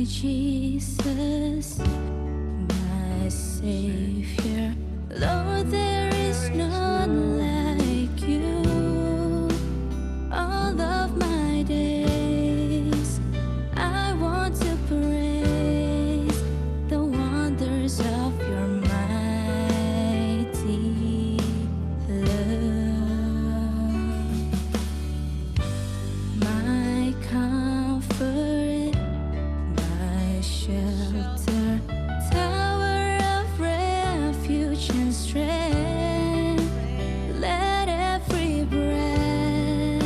Jesus, my Savior. Lord, there is none like you. All of my days, I want to praise the wonders of your mighty love. My comfort, my shelter, tower of refuge and strength. Let every breath,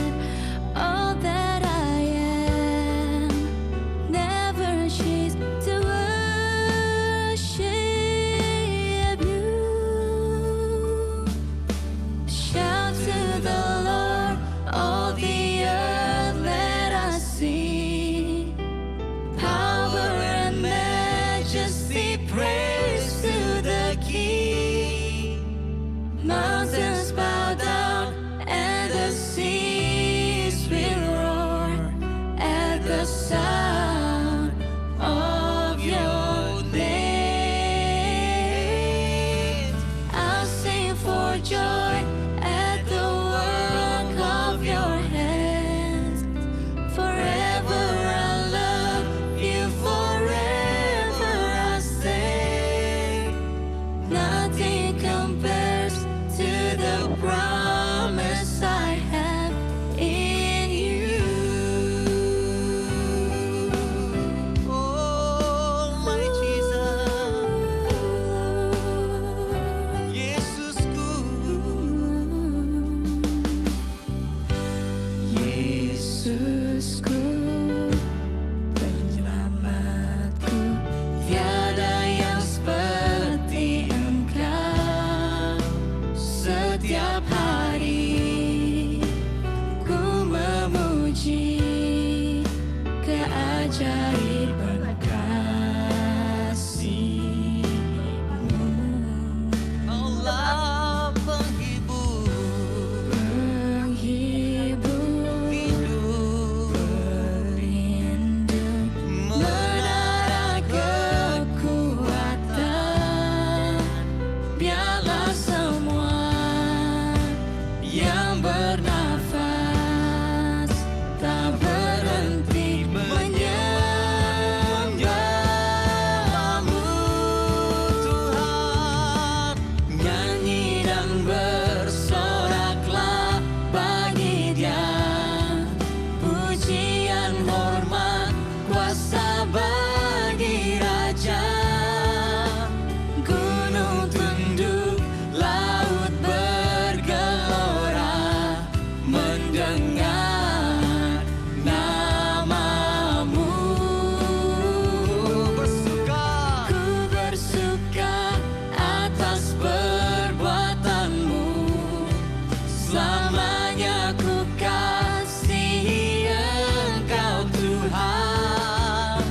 all that I am, never cease to worship you. Shout to the Lord, all the earth, let us sing. Power and majesty, praise to the King. Mountains bow down and the seas will roar at the sound of your name. I'll sing for joy at the work of your hands. Forever I love you, forever I stay. Nothing compares to the promise I have in you. Oh my Jesus, Yesusku, Yesusku, penyelamatku, tiada yang seperti Engkau. Setiap hari ku memuji keajaiban kasih-Mu. Allah penghibur Penghibur, hidup, pelindung, menara kekuatan. Biarlah semua yang bernafas tak berhenti menyembah-Mu, Tuhan. nyanyi dan bersoraklah bagi Dia. Pujian, hormat, kuasa bagi Raja. Gunung tunduk, laut bergelora, mendengar nama-Mu. Bersuka Ku bersuka atas perbuatan-Mu. Selamanya ku kasihi Engkau Tuhan.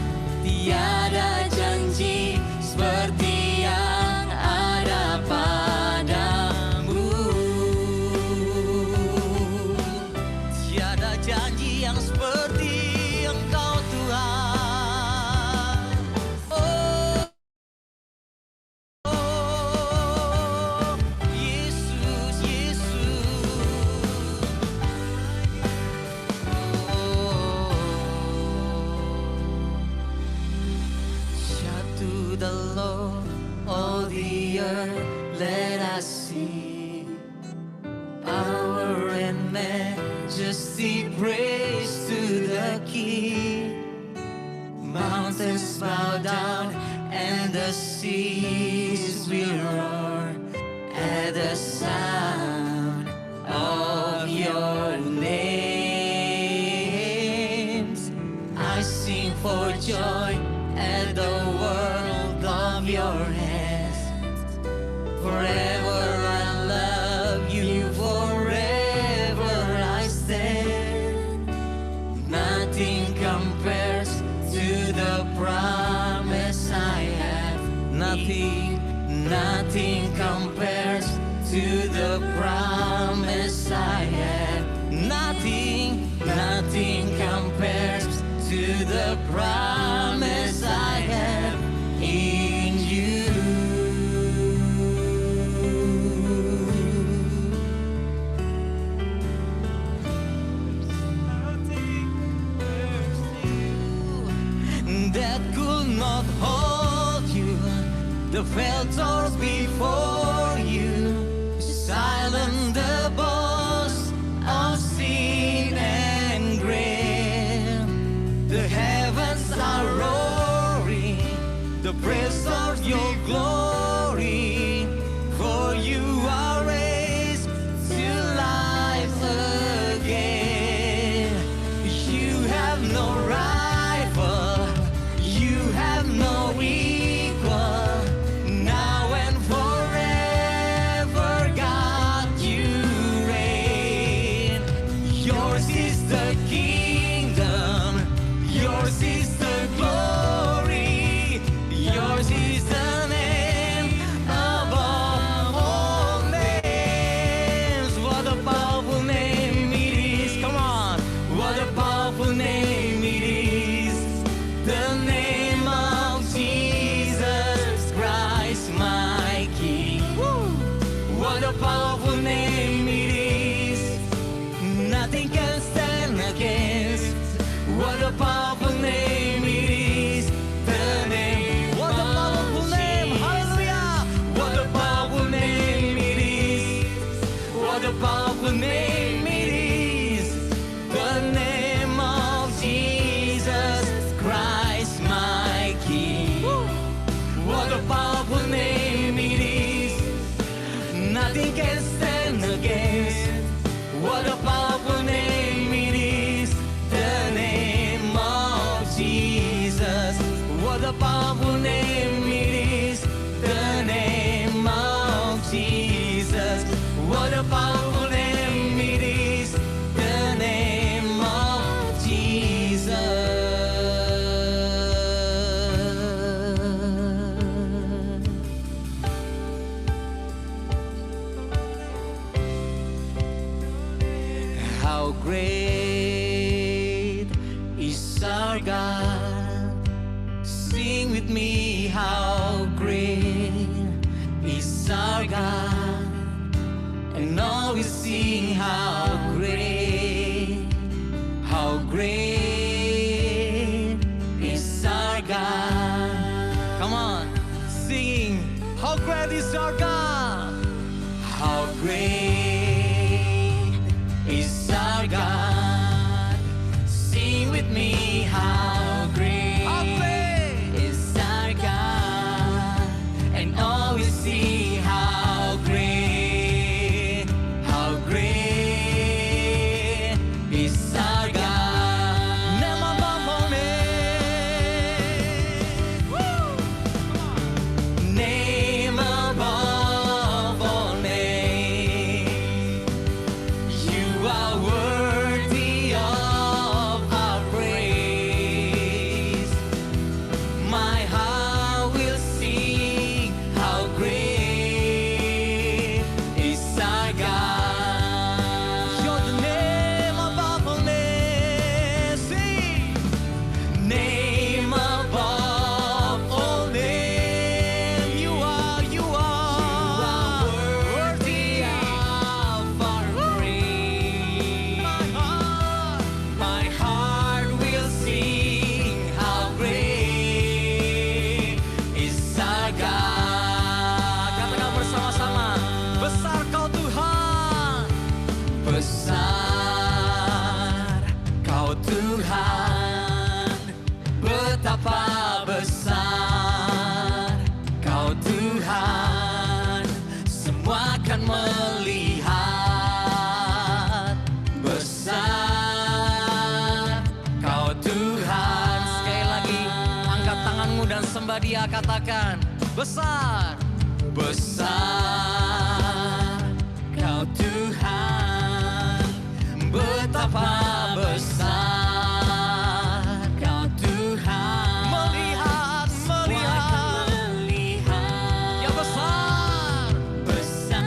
Tiada janji seperti yang ada padamu. tiada janji yang seperti Engkau Tuhan. Oh, oh, Yesus, Yesus. Oh, shout to the Lord, all the earth, let us sing. Power and majesty, praise to the King. Mountains bow down and the seas will roar at the sound of your names. I sing for joy at the world of your hands. Forever I love you, forever I stand. Nothing compares to the promise I have. Nothing compares to the promise I have. Nothing compares to the promise that could not hold you. The veiled doors before you. Silence the boast of sin and grave. The heavens are roaring, the praise of your glory. For you are raised to life again. You have no rival, you have no equal. Now and forever, God, you reign. Yours is the kingdom, yours is the glory, yours is the name above all names. What a powerful name it is. Come on, what a powerful name it is. The name of Jesus Christ, my King. What a powerful name it is. Nothing can stand against. What a powerful name it is. The name. What a powerful name. Hallelujah. What a powerful name it is. What a powerful name it is. The name of Jesus Christ, my King. What a powerful name it is. Nothing can stand against. What a powerful name it is. The name of Jesus. What a powerful name it is. The name of Jesus. What a powerful name it is. The name of Jesus. How great is our God. Sing with me, how great is our God. And all we sing, how great is our God. Come on, sing, how great is our God. How great is our God. Sing with me, how great is our God. And all we see, how great is our God. Name above all names. Name above all names. You are worthy of our praise. My heart will sing, how great is our God. You're the name above all names. Sing. Name above all names. You are worthy of our praise. My heart will sing, how great is our God. Katakan bersama-sama, besar kau Tuhan. Besar kau Tuhan, betapa besar kau Tuhan. Semua akan melihat besar kau Tuhan. Sekali lagi, angkat tanganmu dan sembah Dia, katakan besar, besar kau Tuhan, betapa besar kau Tuhan. Melihat yang besar, besar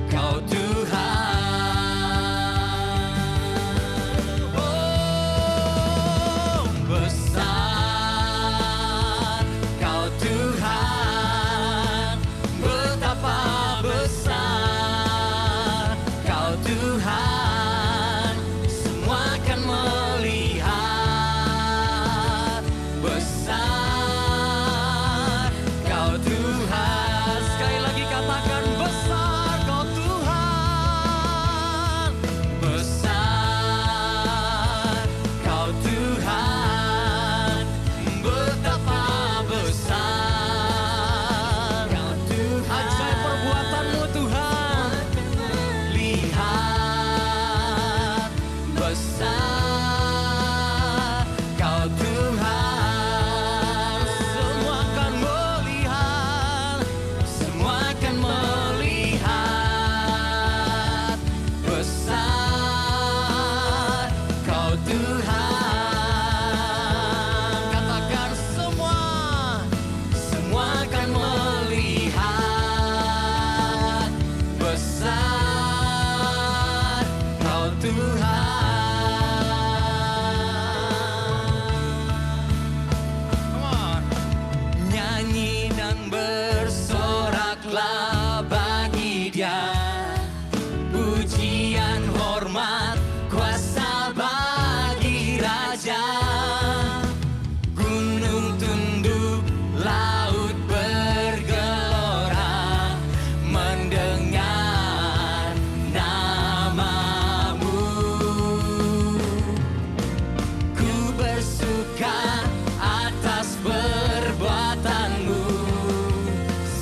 kau Tuhan. Oh, besar kau Tuhan, betapa besar kau Tuhan. besar Kau Tuhan. Semua akan melihat, semua akan melihat besar Kau Tuhan. Katakan semua, semua akan melihat besar Kau Tuhan. Come on. Nyanyi dan bersoraklah bagi Dia, pujian, hormat, kuasa bagi Raja. Gunung tunduk, laut bergelora mendengar namamu. Ku bersuka atas perbuatanmu,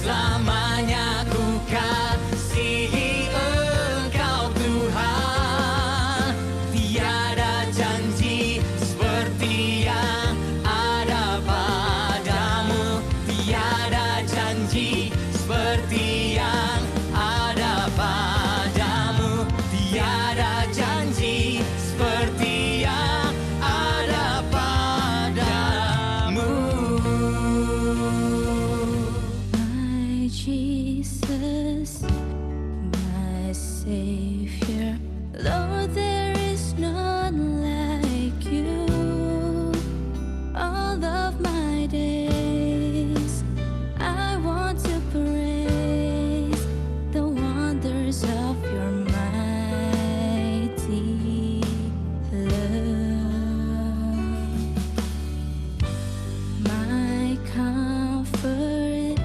selamanya ku kasihi Engkau Tuhan. Tiada janji seperti yang ada padamu, tiada janji seperti yang ada padamu, tiada janji seperti yang ada padamu. My Jesus, my Savior, Lord, there is none like you. All of my days, I want to praise the wonders of your mighty love. My comfort,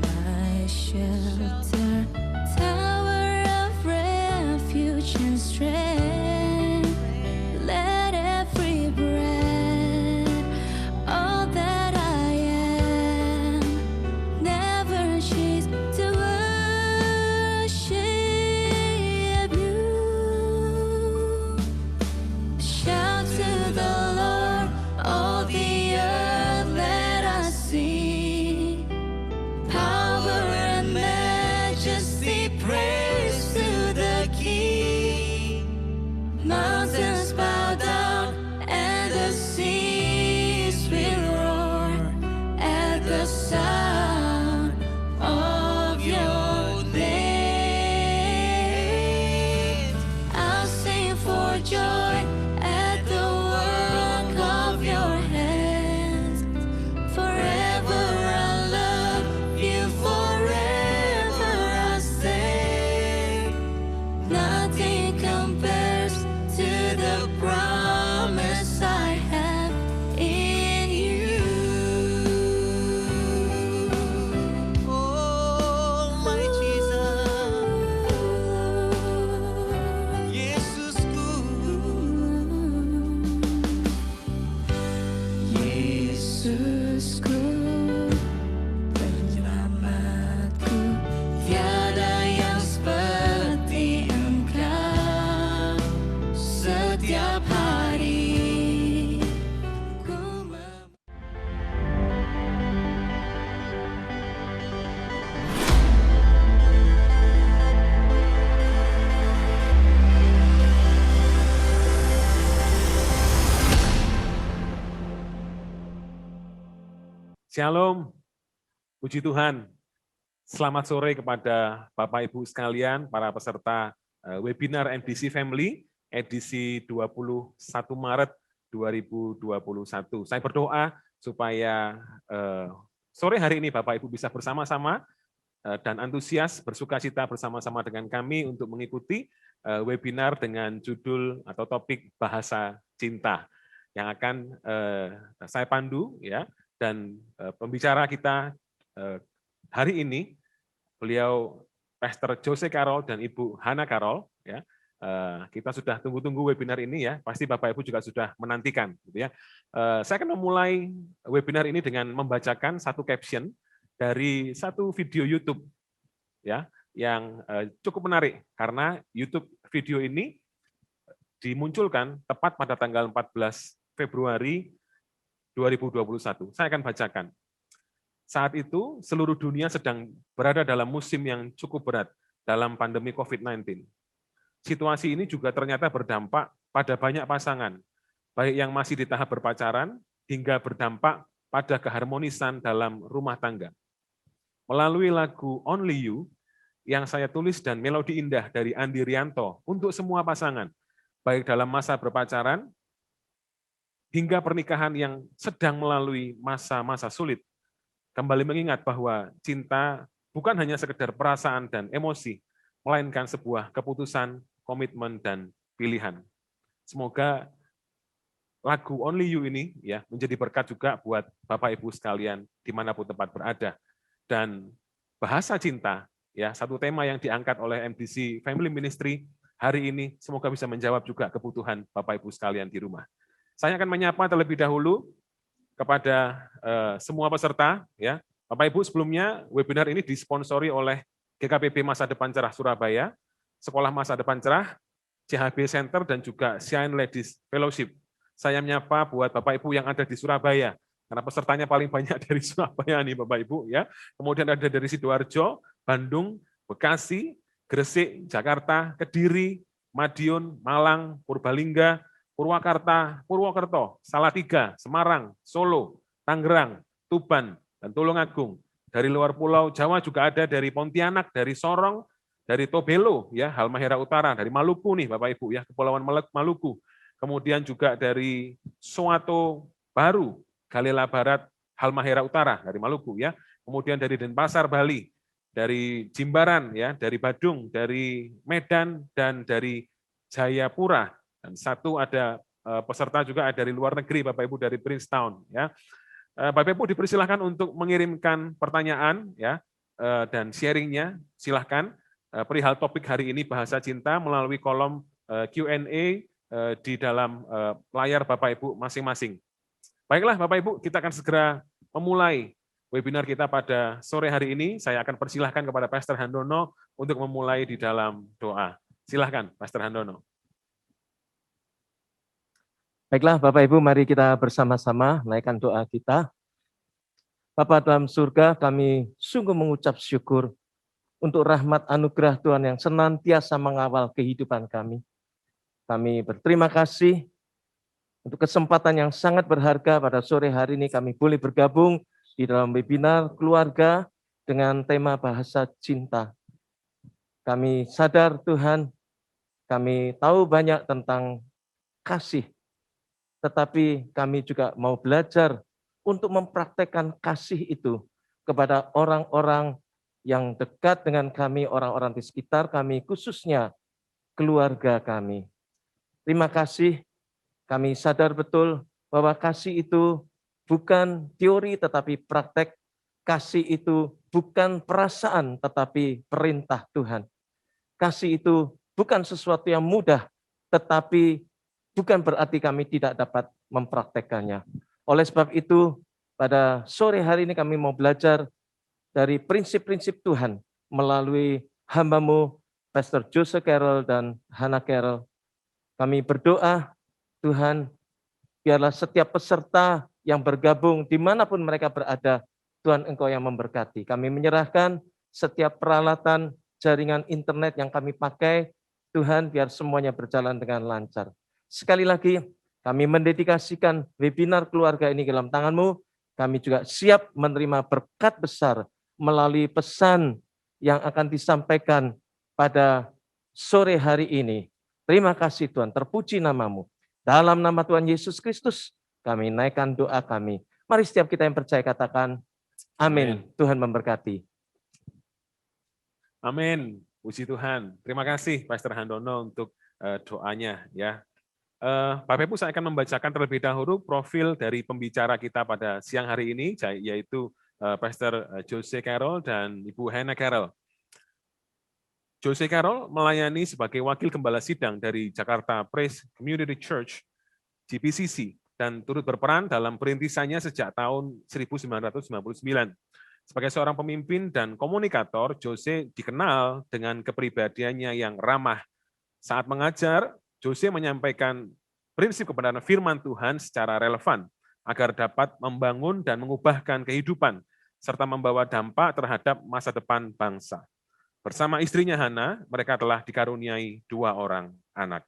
my shelter, tower of refuge and strength. Let every breath, all that I am, never cease to worship you. Shout to the Lord, all the earth, let us sing. Power and majesty, praise to the King. Mountains bow down and the seas will roar at the sound of your name. I'll sing for joy at the work of your hands. Forever I love you, forever I say. Nothing compares to the promise I have in you. Oh my Jesus, Yesusku, Yesusku, penyelamatku, tiada yang seperti Engkau. Setiap hari ku Shalom, puji Tuhan. Selamat sore kepada Bapak Ibu sekalian, para peserta webinar MDC Family, edisi 21 Maret 2021. Saya berdoa supaya sore hari ini Bapak Ibu bisa bersama-sama dan antusias bersukacita bersama-sama dengan kami untuk mengikuti webinar dengan judul atau topik bahasa cinta yang akan saya pandu ya. Dan pembicara kita hari ini, beliau Pastor Jose Carol dan Ibu Hana Carol. Ya, kita sudah tunggu-tunggu webinar ini ya. Pasti Bapak Ibu juga sudah menantikan. Gitu ya. Saya akan memulai webinar ini dengan membacakan satu caption dari satu video YouTube, ya, yang cukup menarik karena YouTube video ini dimunculkan tepat pada tanggal 14 Februari 2021. Saya akan bacakan. Saat itu, seluruh dunia sedang berada dalam musim yang cukup berat dalam pandemi COVID-19. Situasi ini juga ternyata berdampak pada banyak pasangan, baik yang masih di tahap berpacaran, hingga berdampak pada keharmonisan dalam rumah tangga. Melalui lagu Only You, yang saya tulis dan melodi indah dari Andi Rianto untuk semua pasangan, baik dalam masa berpacaran, hingga pernikahan yang sedang melalui masa-masa sulit, kembali mengingat bahwa cinta bukan hanya sekedar perasaan dan emosi, melainkan sebuah keputusan, komitmen, dan pilihan. Semoga lagu Only You ini ya menjadi berkat juga buat Bapak Ibu sekalian dimanapun tempat berada. Dan bahasa cinta, ya satu tema yang diangkat oleh MDC Family Ministry hari ini, semoga bisa menjawab juga kebutuhan Bapak Ibu sekalian di rumah. Saya akan menyapa terlebih dahulu kepada semua peserta, ya. Bapak Ibu, sebelumnya webinar ini disponsori oleh GKPB Masa Depan Cerah Surabaya, Sekolah Masa Depan Cerah, CHB Center, dan juga Shine Ladies Fellowship. Saya menyapa buat Bapak Ibu yang ada di Surabaya, karena pesertanya paling banyak dari Surabaya nih Bapak Ibu, ya. Kemudian ada dari Sidoarjo, Bandung, Bekasi, Gresik, Jakarta, Kediri, Madiun, Malang, Purbalingga, Purwakarta, Purwokerto, Salatiga, Semarang, Solo, Tangerang, Tuban, dan Tulungagung. Dari luar pulau Jawa juga ada dari Pontianak, dari Sorong, dari Tobelo, ya Halmahera Utara, dari Maluku nih Bapak Ibu, ya Kepulauan Maluku. Kemudian juga dari Soato Baru, Galela Barat, Halmahera Utara dari Maluku, ya. Kemudian dari Denpasar, Bali, dari Jimbaran, ya, dari Badung, dari Medan, dan dari Jayapura. Dan satu ada peserta juga ada dari luar negeri, Bapak Ibu, dari Princeton, ya. Bapak Ibu dipersilahkan untuk mengirimkan pertanyaan, ya, dan sharingnya, silahkan perihal topik hari ini bahasa cinta melalui kolom Q&A di dalam layar Bapak Ibu masing-masing. Baiklah Bapak Ibu, kita akan segera memulai webinar kita pada sore hari ini. Saya akan persilahkan kepada Pastor Handono untuk memulai di dalam doa. Silahkan Pastor Handono. Baiklah Bapak Ibu, mari kita bersama-sama naikkan doa kita. Bapa dalam surga, kami sungguh mengucap syukur untuk rahmat anugerah Tuhan yang senantiasa mengawal kehidupan kami. Kami berterima kasih untuk kesempatan yang sangat berharga pada sore hari ini kami boleh bergabung di dalam webinar keluarga dengan tema bahasa cinta. Kami sadar Tuhan, kami tahu banyak tentang kasih, tetapi kami juga mau belajar untuk mempraktekkan kasih itu kepada orang-orang yang dekat dengan kami, orang-orang di sekitar kami, khususnya keluarga kami. Terima kasih, kami sadar betul bahwa kasih itu bukan teori tetapi praktek. Kasih itu bukan perasaan tetapi perintah Tuhan. Kasih itu bukan sesuatu yang mudah tetapi bukan berarti kami tidak dapat mempraktekkannya. Oleh sebab itu, pada sore hari ini kami mau belajar dari prinsip-prinsip Tuhan melalui hamba-Mu, Pastor Jose Carroll dan Hannah Carroll. Kami berdoa, Tuhan, biarlah setiap peserta yang bergabung dimanapun mereka berada, Tuhan Engkau yang memberkati. Kami menyerahkan setiap peralatan jaringan internet yang kami pakai, Tuhan biar semuanya berjalan dengan lancar. Sekali lagi, kami mendedikasikan webinar keluarga ini ke dalam tangan-Mu. Kami juga siap menerima berkat besar melalui pesan yang akan disampaikan pada sore hari ini. Terima kasih Tuhan, terpuji nama-Mu. Dalam nama Tuhan Yesus Kristus, kami naikkan doa kami. Mari setiap kita yang percaya katakan, amin. Tuhan memberkati. Amin. Puji Tuhan. Terima kasih Pastor Handono untuk doanya, ya. Bapak Ibu, saya akan membacakan terlebih dahulu profil dari pembicara kita pada siang hari ini, yaitu Pastor Jose Carroll dan Ibu Hannah Carroll. Jose Carroll melayani sebagai wakil gembala sidang dari Jakarta Praise Community Church, JPCC, dan turut berperan dalam perintisannya sejak tahun 1999. Sebagai seorang pemimpin dan komunikator, Jose dikenal dengan kepribadiannya yang ramah. Saat mengajar, Jose menyampaikan prinsip kebenaran firman Tuhan secara relevan agar dapat membangun dan mengubahkan kehidupan serta membawa dampak terhadap masa depan bangsa. Bersama istrinya Hana, mereka telah dikaruniai 2 orang anak.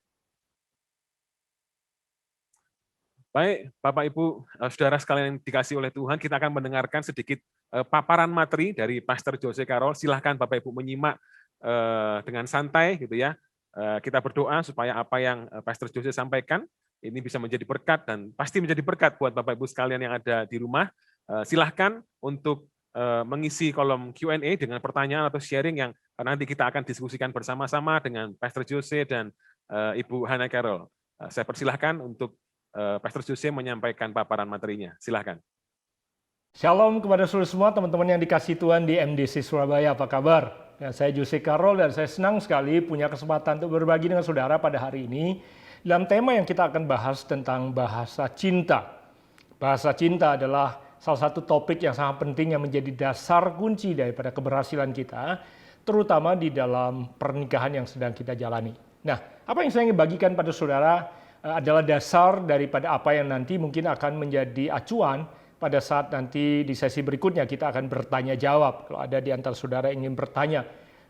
Baik, Bapak Ibu, saudara sekalian yang dikasihi oleh Tuhan, kita akan mendengarkan sedikit paparan materi dari Pastor Jose Carroll. Silahkan Bapak Ibu menyimak dengan santai, gitu ya. Kita berdoa supaya apa yang Pastor Jose sampaikan ini bisa menjadi berkat dan pasti menjadi berkat buat Bapak Ibu sekalian yang ada di rumah. Silahkan untuk mengisi kolom Q&A dengan pertanyaan atau sharing yang nanti kita akan diskusikan bersama-sama dengan Pastor Jose dan Ibu Hana Carroll. Saya persilahkan untuk Pastor Jose menyampaikan paparan materinya. Silahkan. Shalom kepada seluruh semua teman-teman yang dikasihi Tuhan di MDC Surabaya. Apa kabar? Ya, saya Jose Carroll dan saya senang sekali punya kesempatan untuk berbagi dengan saudara pada hari ini dalam tema yang kita akan bahas tentang bahasa cinta. Bahasa cinta adalah salah satu topik yang sangat penting yang menjadi dasar kunci daripada keberhasilan kita, terutama di dalam pernikahan yang sedang kita jalani. Nah, apa yang saya ingin bagikan pada saudara adalah dasar daripada apa yang nanti mungkin akan menjadi acuan pada saat nanti di sesi berikutnya kita akan bertanya jawab. Kalau ada di antara saudara yang ingin bertanya,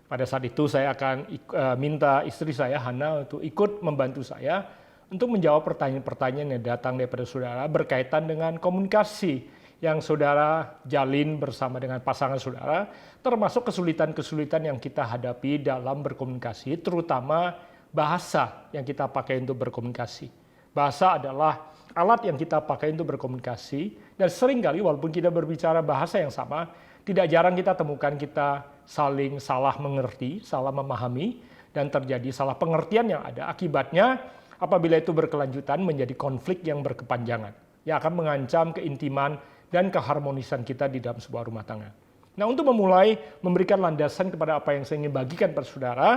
pada saat itu saya akan minta istri saya, Hana, untuk ikut membantu saya untuk menjawab pertanyaan-pertanyaan yang datang daripada saudara berkaitan dengan komunikasi yang saudara jalin bersama dengan pasangan saudara, termasuk kesulitan-kesulitan yang kita hadapi dalam berkomunikasi, terutama bahasa yang kita pakai untuk berkomunikasi. Bahasa adalah alat yang kita pakai untuk berkomunikasi, dan seringkali walaupun kita berbicara bahasa yang sama, tidak jarang kita temukan kita saling salah mengerti, salah memahami, dan terjadi salah pengertian yang ada. Akibatnya, apabila itu berkelanjutan menjadi konflik yang berkepanjangan, yang akan mengancam keintiman dan keharmonisan kita di dalam sebuah rumah tangga. Nah, untuk memulai memberikan landasan kepada apa yang saya ingin bagikan pada saudara,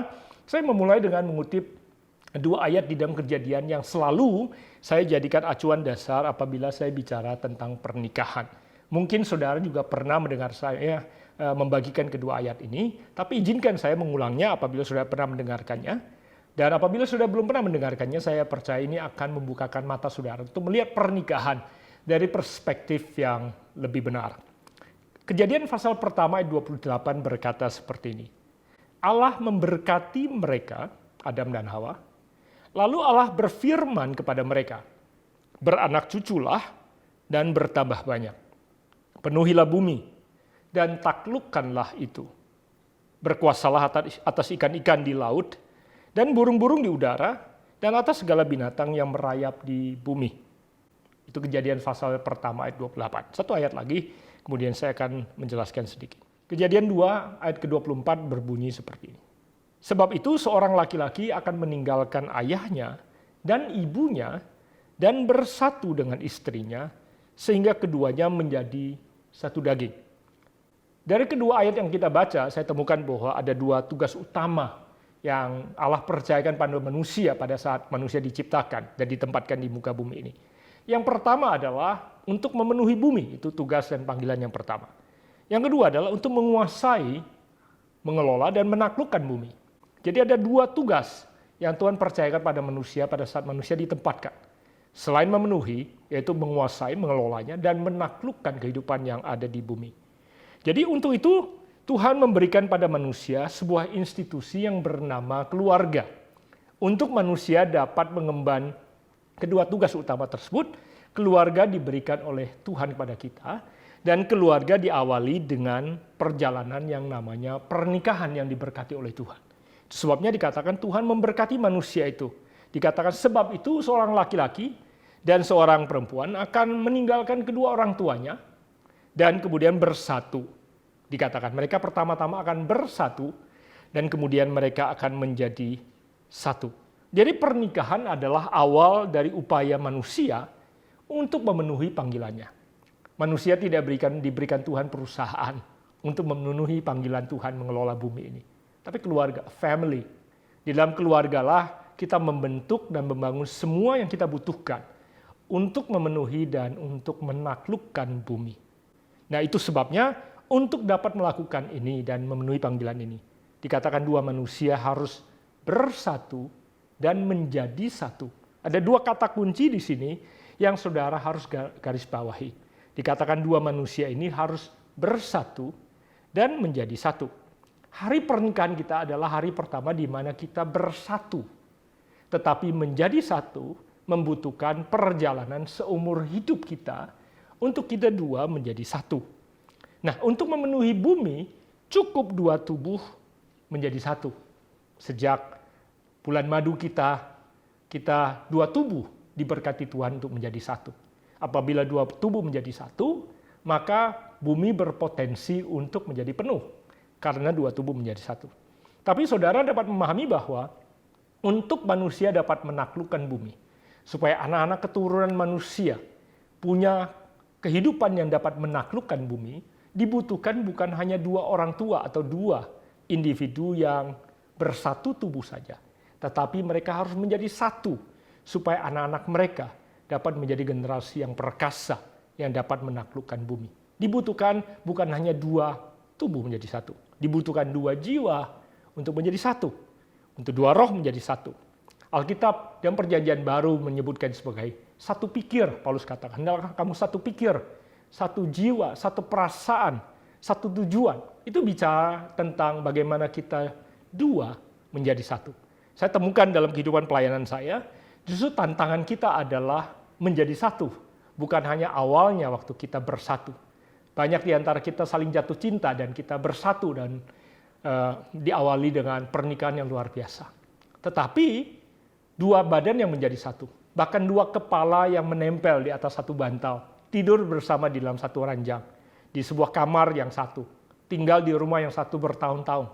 saya memulai dengan mengutip 2 ayat di dalam Kejadian yang selalu saya jadikan acuan dasar apabila saya bicara tentang pernikahan. Mungkin saudara juga pernah mendengar saya membagikan kedua ayat ini, tapi izinkan saya mengulangnya apabila saudara pernah mendengarkannya. Dan apabila saudara belum pernah mendengarkannya, saya percaya ini akan membukakan mata saudara untuk melihat pernikahan dari perspektif yang lebih benar. Kejadian pasal pertama ayat 28 berkata seperti ini. Allah memberkati mereka, Adam dan Hawa, lalu Allah berfirman kepada mereka, beranak cuculah dan bertambah banyak. Penuhilah bumi dan taklukkanlah itu. Berkuasalah atas ikan-ikan di laut dan burung-burung di udara dan atas segala binatang yang merayap di bumi. Itu Kejadian pasal pertama ayat 28. Satu ayat lagi, kemudian saya akan menjelaskan sedikit. Kejadian 2 ayat ke-24 berbunyi seperti ini. Sebab itu seorang laki-laki akan meninggalkan ayahnya dan ibunya dan bersatu dengan istrinya sehingga keduanya menjadi satu daging. Dari kedua ayat yang kita baca, saya temukan bahwa ada 2 tugas utama yang Allah percayakan pada manusia pada saat manusia diciptakan dan ditempatkan di muka bumi ini. Yang pertama adalah untuk memenuhi bumi, itu tugas dan panggilan yang pertama. Yang kedua adalah untuk menguasai, mengelola, dan menaklukkan bumi. Jadi ada 2 tugas yang Tuhan percayakan pada manusia pada saat manusia ditempatkan. Selain memenuhi, yaitu menguasai, mengelolanya, dan menaklukkan kehidupan yang ada di bumi. Jadi untuk itu, Tuhan memberikan pada manusia sebuah institusi yang bernama keluarga. Untuk manusia dapat mengemban kedua tugas utama tersebut, keluarga diberikan oleh Tuhan kepada kita, dan keluarga diawali dengan perjalanan yang namanya pernikahan yang diberkati oleh Tuhan. Sebabnya dikatakan Tuhan memberkati manusia itu. Dikatakan sebab itu seorang laki-laki dan seorang perempuan akan meninggalkan kedua orang tuanya dan kemudian bersatu. Dikatakan mereka pertama-tama akan bersatu dan kemudian mereka akan menjadi satu. Jadi pernikahan adalah awal dari upaya manusia untuk memenuhi panggilannya. Manusia tidak diberikan Tuhan perusahaan untuk memenuhi panggilan Tuhan mengelola bumi ini. Tapi keluarga, family. Di dalam keluargalah kita membentuk dan membangun semua yang kita butuhkan untuk memenuhi dan untuk menaklukkan bumi. Nah itu sebabnya untuk dapat melakukan ini dan memenuhi panggilan ini, dikatakan 2 manusia harus bersatu dan menjadi satu. Ada dua kata kunci di sini yang saudara harus garis bawahi. Dikatakan dua manusia ini harus bersatu dan menjadi satu. Hari pernikahan kita adalah hari pertama di mana kita bersatu. Tetapi menjadi satu membutuhkan perjalanan seumur hidup kita untuk kita dua menjadi satu. Nah, untuk memenuhi bumi, cukup dua tubuh menjadi satu. Sejak bulan madu kita dua tubuh diberkati Tuhan untuk menjadi satu. Apabila dua tubuh menjadi satu, maka bumi berpotensi untuk menjadi penuh. Karena dua tubuh menjadi satu. Tapi saudara dapat memahami bahwa untuk manusia dapat menaklukkan bumi, supaya anak-anak keturunan manusia punya kehidupan yang dapat menaklukkan bumi, dibutuhkan bukan hanya dua orang tua atau dua individu yang bersatu tubuh saja, tetapi mereka harus menjadi satu, supaya anak-anak mereka dapat menjadi generasi yang perkasa, yang dapat menaklukkan bumi. Dibutuhkan bukan hanya dua tubuh menjadi satu, dibutuhkan dua jiwa untuk menjadi satu, untuk dua roh menjadi satu. Alkitab dan Perjanjian Baru menyebutkan sebagai satu pikir. Paulus katakan, hendaklah kamu satu pikir, satu jiwa, satu perasaan, satu tujuan. Itu bicara tentang bagaimana kita dua menjadi satu. Saya temukan dalam kehidupan pelayanan saya, justru tantangan kita adalah menjadi satu. Bukan hanya awalnya waktu kita bersatu. Banyak di antara kita saling jatuh cinta dan kita bersatu dan diawali dengan pernikahan yang luar biasa. Tetapi dua badan yang menjadi satu. Bahkan dua kepala yang menempel di atas satu bantal. Tidur bersama di dalam satu ranjang. Di sebuah kamar yang satu. Tinggal di rumah yang satu bertahun-tahun.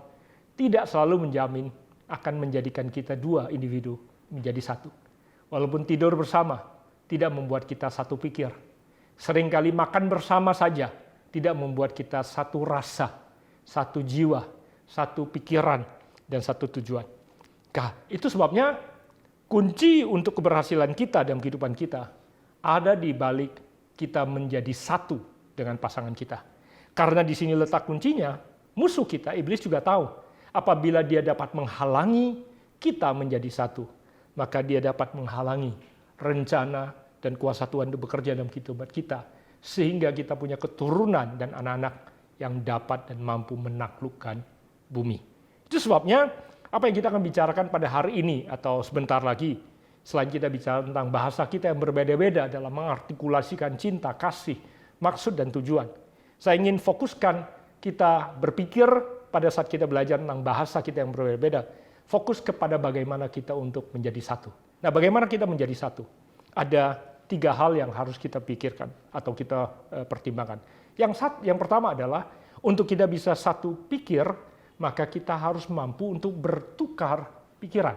Tidak selalu menjamin akan menjadikan kita dua individu menjadi satu. Walaupun tidur bersama, tidak membuat kita satu pikir. Seringkali makan bersama saja, tidak membuat kita satu rasa, satu jiwa, satu pikiran, dan satu tujuan. Nah, itu sebabnya kunci untuk keberhasilan kita dalam kehidupan kita ada di balik kita menjadi satu dengan pasangan kita. Karena di sini letak kuncinya, musuh kita, iblis juga tahu, apabila dia dapat menghalangi kita menjadi satu, maka dia dapat menghalangi rencana dan kuasa Tuhan untuk bekerja dalam kehidupan kita, sehingga kita punya keturunan dan anak-anak yang dapat dan mampu menaklukkan bumi. Itu sebabnya apa yang kita akan bicarakan pada hari ini atau sebentar lagi, selain kita bicara tentang bahasa kita yang berbeda-beda dalam mengartikulasikan cinta, kasih, maksud, dan tujuan. Saya ingin fokuskan kita berpikir pada saat kita belajar tentang bahasa kita yang berbeda-beda, fokus kepada bagaimana kita untuk menjadi satu. Nah, bagaimana kita menjadi satu? Ada 3 hal yang harus kita pikirkan atau kita pertimbangkan. Yang pertama adalah untuk kita bisa satu pikir, maka kita harus mampu untuk bertukar pikiran.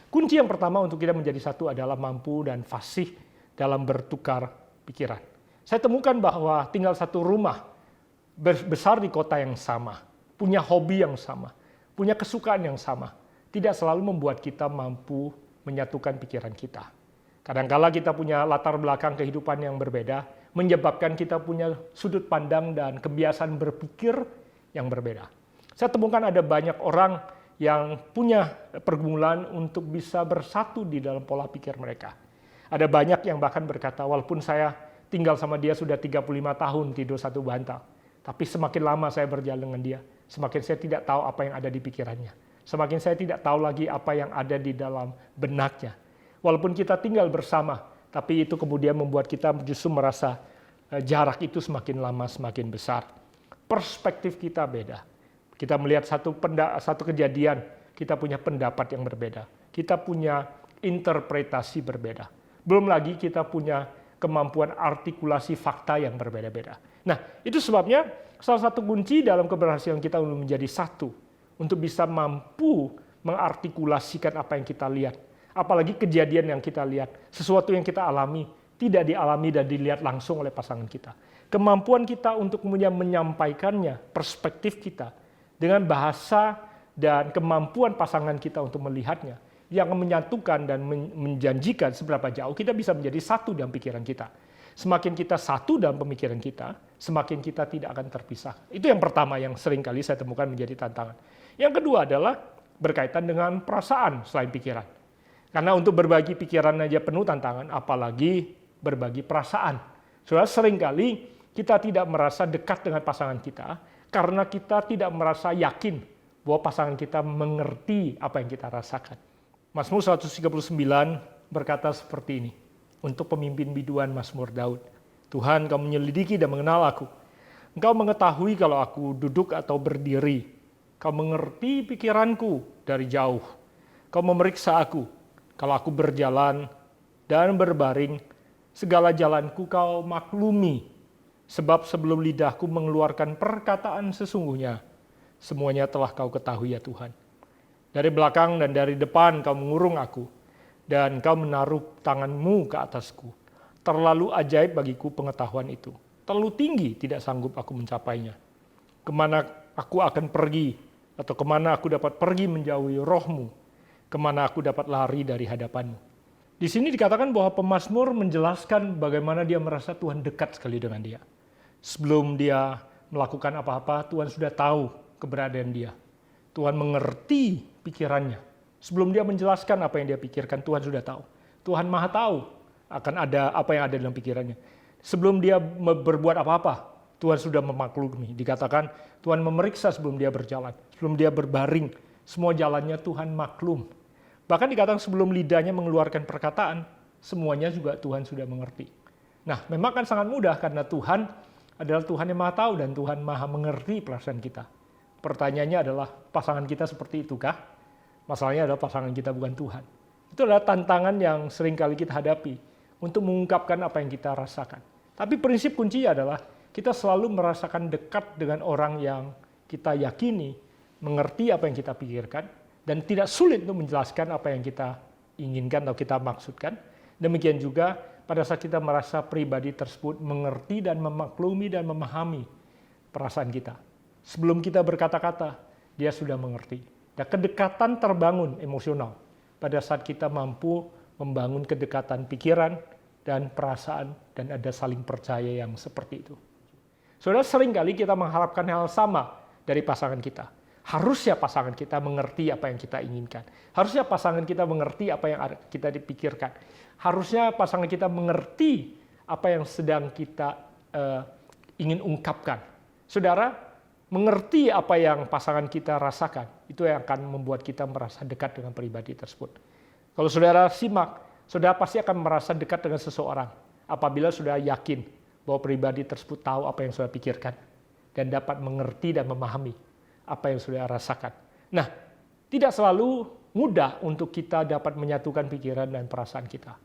Kunci yang pertama untuk kita menjadi satu adalah mampu dan fasih dalam bertukar pikiran. Saya temukan bahwa tinggal satu rumah besar di kota yang sama, punya hobi yang sama, punya kesukaan yang sama, tidak selalu membuat kita mampu menyatukan pikiran kita. Kadang-kala kita punya latar belakang kehidupan yang berbeda, menyebabkan kita punya sudut pandang dan kebiasaan berpikir yang berbeda. Saya temukan ada banyak orang yang punya pergumulan untuk bisa bersatu di dalam pola pikir mereka. Ada banyak yang bahkan berkata, walaupun saya tinggal sama dia sudah 35 tahun tidur satu bantal, tapi semakin lama saya berjalan dengan dia, semakin saya tidak tahu apa yang ada di pikirannya. Semakin saya tidak tahu lagi apa yang ada di dalam benaknya. Walaupun kita tinggal bersama, tapi itu kemudian membuat kita justru merasa jarak itu semakin lama semakin besar. Perspektif kita beda. Kita melihat satu kejadian, kita punya pendapat yang berbeda. Kita punya interpretasi berbeda. Belum lagi kita punya kemampuan artikulasi fakta yang berbeda-beda. Nah, itu sebabnya salah satu kunci dalam keberhasilan kita untuk menjadi satu, untuk bisa mampu mengartikulasikan apa yang kita lihat. Apalagi kejadian yang kita lihat, sesuatu yang kita alami, tidak dialami dan dilihat langsung oleh pasangan kita. Kemampuan kita untuk kemudian menyampaikannya, perspektif kita, dengan bahasa dan kemampuan pasangan kita untuk melihatnya, yang menyatukan dan menjanjikan seberapa jauh kita bisa menjadi satu dalam pikiran kita. Semakin kita satu dalam pemikiran kita, semakin kita tidak akan terpisah. Itu yang pertama yang seringkali saya temukan menjadi tantangan. Yang kedua adalah berkaitan dengan perasaan selain pikiran. Karena untuk berbagi pikiran aja penuh tantangan, apalagi berbagi perasaan. Saudara, seringkali kita tidak merasa dekat dengan pasangan kita karena kita tidak merasa yakin bahwa pasangan kita mengerti apa yang kita rasakan. Mazmur 139 berkata seperti ini untuk pemimpin biduan Mazmur Daud. Tuhan, Kau menyelidiki dan mengenal aku. Engkau mengetahui kalau aku duduk atau berdiri. Kau mengerti pikiranku dari jauh. Kau memeriksa aku. Kalau aku berjalan dan berbaring, segala jalanku Kau maklumi. Sebab sebelum lidahku mengeluarkan perkataan sesungguhnya, semuanya telah Kau ketahui ya Tuhan. Dari belakang dan dari depan Kau mengurung aku, dan Kau menaruh tangan-Mu ke atasku. Terlalu ajaib bagiku pengetahuan itu. Terlalu tinggi, tidak sanggup aku mencapainya. Kemana aku akan pergi, atau kemana aku dapat pergi menjauhi roh-Mu, kemana aku dapat lari dari hadapan-Mu. Di sini dikatakan bahwa pemazmur menjelaskan bagaimana dia merasa Tuhan dekat sekali dengan dia. Sebelum dia melakukan apa-apa, Tuhan sudah tahu keberadaan dia. Tuhan mengerti pikirannya. Sebelum dia menjelaskan apa yang dia pikirkan, Tuhan sudah tahu. Tuhan Maha tahu akan ada apa yang ada dalam pikirannya. Sebelum dia berbuat apa-apa, Tuhan sudah memaklumi. Dikatakan Tuhan memeriksa sebelum dia berjalan, sebelum dia berbaring, semua jalannya Tuhan maklum. Bahkan dikatakan sebelum lidahnya mengeluarkan perkataan, semuanya juga Tuhan sudah mengerti. Nah, memang kan sangat mudah karena Tuhan adalah Tuhan yang Maha tahu dan Tuhan Maha mengerti perasaan kita. Pertanyaannya adalah, pasangan kita seperti itukah? Masalahnya adalah pasangan kita bukan Tuhan. Itu adalah tantangan yang sering kali kita hadapi untuk mengungkapkan apa yang kita rasakan. Tapi prinsip kuncinya adalah kita selalu merasakan dekat dengan orang yang kita yakini, mengerti apa yang kita pikirkan, dan tidak sulit untuk menjelaskan apa yang kita inginkan atau kita maksudkan. Demikian juga pada saat kita merasa pribadi tersebut mengerti dan memaklumi dan memahami perasaan kita. Sebelum kita berkata-kata, dia sudah mengerti. Dan kedekatan terbangun emosional pada saat kita mampu membangun kedekatan pikiran dan perasaan dan ada saling percaya yang seperti itu. Saudara, seringkali kita mengharapkan hal sama dari pasangan kita. Harusnya pasangan kita mengerti apa yang kita inginkan. Harusnya pasangan kita mengerti apa yang kita dipikirkan. Harusnya pasangan kita mengerti apa yang sedang kita ingin ungkapkan. Saudara, mengerti apa yang pasangan kita rasakan, itu yang akan membuat kita merasa dekat dengan pribadi tersebut. Kalau saudara simak, saudara pasti akan merasa dekat dengan seseorang apabila saudara yakin bahwa pribadi tersebut tahu apa yang saudara pikirkan dan dapat mengerti dan memahami apa yang saudara rasakan. Nah, tidak selalu mudah untuk kita dapat menyatukan pikiran dan perasaan kita.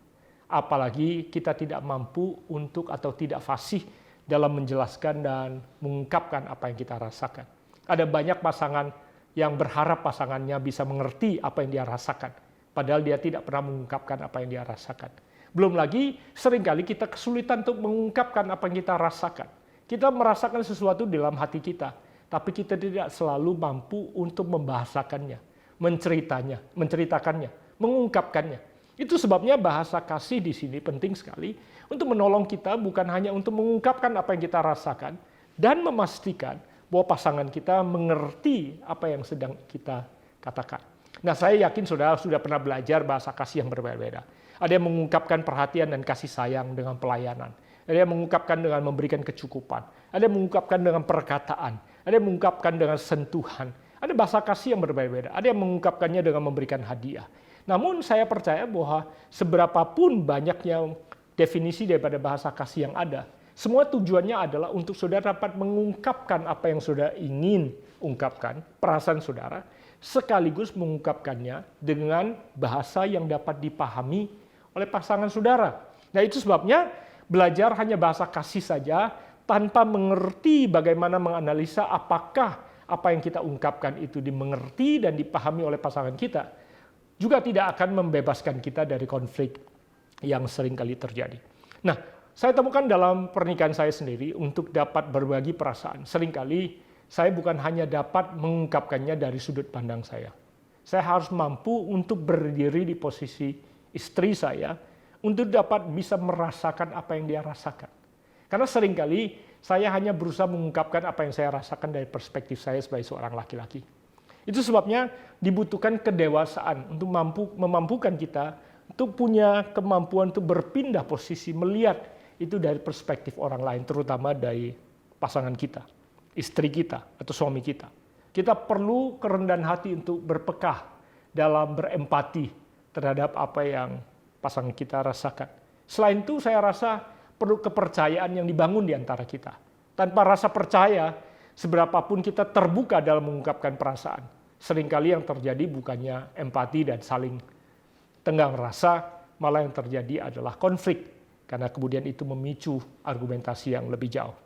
Apalagi kita tidak mampu untuk atau tidak fasih dalam menjelaskan dan mengungkapkan apa yang kita rasakan. Ada banyak pasangan yang berharap pasangannya bisa mengerti apa yang dia rasakan, padahal dia tidak pernah mengungkapkan apa yang dia rasakan. Belum lagi, seringkali kita kesulitan untuk mengungkapkan apa yang kita rasakan. Kita merasakan sesuatu dalam hati kita, tapi kita tidak selalu mampu untuk membahasakannya, menceritakannya, mengungkapkannya. Itu sebabnya bahasa kasih di sini penting sekali untuk menolong kita bukan hanya untuk mengungkapkan apa yang kita rasakan dan memastikan bahwa pasangan kita mengerti apa yang sedang kita katakan. Nah, saya yakin saudara sudah pernah belajar bahasa kasih yang berbeda-beda. Ada yang mengungkapkan perhatian dan kasih sayang dengan pelayanan. Ada yang mengungkapkan dengan memberikan kecukupan. Ada yang mengungkapkan dengan perkataan. Ada yang mengungkapkan dengan sentuhan. Ada bahasa kasih yang berbeda-beda. Ada yang mengungkapkannya dengan memberikan hadiah. Namun saya percaya bahwa seberapapun banyaknya definisi daripada bahasa kasih yang ada, semua tujuannya adalah untuk saudara dapat mengungkapkan apa yang saudara ingin ungkapkan, perasaan saudara, sekaligus mengungkapkannya dengan bahasa yang dapat dipahami oleh pasangan saudara. Nah, itu sebabnya belajar hanya bahasa kasih saja tanpa mengerti bagaimana menganalisa apakah apa yang kita ungkapkan itu dimengerti dan dipahami oleh pasangan kita, juga tidak akan membebaskan kita dari konflik yang sering kali terjadi. Nah, saya temukan dalam pernikahan saya sendiri untuk dapat berbagi perasaan. Seringkali saya bukan hanya dapat mengungkapkannya dari sudut pandang saya. Saya harus mampu untuk berdiri di posisi istri saya untuk dapat bisa merasakan apa yang dia rasakan. Karena seringkali saya hanya berusaha mengungkapkan apa yang saya rasakan dari perspektif saya sebagai seorang laki-laki. Itu sebabnya dibutuhkan kedewasaan untuk memampukan kita untuk punya kemampuan untuk berpindah posisi, melihat itu dari perspektif orang lain, terutama dari pasangan kita, istri kita, atau suami kita. Kita perlu kerendahan hati untuk berpekah dalam berempati terhadap apa yang pasangan kita rasakan. Selain itu, saya rasa perlu kepercayaan yang dibangun di antara kita. Tanpa rasa percaya, seberapapun kita terbuka dalam mengungkapkan perasaan, seringkali yang terjadi bukannya empati dan saling tenggang rasa, malah yang terjadi adalah konflik, karena kemudian itu memicu argumentasi yang lebih jauh.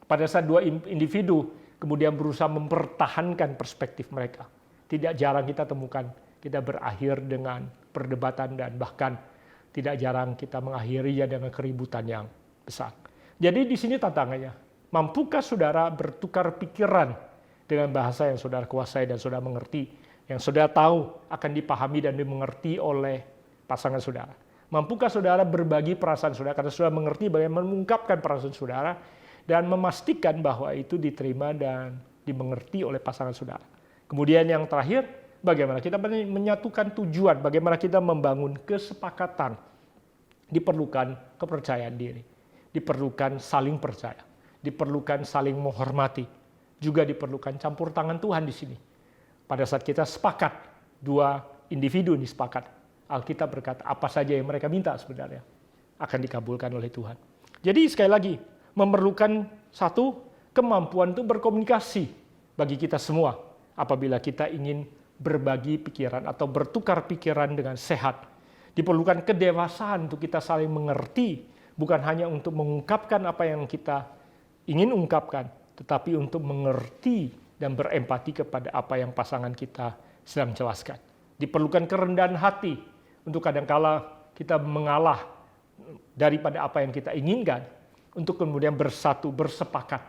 Pada saat dua individu kemudian berusaha mempertahankan perspektif mereka, tidak jarang kita temukan kita berakhir dengan perdebatan dan bahkan tidak jarang kita mengakhirinya dengan keributan yang besar. Jadi di sini tantangannya, mampukah saudara bertukar pikiran dengan bahasa yang saudara kuasai dan saudara mengerti, yang saudara tahu akan dipahami dan dimengerti oleh pasangan saudara? Mampukah saudara berbagi perasaan saudara karena saudara mengerti bagaimana mengungkapkan perasaan saudara dan memastikan bahwa itu diterima dan dimengerti oleh pasangan saudara? Kemudian yang terakhir, bagaimana kita menyatukan tujuan, bagaimana kita membangun kesepakatan. Diperlukan kepercayaan diri, diperlukan saling percaya, diperlukan saling menghormati, juga diperlukan campur tangan Tuhan di sini. Pada saat kita sepakat, dua individu ini sepakat, Alkitab berkata apa saja yang mereka minta sebenarnya akan dikabulkan oleh Tuhan. Jadi sekali lagi, memerlukan satu kemampuan untuk berkomunikasi bagi kita semua apabila kita ingin berbagi pikiran atau bertukar pikiran dengan sehat. Diperlukan kedewasaan untuk kita saling mengerti, bukan hanya untuk mengungkapkan apa yang kita ingin ungkapkan, tetapi untuk mengerti dan berempati kepada apa yang pasangan kita sedang jelaskan. Diperlukan kerendahan hati untuk kadangkala kita mengalah daripada apa yang kita inginkan, untuk kemudian bersatu, bersepakat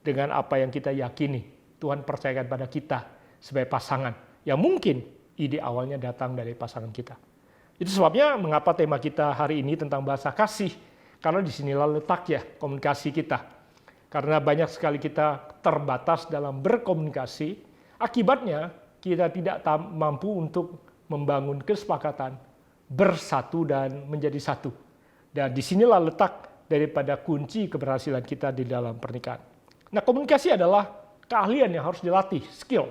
dengan apa yang kita yakini Tuhan percayakan pada kita sebagai pasangan, yang mungkin ide awalnya datang dari pasangan kita. Itu sebabnya mengapa tema kita hari ini tentang bahasa kasih, karena disinilah letaknya komunikasi kita. Karena banyak sekali kita terbatas dalam berkomunikasi, akibatnya kita tidak mampu untuk membangun kesepakatan, bersatu dan menjadi satu. Dan disinilah letak daripada kunci keberhasilan kita di dalam pernikahan. Nah, komunikasi adalah keahlian yang harus dilatih, skill.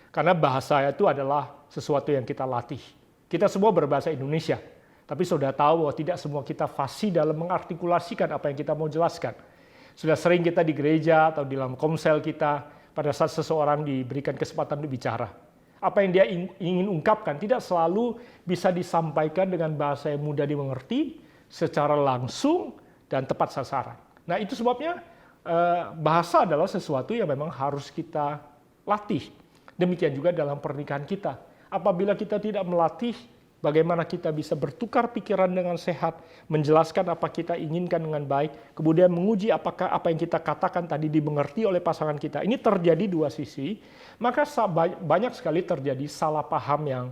Karena bahasa itu adalah sesuatu yang kita latih. Kita semua berbahasa Indonesia, tapi saudara tahu bahwa tidak semua kita fasih dalam mengartikulasikan apa yang kita mau jelaskan. Sudah sering kita di gereja atau di dalam komsel kita, pada saat seseorang diberikan kesempatan untuk bicara, apa yang dia ingin ungkapkan tidak selalu bisa disampaikan dengan bahasa yang mudah dimengerti, secara langsung dan tepat sasaran. Nah, itu sebabnya bahasa adalah sesuatu yang memang harus kita latih. Demikian juga dalam pernikahan kita. Apabila kita tidak melatih bagaimana kita bisa bertukar pikiran dengan sehat, menjelaskan apa kita inginkan dengan baik, kemudian menguji apakah apa yang kita katakan tadi dimengerti oleh pasangan kita. Ini terjadi dua sisi, maka banyak sekali terjadi salah paham yang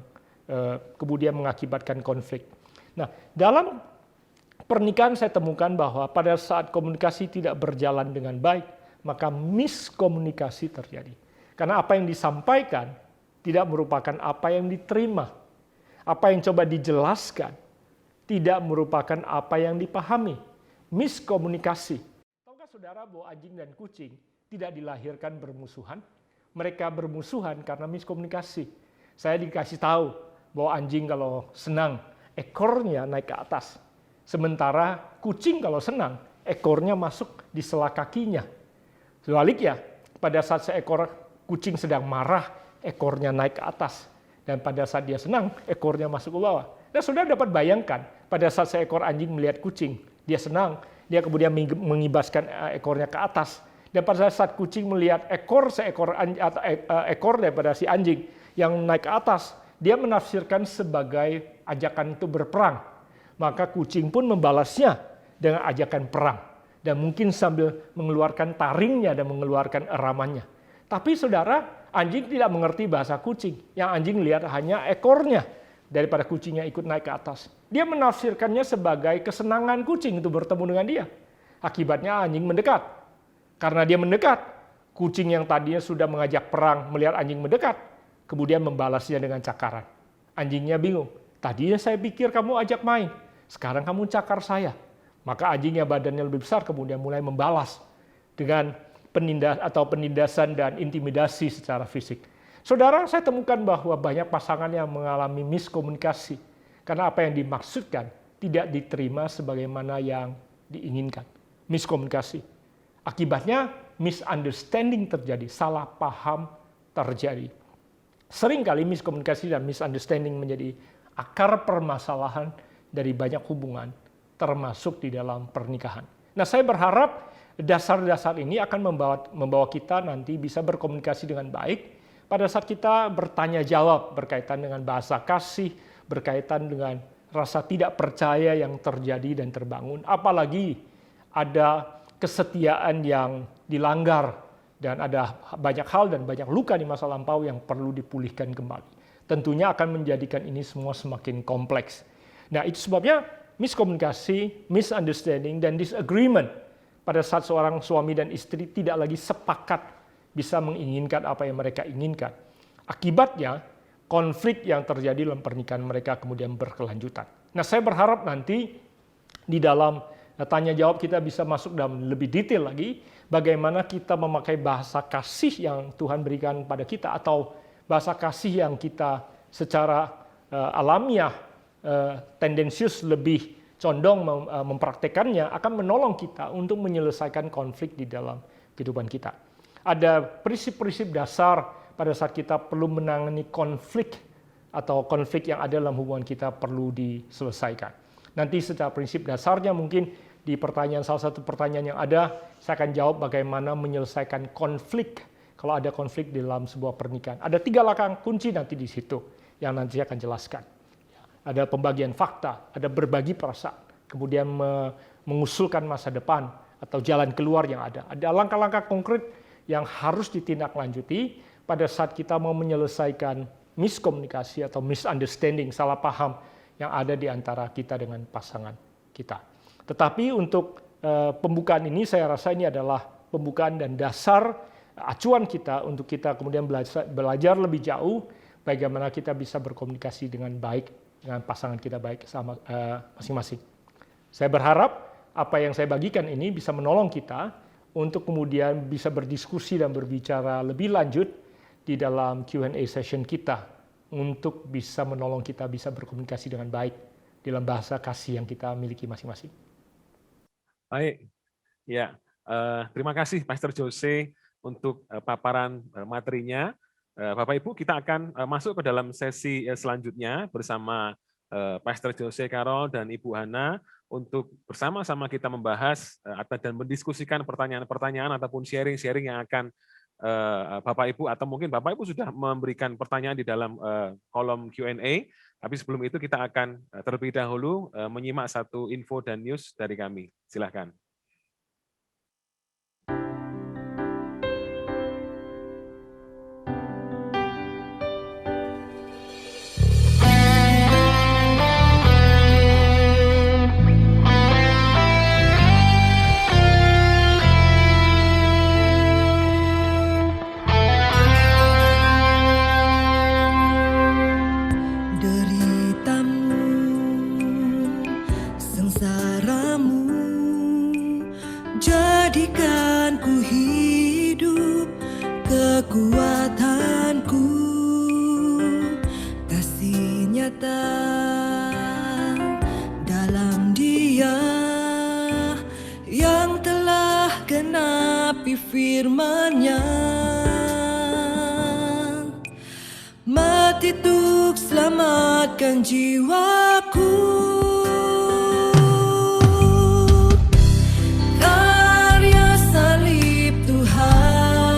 kemudian mengakibatkan konflik. Nah, dalam pernikahan saya temukan bahwa pada saat komunikasi tidak berjalan dengan baik, maka miskomunikasi terjadi. Karena apa yang disampaikan tidak merupakan apa yang diterima. Apa yang coba dijelaskan tidak merupakan apa yang dipahami. Miskomunikasi. Tahukah saudara bahwa anjing dan kucing tidak dilahirkan bermusuhan? Mereka bermusuhan karena miskomunikasi. Saya dikasih tahu bahwa anjing kalau senang, ekornya naik ke atas. Sementara kucing kalau senang, ekornya masuk di sela kakinya. Sebaliknya, pada saat seekor kucing sedang marah, ekornya naik ke atas. Dan pada saat dia senang, ekornya masuk ke bawah. Nah, saudara dapat bayangkan, pada saat seekor anjing melihat kucing, dia senang, dia kemudian mengibaskan ekornya ke atas. Dan pada saat kucing melihat ekor daripada si anjing yang naik ke atas, dia menafsirkan sebagai ajakan untuk berperang. Maka kucing pun membalasnya dengan ajakan perang. Dan mungkin sambil mengeluarkan taringnya dan mengeluarkan eramannya. Tapi saudara, anjing tidak mengerti bahasa kucing. Yang anjing lihat hanya ekornya daripada kucingnya ikut naik ke atas. Dia menafsirkannya sebagai kesenangan kucing untuk bertemu dengan dia. Akibatnya anjing mendekat. Karena dia mendekat, kucing yang tadinya sudah mengajak perang melihat anjing mendekat, kemudian membalasnya dengan cakaran. Anjingnya bingung. Tadinya saya pikir kamu ajak main, sekarang kamu cakar saya. Maka anjing yang badannya lebih besar kemudian mulai membalas dengan penindasan dan intimidasi secara fisik. Saudara, saya temukan bahwa banyak pasangan yang mengalami miskomunikasi karena apa yang dimaksudkan tidak diterima sebagaimana yang diinginkan. Miskomunikasi. Akibatnya misunderstanding terjadi, salah paham terjadi. Seringkali miskomunikasi dan misunderstanding menjadi akar permasalahan dari banyak hubungan, termasuk di dalam pernikahan. Nah, saya berharap dasar-dasar ini akan membawa kita nanti bisa berkomunikasi dengan baik pada saat kita bertanya jawab berkaitan dengan bahasa kasih, berkaitan dengan rasa tidak percaya yang terjadi dan terbangun, apalagi ada kesetiaan yang dilanggar dan ada banyak hal dan banyak luka di masa lampau yang perlu dipulihkan kembali. Tentunya akan menjadikan ini semua semakin kompleks. Nah, itu sebabnya miskomunikasi, misunderstanding, dan disagreement pada saat seorang suami dan istri tidak lagi sepakat bisa menginginkan apa yang mereka inginkan. Akibatnya, konflik yang terjadi dalam pernikahan mereka kemudian berkelanjutan. Nah, saya berharap nanti di dalam tanya jawab kita bisa masuk dalam lebih detail lagi bagaimana kita memakai bahasa kasih yang Tuhan berikan pada kita atau bahasa kasih yang kita secara alamiah tendensius lebih condong mempraktekannya akan menolong kita untuk menyelesaikan konflik di dalam kehidupan kita. Ada prinsip-prinsip dasar pada saat kita perlu menangani konflik atau konflik yang ada dalam hubungan kita perlu diselesaikan. Nanti secara prinsip dasarnya mungkin di salah satu pertanyaan yang ada, saya akan jawab bagaimana menyelesaikan konflik kalau ada konflik di dalam sebuah pernikahan. Ada 3 langkah kunci nanti di situ yang nanti saya akan jelaskan. Ada pembagian fakta, ada berbagi perasaan, kemudian mengusulkan masa depan atau jalan keluar yang ada. Ada langkah-langkah konkret yang harus ditindaklanjuti pada saat kita mau menyelesaikan miskomunikasi atau misunderstanding, salah paham yang ada di antara kita dengan pasangan kita. Tetapi untuk pembukaan ini saya rasa ini adalah pembukaan dan dasar acuan kita untuk kita kemudian belajar lebih jauh bagaimana kita bisa berkomunikasi dengan baik dengan pasangan kita baik sama masing-masing. Saya berharap apa yang saya bagikan ini bisa menolong kita untuk kemudian bisa berdiskusi dan berbicara lebih lanjut di dalam Q&A session kita untuk bisa menolong kita bisa berkomunikasi dengan baik dalam bahasa kasih yang kita miliki masing-masing. Baik, ya, terima kasih Pastor Jose untuk paparan materinya. Bapak Ibu, kita akan masuk ke dalam sesi selanjutnya bersama Pastor Jose Carol dan Ibu Hana untuk bersama-sama kita membahas dan mendiskusikan pertanyaan-pertanyaan ataupun sharing-sharing yang akan Bapak Ibu atau mungkin Bapak Ibu sudah memberikan pertanyaan di dalam kolom Q&A. Tapi sebelum itu kita akan terlebih dahulu menyimak satu info dan news dari kami. Silakan. Firman-Nya mati untuk selamatkan jiwaku. Karya salib Tuhan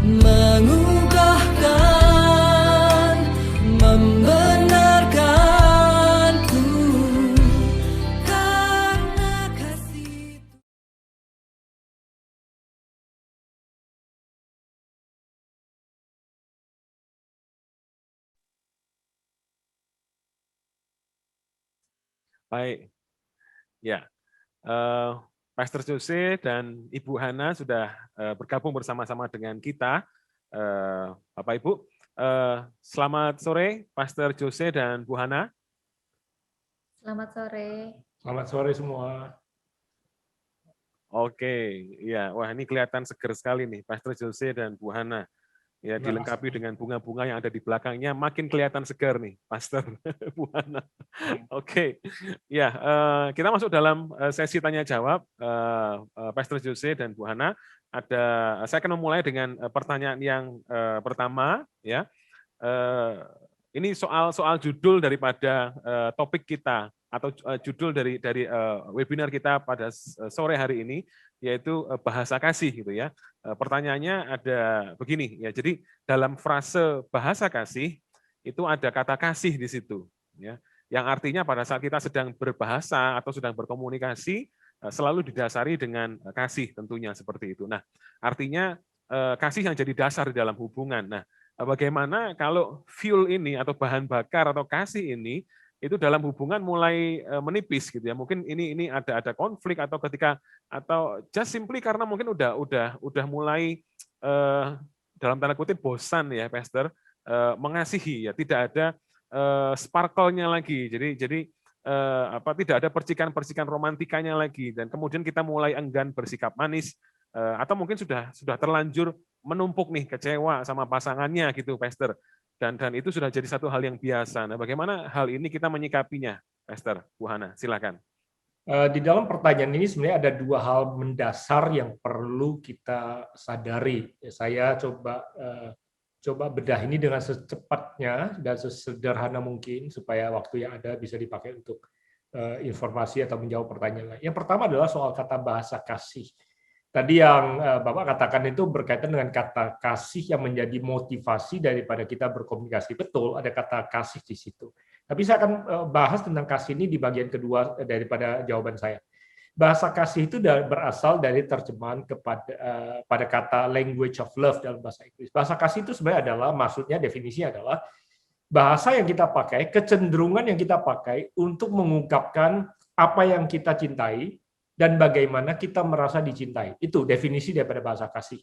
mengubahkan, membenarkanku karena kasih. Baik, ya, Pastor Jose dan Ibu Hana sudah bergabung bersama-sama dengan kita Bapak Ibu. Selamat sore, Pastor Jose dan Bu Hana. Selamat sore. Selamat sore semua. Oke, ya, wah ini kelihatan seger sekali nih, Pastor Jose dan Bu Hana. Ya, Terima dilengkapi dengan bunga-bunga yang ada di belakangnya, makin kelihatan segar nih, Pastor Bu Hana. Oke, ya, kita masuk dalam sesi tanya jawab, Pastor Jose dan Bu Hana. Saya akan memulai dengan pertanyaan yang pertama, ya. Ini soal judul daripada topik kita atau judul dari webinar kita pada sore hari ini, yaitu bahasa kasih, gitu ya. Pertanyaannya ada begini, ya. Jadi dalam frase bahasa kasih itu ada kata kasih di situ, ya. Yang artinya pada saat kita sedang berbahasa atau sedang berkomunikasi selalu didasari dengan kasih, tentunya seperti itu. Nah, artinya kasih yang jadi dasar di dalam hubungan. Nah, bagaimana kalau fuel ini atau bahan bakar atau kasih ini itu dalam hubungan mulai menipis, gitu ya. Mungkin ini ada konflik atau just simply karena mungkin udah mulai dalam tanda kutip bosan ya, Pastor, mengasihi ya, tidak ada sparkle-nya lagi. Jadi tidak ada percikan-percikan romantikanya lagi, dan kemudian kita mulai enggan bersikap manis, atau mungkin sudah terlanjur menumpuk nih kecewa sama pasangannya gitu, Pastor. Dan itu sudah jadi satu hal yang biasa. Nah, bagaimana hal ini kita menyikapinya, Pastor? Bu Hana, silakan. Di dalam pertanyaan ini sebenarnya ada dua hal mendasar yang perlu kita sadari. Saya coba bedah ini dengan secepatnya dan sesederhana mungkin supaya waktu yang ada bisa dipakai untuk informasi atau menjawab pertanyaan lain. Yang pertama adalah soal kata bahasa kasih. Tadi yang Bapak katakan itu berkaitan dengan kata kasih yang menjadi motivasi daripada kita berkomunikasi. Betul, ada kata kasih di situ. Tapi saya akan bahas tentang kasih ini di bagian kedua daripada jawaban saya. Bahasa kasih itu berasal dari terjemahan pada kata language of love dalam bahasa Inggris. Bahasa kasih itu sebenarnya adalah, maksudnya definisinya adalah bahasa yang kita pakai, kecenderungan yang kita pakai untuk mengungkapkan apa yang kita cintai dan bagaimana kita merasa dicintai. Itu definisi daripada bahasa kasih.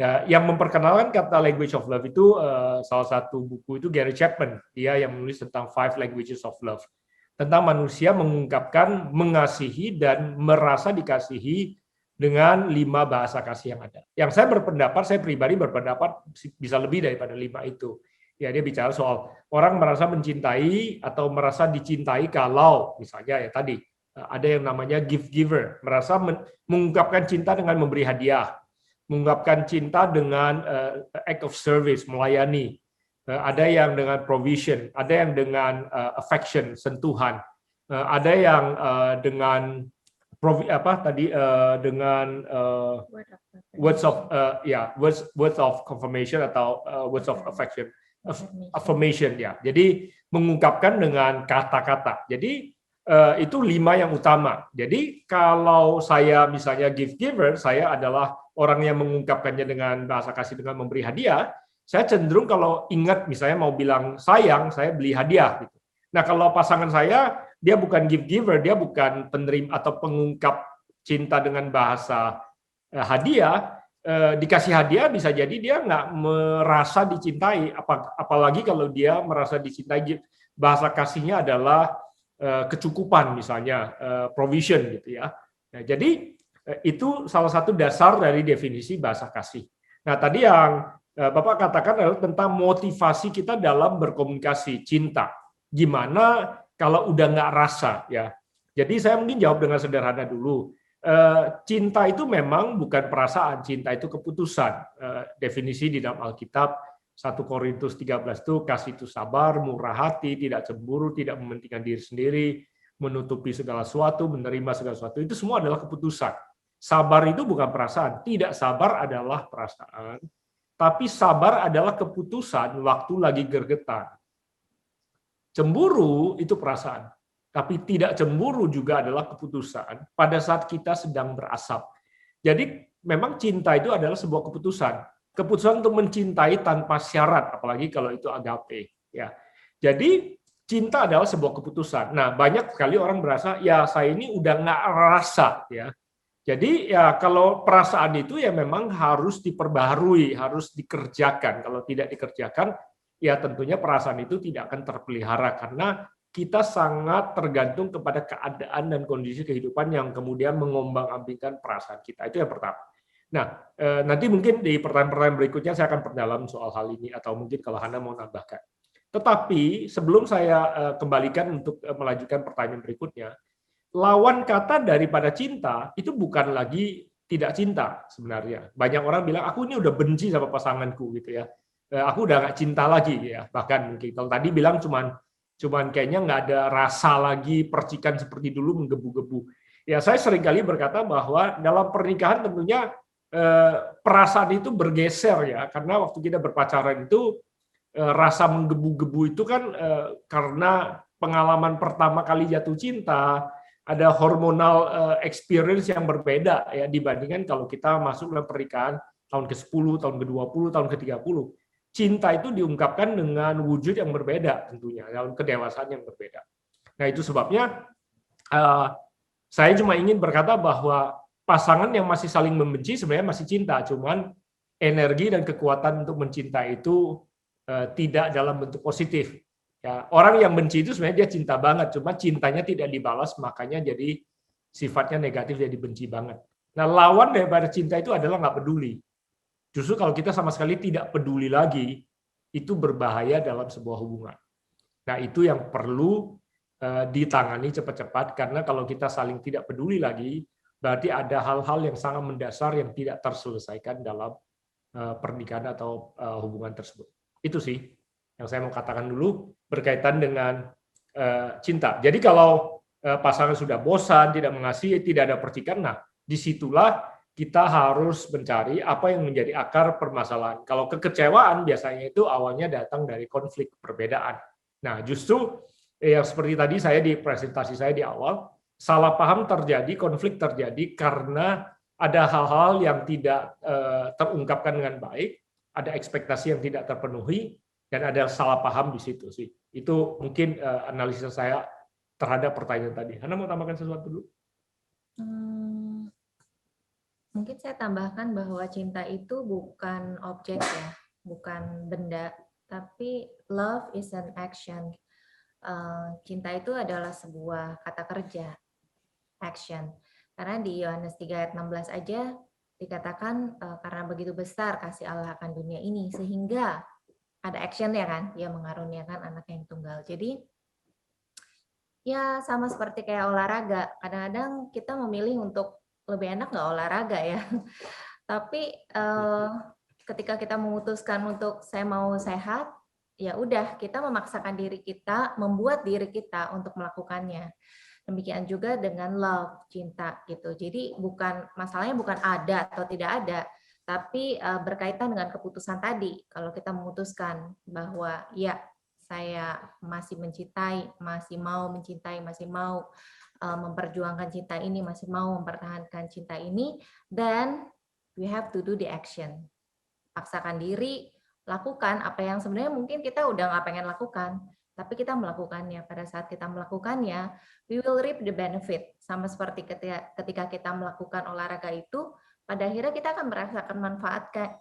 Ya, yang memperkenalkan kata language of love itu salah satu buku itu Gary Chapman, dia yang menulis tentang 5 languages of love, tentang manusia mengungkapkan, mengasihi dan merasa dikasihi dengan 5 bahasa kasih yang ada. Yang saya pribadi berpendapat bisa lebih daripada 5 itu. Ya, dia bicara soal orang merasa mencintai atau merasa dicintai kalau misalnya ya tadi ada yang namanya gift giver, merasa mengungkapkan cinta dengan memberi hadiah, mengungkapkan cinta dengan act of service, melayani. Ada yang dengan provision, ada yang dengan affection, sentuhan, ada yang dengan words of confirmation atau words of affirmation ya. Jadi mengungkapkan dengan kata-kata. Jadi itu 5 yang utama. Jadi kalau saya misalnya gift giver, saya adalah orang yang mengungkapkannya dengan bahasa kasih dengan memberi hadiah. Saya cenderung kalau ingat misalnya mau bilang sayang, saya beli hadiah gitu. Nah, kalau pasangan saya dia bukan gift giver, dia bukan penerima atau pengungkap cinta dengan bahasa hadiah, dikasih hadiah bisa jadi dia nggak merasa dicintai, apalagi kalau dia merasa dicintai. Bahasa kasihnya adalah kecukupan misalnya, provision gitu ya. Nah, jadi itu salah satu dasar dari definisi bahasa kasih. Nah, tadi yang Bapak katakan adalah tentang motivasi kita dalam berkomunikasi cinta. Gimana kalau udah nggak rasa ya. Jadi saya mungkin jawab dengan sederhana dulu. Cinta itu memang bukan perasaan, cinta itu keputusan. Definisi di dalam Alkitab 1 Korintus 13 itu kasih itu sabar, murah hati, tidak cemburu, tidak mementingkan diri sendiri, menutupi segala sesuatu, menerima segala sesuatu. Itu semua adalah keputusan. Sabar itu bukan perasaan, tidak sabar adalah perasaan. Tapi sabar adalah keputusan waktu lagi gergetan. Cemburu itu perasaan, tapi tidak cemburu juga adalah keputusan pada saat kita sedang berasap. Jadi memang cinta itu adalah sebuah keputusan. Keputusan untuk mencintai tanpa syarat, apalagi kalau itu agape. Ya. Jadi cinta adalah sebuah keputusan. Nah, banyak sekali orang berasa, ya saya ini udah nggak rasa. Ya. Jadi ya kalau perasaan itu ya memang harus diperbaharui, harus dikerjakan. Kalau tidak dikerjakan, ya tentunya perasaan itu tidak akan terpelihara karena kita sangat tergantung kepada keadaan dan kondisi kehidupan yang kemudian mengombang-ambingkan perasaan kita. Itu yang pertama. Nah, nanti mungkin di pertanyaan-pertanyaan berikutnya saya akan perdalam soal hal ini atau mungkin kalau Hana mau nambahkan. Tetapi sebelum saya kembalikan untuk melanjutkan pertanyaan berikutnya, lawan kata daripada cinta itu bukan lagi tidak cinta sebenarnya. Banyak orang bilang aku ini udah benci sama pasanganku gitu ya. Aku udah nggak cinta lagi ya. Bahkan mungkin kalau tadi bilang cuman kayaknya nggak ada rasa lagi, percikan seperti dulu menggebu-gebu. Ya saya seringkali berkata bahwa dalam pernikahan tentunya perasaan itu bergeser ya, karena waktu kita berpacaran itu rasa menggebu-gebu itu kan karena pengalaman pertama kali jatuh cinta, ada hormonal experience yang berbeda ya dibandingkan kalau kita masuk dalam pernikahan tahun ke-10, tahun ke-20, tahun ke-30. Cinta itu diungkapkan dengan wujud yang berbeda tentunya, dalam kedewasaan yang berbeda. Nah, itu sebabnya saya cuma ingin berkata bahwa pasangan yang masih saling membenci sebenarnya masih cinta, cuman energi dan kekuatan untuk mencintai itu tidak dalam bentuk positif. Ya, orang yang benci itu sebenarnya dia cinta banget, cuma cintanya tidak dibalas, makanya jadi sifatnya negatif, jadi benci banget. Nah, lawan daripada cinta itu adalah nggak peduli. Justru kalau kita sama sekali tidak peduli lagi, itu berbahaya dalam sebuah hubungan. Nah, itu yang perlu ditangani cepat-cepat, karena kalau kita saling tidak peduli lagi, berarti ada hal-hal yang sangat mendasar yang tidak terselesaikan dalam pernikahan atau hubungan tersebut. Itu sih yang saya mau katakan dulu berkaitan dengan cinta. Jadi kalau pasangan sudah bosan, tidak mengasihi, tidak ada percikan, nah disitulah kita harus mencari apa yang menjadi akar permasalahan. Kalau kekecewaan biasanya itu awalnya datang dari konflik perbedaan. Nah justru yang seperti tadi saya di presentasi saya di awal, salah paham terjadi, konflik terjadi karena ada hal-hal yang tidak terungkapkan dengan baik, ada ekspektasi yang tidak terpenuhi, dan ada salah paham di situ sih. Itu mungkin analisa saya terhadap pertanyaan tadi. Hana mau tambahkan sesuatu dulu? Mungkin saya tambahkan bahwa cinta itu bukan objek ya, bukan benda, tapi love is an action. Cinta itu adalah sebuah kata kerja, action. Karena di Yohanes 3 ayat 16 aja dikatakan karena begitu besar kasih Allah akan dunia ini sehingga ada action ya kan, dia mengaruniakan anak yang tunggal. Jadi ya sama seperti kayak olahraga, kadang-kadang kita memilih untuk lebih enak nggak olahraga ya. Tapi ketika kita memutuskan untuk saya mau sehat, ya udah kita memaksakan diri kita, membuat diri kita untuk melakukannya. Demikian juga dengan love, cinta gitu. Jadi masalahnya bukan ada atau tidak ada, tapi berkaitan dengan keputusan tadi. Kalau kita memutuskan bahwa ya saya masih mencintai, masih mau mencintai, masih mau memperjuangkan cinta ini, masih mau mempertahankan cinta ini, then we have to do the action. Paksakan diri, lakukan apa yang sebenarnya mungkin kita udah nggak pengen lakukan, tapi kita melakukannya. Pada saat kita melakukannya, we will reap the benefit. Sama seperti ketika kita melakukan olahraga itu, pada akhirnya kita akan merasakan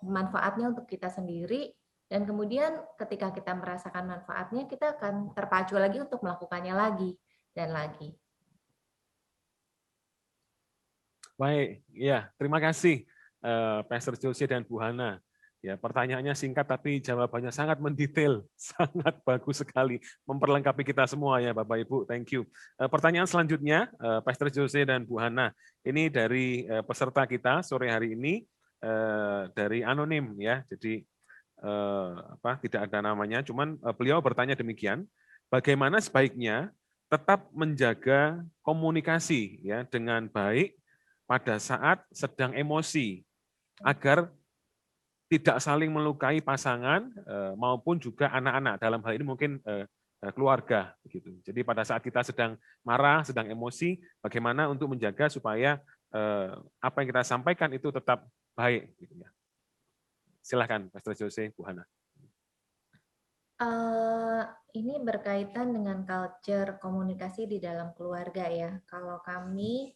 manfaatnya untuk kita sendiri, dan kemudian ketika kita merasakan manfaatnya, kita akan terpacu lagi untuk melakukannya lagi dan lagi. Baik, ya terima kasih Pastor Jose dan Bu Hana. Ya, pertanyaannya singkat tapi jawabannya sangat mendetail, sangat bagus sekali, memperlengkapi kita semua ya Bapak Ibu. Thank you. Pertanyaan selanjutnya, Pastor Jose dan Bu Hana, ini dari peserta kita sore hari ini dari anonim ya, jadi tidak ada namanya, cuman beliau bertanya demikian, bagaimana sebaiknya tetap menjaga komunikasi ya dengan baik pada saat sedang emosi agar tidak saling melukai pasangan maupun juga anak-anak, dalam hal ini mungkin keluarga begitu. Jadi pada saat kita sedang marah, sedang emosi, bagaimana untuk menjaga supaya apa yang kita sampaikan itu tetap baik gitu ya. Silakan Pastor Jose, Bu Hana. Ini berkaitan dengan culture komunikasi di dalam keluarga ya. Kalau kami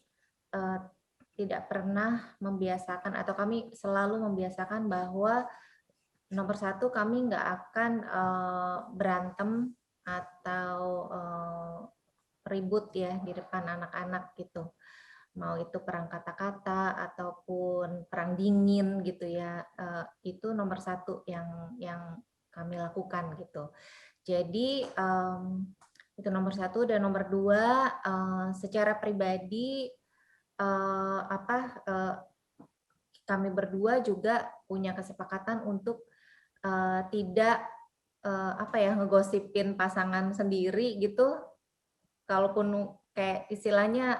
tidak pernah membiasakan atau kami selalu membiasakan bahwa nomor satu kami nggak akan berantem atau ribut ya di depan anak-anak gitu. Mau itu perang kata-kata ataupun perang dingin gitu ya, itu nomor satu yang kami lakukan gitu. Jadi itu nomor satu, dan nomor dua, secara pribadi kami berdua juga punya kesepakatan untuk tidak ngegosipin pasangan sendiri gitu. Kalaupun kayak istilahnya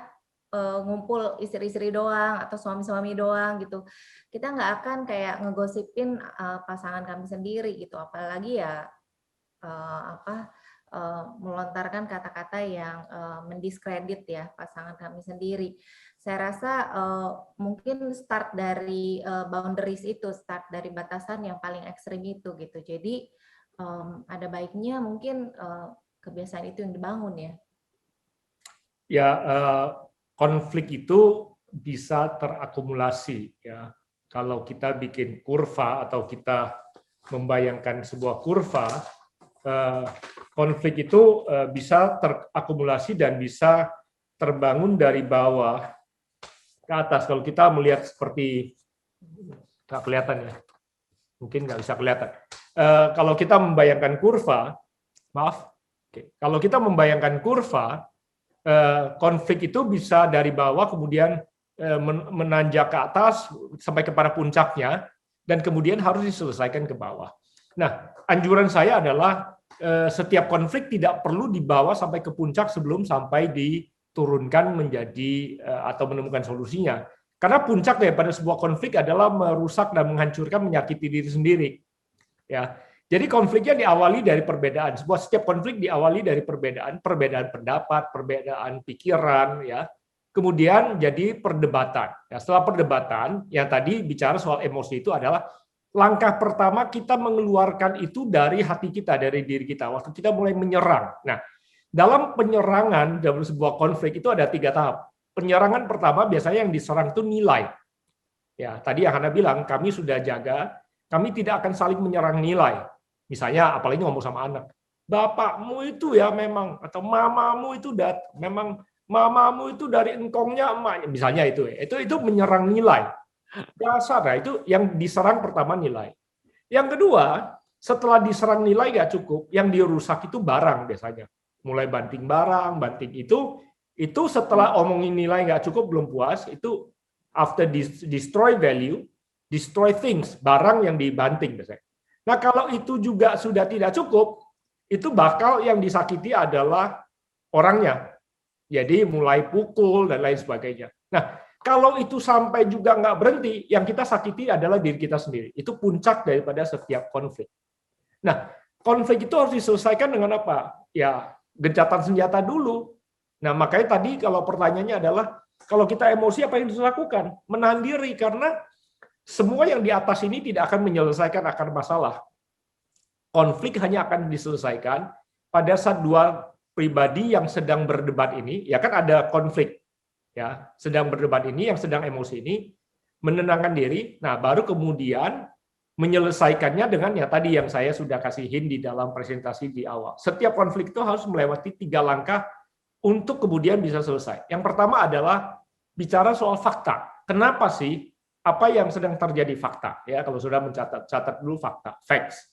ngumpul istri-istri doang atau suami-suami doang gitu, kita nggak akan kayak ngegosipin pasangan kami sendiri gitu, apalagi ya melontarkan kata-kata yang mendiskredit ya pasangan kami sendiri. Saya rasa mungkin start dari boundaries itu, start dari batasan yang paling ekstrim itu gitu. Jadi ada baiknya mungkin kebiasaan itu yang dibangun ya. Ya, konflik itu bisa terakumulasi ya. Kalau kita bikin kurva atau kita membayangkan sebuah kurva, konflik itu bisa terakumulasi dan bisa terbangun dari bawah ke atas. Kalau kita melihat seperti, nggak kelihatan ya, mungkin nggak bisa kelihatan. Kalau kita membayangkan kurva, kalau kita membayangkan kurva, konflik itu bisa dari bawah kemudian menanjak ke atas sampai kepada puncaknya, dan kemudian harus diselesaikan ke bawah. Nah, anjuran saya adalah setiap konflik tidak perlu dibawa sampai ke puncak sebelum sampai diturunkan menjadi atau menemukan solusinya. Karena puncak daripada sebuah konflik adalah merusak dan menghancurkan, menyakiti diri sendiri. Ya. Jadi konfliknya diawali dari perbedaan. Setiap konflik diawali dari perbedaan pendapat, perbedaan pikiran, ya. Kemudian jadi perdebatan. Ya, setelah perdebatan, yang tadi bicara soal emosi itu adalah langkah pertama kita mengeluarkan itu dari hati kita, dari diri kita. Waktu kita mulai menyerang. Nah, dalam penyerangan dalam sebuah konflik itu ada 3 tahap. Penyerangan pertama biasanya yang diserang itu nilai. Ya, tadi yang Hana bilang, kami sudah jaga, kami tidak akan saling menyerang nilai. Misalnya, apalagi ngomong sama anak, bapakmu itu ya memang, atau mamamu itu memang mamamu itu dari engkongnya emaknya, misalnya itu menyerang nilai. Dasar, nah itu yang diserang pertama nilai. Yang kedua, setelah diserang nilai nggak cukup, yang dirusak itu barang biasanya. Mulai banting barang, banting itu setelah omongin nilai nggak cukup, belum puas, itu after destroy value, destroy things, barang yang dibanting biasanya. Nah, kalau itu juga sudah tidak cukup, itu bakal yang disakiti adalah orangnya. Jadi mulai pukul dan lain sebagainya. Nah, kalau itu sampai juga nggak berhenti, yang kita sakiti adalah diri kita sendiri. Itu puncak daripada setiap konflik. Nah, konflik itu harus diselesaikan dengan apa? Ya, gencatan senjata dulu. Nah, makanya tadi kalau pertanyaannya adalah, kalau kita emosi apa yang harus dilakukan? Menahan diri, karena semua yang di atas ini tidak akan menyelesaikan akar masalah. Konflik hanya akan diselesaikan pada saat dua pribadi yang sedang berdebat ini, ya kan ada konflik, ya sedang berdebat ini, yang sedang emosi ini, menenangkan diri, nah baru kemudian menyelesaikannya dengan ya tadi yang saya sudah kasihin di dalam presentasi di awal. Setiap konflik itu harus melewati 3 langkah untuk kemudian bisa selesai. Yang pertama adalah bicara soal fakta. Kenapa sih? Apa yang sedang terjadi fakta? Ya, kalau sudah catat dulu fakta, facts.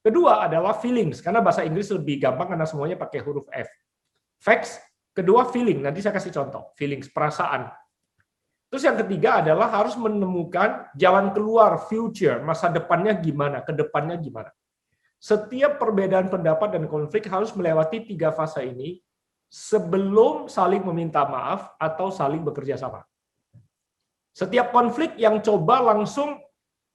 Kedua adalah feelings, karena bahasa Inggris lebih gampang karena semuanya pakai huruf F. Facts, kedua feeling, nanti saya kasih contoh, feelings, perasaan. Terus yang ketiga adalah harus menemukan jalan keluar, future, masa depannya gimana, ke depannya gimana. Setiap perbedaan pendapat dan konflik harus melewati 3 fase ini sebelum saling meminta maaf atau saling bekerja sama. Setiap konflik yang coba langsung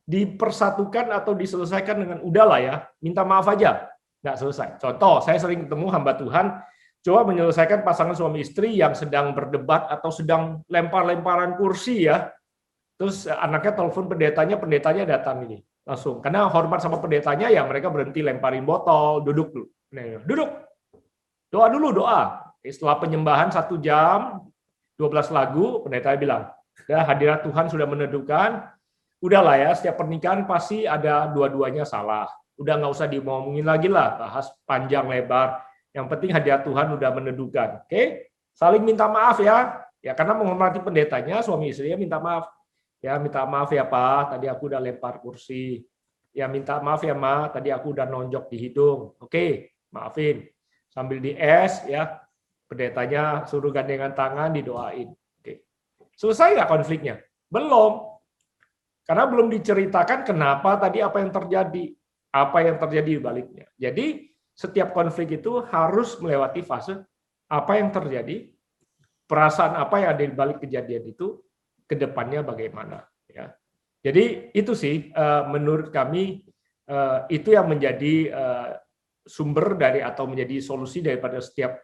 dipersatukan atau diselesaikan dengan udahlah ya, minta maaf aja, nggak selesai. Contoh, saya sering ketemu hamba Tuhan, coba menyelesaikan pasangan suami istri yang sedang berdebat atau sedang lempar-lemparan kursi ya, terus anaknya telepon pendetanya datang ini, langsung. Karena hormat sama pendetanya ya mereka berhenti lemparin botol, duduk dulu. Nah, duduk, doa dulu, doa. Setelah penyembahan 1 jam, 12 lagu, pendetanya bilang, Ya, hadirat Tuhan sudah meneduhkan. Udahlah ya, setiap pernikahan pasti ada dua-duanya salah. Udah nggak usah diomongin lagi lah, bahas panjang lebar. Yang penting hadirat Tuhan udah meneduhkan. Oke? Saling minta maaf ya. Ya, karena menghormati pendetanya, suami istrinya minta maaf. Ya, minta maaf ya Pak, tadi aku udah lempar kursi. Ya, minta maaf ya Ma, tadi aku udah nonjok di hidung. Oke, maafin. Sambil dies ya, pendetanya suruh gandengan tangan, didoain. Oke. Selesai nggak konfliknya? Belum. Karena belum diceritakan kenapa tadi apa yang terjadi di baliknya. Jadi setiap konflik itu harus melewati fase apa yang terjadi, perasaan apa yang ada di balik kejadian itu, ke depannya bagaimana. Ya. Jadi itu sih menurut kami itu yang menjadi sumber dari atau menjadi solusi daripada setiap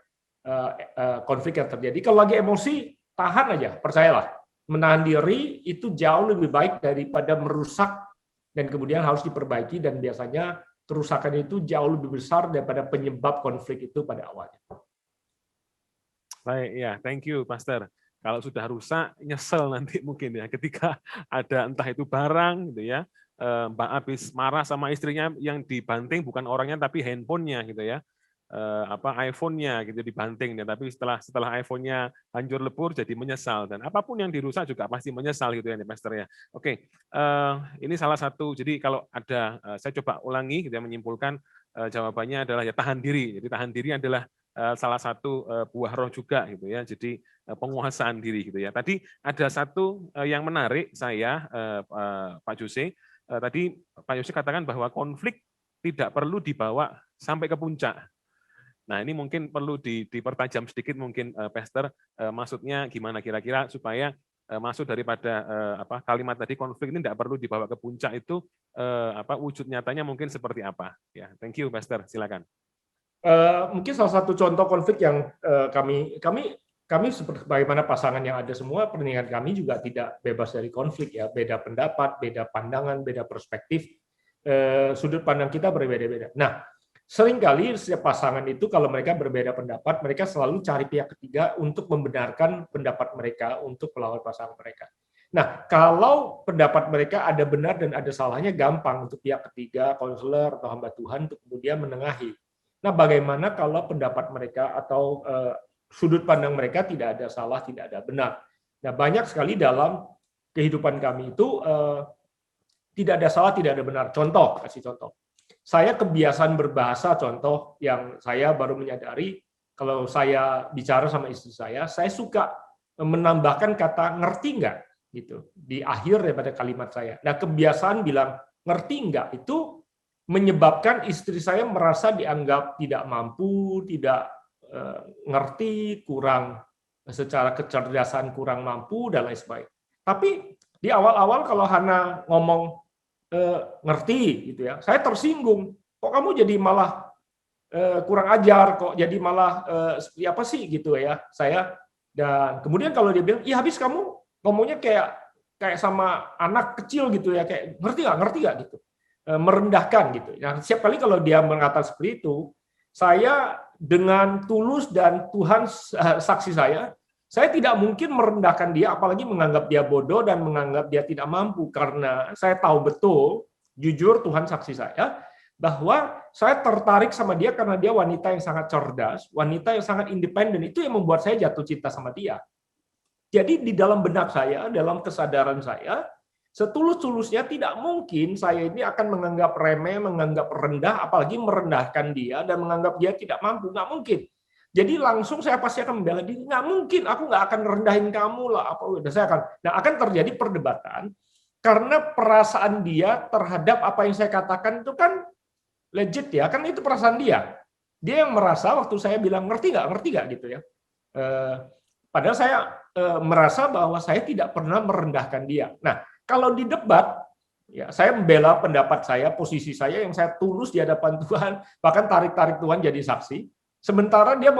konflik yang terjadi. Kalau lagi emosi, tahan aja, percayalah. Menahan diri itu jauh lebih baik daripada merusak dan kemudian harus diperbaiki, dan biasanya kerusakan itu jauh lebih besar daripada penyebab konflik itu pada awalnya. Baik, ya, thank you, Pastor. Kalau sudah rusak, nyesel nanti mungkin ya, ketika ada entah itu barang gitu ya, Mbak habis marah sama istrinya, yang dibanting bukan orangnya tapi handphonenya gitu ya, iPhone-nya gitu dibanting, ya. Tapi setelah iPhone-nya hancur lebur jadi menyesal, dan apapun yang dirusak juga pasti menyesal gitu ya, Pastor ya. Oke, ini salah satu. Jadi kalau ada, saya coba ulangi gitu ya, menyimpulkan jawabannya adalah ya tahan diri. Jadi tahan diri adalah salah satu buah roh juga gitu ya. Jadi penguasaan diri gitu ya. Tadi ada satu yang menarik saya, Pak Jose. Tadi Pak Jose katakan bahwa konflik tidak perlu dibawa sampai ke puncak. Nah, ini mungkin perlu dipertajam sedikit mungkin, Pastor, maksudnya gimana kira-kira supaya masuk daripada kalimat tadi, konflik ini tidak perlu dibawa ke puncak itu, wujud nyatanya mungkin seperti apa? Ya, thank you, Pastor. Silakan. Mungkin salah satu contoh konflik yang kami seperti bagaimana pasangan yang ada semua, pernikahan kami juga tidak bebas dari konflik ya, beda pendapat, beda pandangan, beda perspektif, sudut pandang kita berbeda-beda. Nah, seringkali setiap pasangan itu kalau mereka berbeda pendapat, mereka selalu cari pihak ketiga untuk membenarkan pendapat mereka untuk melawan pasangan mereka. Nah, kalau pendapat mereka ada benar dan ada salahnya, gampang untuk pihak ketiga, konselor atau hamba Tuhan untuk kemudian menengahi. Nah, bagaimana kalau pendapat mereka atau sudut pandang mereka tidak ada salah, tidak ada benar? Nah, banyak sekali dalam kehidupan kami itu tidak ada salah, tidak ada benar. Contoh, kasih contoh. Saya kebiasaan berbahasa, contoh yang saya baru menyadari, kalau saya bicara sama istri saya suka menambahkan kata ngerti nggak gitu di akhir daripada kalimat saya. Nah, kebiasaan bilang ngerti nggak itu menyebabkan istri saya merasa dianggap tidak mampu, tidak ngerti, kurang secara kecerdasan, kurang mampu, dan lain sebagainya. Tapi di awal-awal kalau Hana ngomong ngerti gitu ya, saya tersinggung. Kok kamu jadi malah kurang ajar, kok jadi malah seperti apa sih gitu ya. Dan kemudian kalau dia bilang, "Iya, habis kamu ngomongnya kayak sama anak kecil gitu ya, kayak ngerti nggak gitu." Merendahkan gitu. Nah, setiap kali kalau dia mengatakan seperti itu, saya dengan tulus dan Tuhan saksi saya tidak mungkin merendahkan dia, apalagi menganggap dia bodoh dan menganggap dia tidak mampu, karena saya tahu betul, jujur Tuhan saksi saya, bahwa saya tertarik sama dia karena dia wanita yang sangat cerdas, wanita yang sangat independen, itu yang membuat saya jatuh cinta sama dia. Jadi di dalam benak saya, dalam kesadaran saya, setulus-tulusnya tidak mungkin saya ini akan menganggap remeh, menganggap rendah, apalagi merendahkan dia dan menganggap dia tidak mampu. Nggak mungkin. Jadi langsung saya pasti akan membela diri. Nggak mungkin, aku nggak akan rendahin kamu lah. Akan terjadi perdebatan karena perasaan dia terhadap apa yang saya katakan itu kan legit ya, kan itu perasaan dia. Dia yang merasa waktu saya bilang ngerti nggak gitu ya. Padahal saya merasa bahwa saya tidak pernah merendahkan dia. Nah, kalau di debat, ya saya membela pendapat saya, posisi saya yang saya tulus di hadapan Tuhan, bahkan tarik-tarik Tuhan jadi saksi. Sementara dia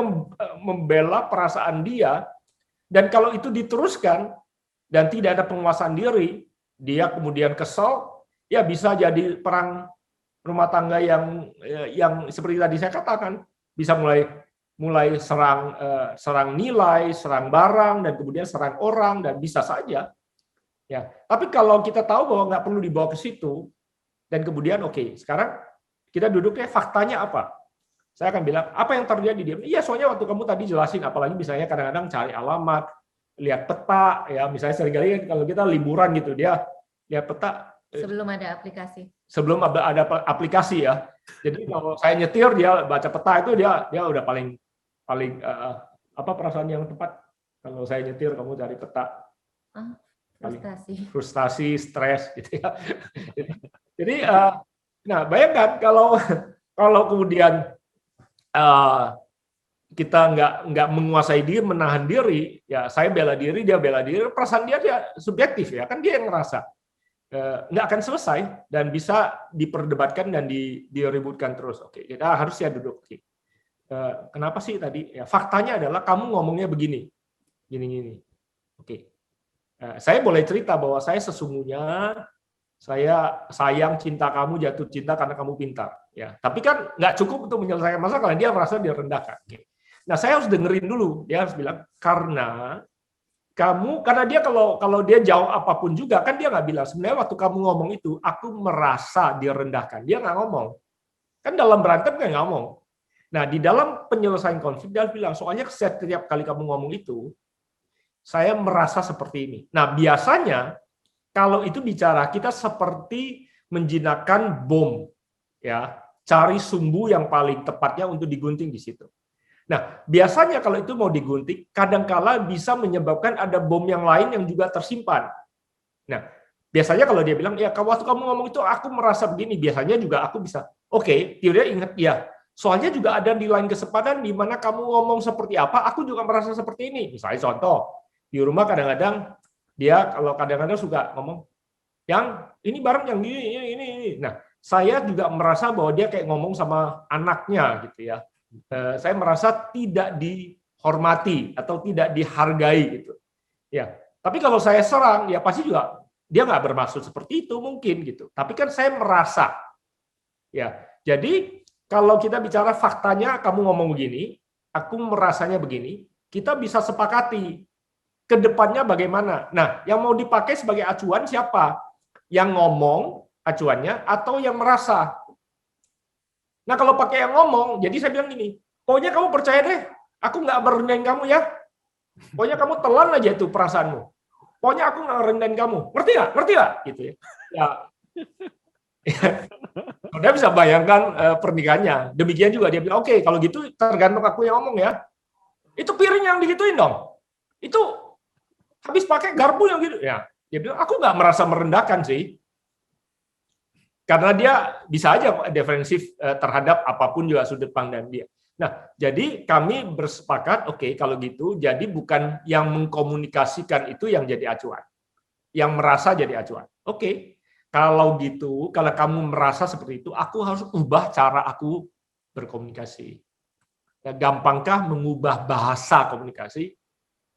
membela perasaan dia, dan kalau itu diteruskan dan tidak ada penguasaan diri, dia kemudian kesal, ya bisa jadi perang rumah tangga yang seperti tadi saya katakan, bisa mulai serang nilai, serang barang, dan kemudian serang orang, dan bisa saja Ya, tapi kalau kita tahu bahwa nggak perlu dibawa ke situ, dan kemudian oke, sekarang kita duduknya faktanya apa? Saya akan bilang, apa yang terjadi? Dia, iya soalnya waktu kamu tadi jelasin, apalagi misalnya kadang-kadang cari alamat, lihat peta, ya misalnya seringkali kalau kita liburan gitu, dia lihat peta. Sebelum ada aplikasi. Sebelum ada aplikasi ya. Jadi kalau saya nyetir, dia baca peta itu dia udah paling apa perasaan yang tepat? Kalau saya nyetir, kamu cari peta. Frustasi, stres, gitu ya. Jadi, nah bayangkan kalau kemudian kita nggak menguasai diri, menahan diri, ya saya bela diri, dia bela diri, perasaan dia subjektif ya, kan dia yang ngerasa nggak akan selesai dan bisa diperdebatkan dan diributkan terus. Oke, kita harusnya duduk. Oke. Kenapa sih tadi? Ya, faktanya adalah kamu ngomongnya begini, gini. Oke. Saya boleh cerita bahwa saya sesungguhnya saya sayang, cinta kamu, jatuh cinta karena kamu pintar. Ya, tapi kan nggak cukup untuk menyelesaikan masalah kalau dia merasa direndahkan. Nah, saya harus dengerin dulu. Dia harus bilang karena dia kalau dia jawab apapun juga kan dia nggak bilang sebenarnya waktu kamu ngomong itu aku merasa direndahkan. Dia nggak ngomong. Kan dalam berantem kan nggak ngomong. Nah, di dalam penyelesaian konflik dia harus bilang soalnya setiap kali kamu ngomong itu saya merasa seperti ini. Nah, biasanya kalau itu bicara kita seperti menjinakkan bom, ya, cari sumbu yang paling tepatnya untuk digunting di situ. Nah, biasanya kalau itu mau digunting, kadangkala bisa menyebabkan ada bom yang lain yang juga tersimpan. Nah, biasanya kalau dia bilang, ya waktu kamu ngomong itu aku merasa begini, biasanya juga aku bisa, oke, dia ingat ya. Soalnya juga ada di lain kesempatan di mana kamu ngomong seperti apa, aku juga merasa seperti ini. Misalnya contoh, di rumah kadang-kadang dia kalau kadang-kadang suka ngomong yang ini barang yang ini. Nah, saya juga merasa bahwa dia kayak ngomong sama anaknya gitu ya. Saya merasa tidak dihormati atau tidak dihargai gitu. Ya, tapi kalau saya serang ya pasti juga dia nggak bermaksud seperti itu mungkin gitu. Tapi kan saya merasa. Ya, jadi kalau kita bicara faktanya kamu ngomong begini, aku merasanya begini, kita bisa sepakati ke depannya bagaimana. Nah, yang mau dipakai sebagai acuan siapa? Yang ngomong acuannya atau yang merasa? Nah, kalau pakai yang ngomong, jadi saya bilang gini, pokoknya kamu percaya deh, aku nggak merendahin kamu ya. Pokoknya kamu telan aja itu perasaanmu. Pokoknya aku nggak merendahin kamu. Ngerti nggak? Ngerti nggak? Gitu ya. Udah bisa bayangkan pernikahannya. Demikian juga dia bilang, oke, kalau gitu tergantung aku yang ngomong ya. Itu piring yang digituin dong. Itu habis pakai garpu yang gitu. Ya, dia bilang, aku nggak merasa merendahkan sih. Karena dia bisa aja defensif terhadap apapun juga sudut pandang dia. Nah, jadi kami bersepakat, oke, kalau gitu, jadi bukan yang mengkomunikasikan itu yang jadi acuan. Yang merasa jadi acuan. Oke, kalau gitu, kalau kamu merasa seperti itu, aku harus ubah cara aku berkomunikasi. Ya, gampangkah mengubah bahasa komunikasi?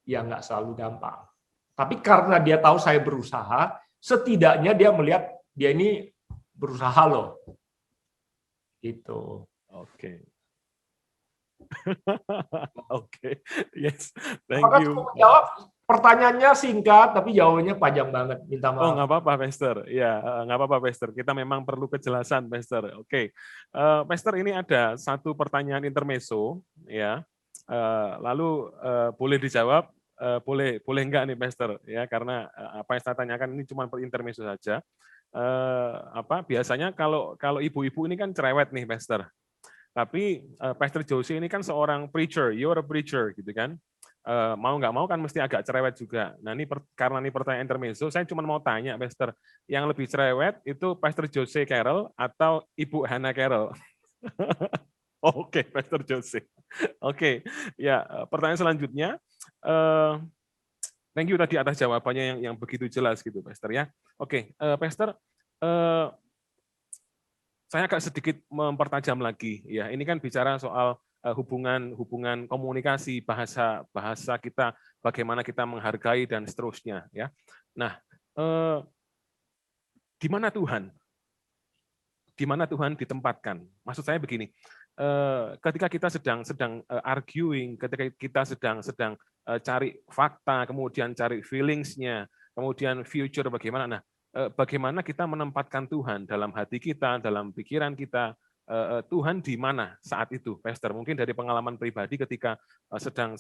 Ya, nggak selalu gampang. Tapi karena dia tahu saya berusaha, setidaknya dia melihat dia ini berusaha loh. Gitu. Oke. Oke. Yes. Thank Apakah you. cukup jawab? Pertanyaannya singkat, tapi jawabannya panjang banget. Minta maaf. Oh, nggak apa-apa, Pastor. Ya, nggak apa-apa, Pastor. Kita memang perlu kejelasan, Pastor. Oke. Pastor, ini ada satu pertanyaan intermezzo, ya. Lalu boleh dijawab, boleh enggak nih, Pastor? Ya, karena apa yang saya tanyakan ini cuma per intermezzo saja. Biasanya kalau ibu-ibu ini kan cerewet nih, Pastor. Tapi Pastor Jose ini kan seorang preacher, you're a preacher, gitu kan? Mau nggak mau kan mesti agak cerewet juga. Nah ini karena ini pertanyaan intermezzo, saya cuma mau tanya, Pastor, yang lebih cerewet itu Pastor Jose Carroll atau Ibu Hannah Carroll? Oke, Pastor Jose. Oke, ya pertanyaan selanjutnya. Thank you tadi atas jawabannya yang begitu jelas gitu, Pastor ya. Oke, Pastor, saya agak sedikit mempertajam lagi ya. Ini kan bicara soal hubungan komunikasi, bahasa kita, bagaimana kita menghargai dan seterusnya ya. Nah, di mana Tuhan? Di mana Tuhan ditempatkan? Maksud saya begini, ketika kita sedang arguing, ketika kita sedang cari fakta, kemudian cari feelings-nya, kemudian future bagaimana. Nah, bagaimana kita menempatkan Tuhan dalam hati kita, dalam pikiran kita, Tuhan di mana saat itu, Pastor? Mungkin dari pengalaman pribadi ketika sedang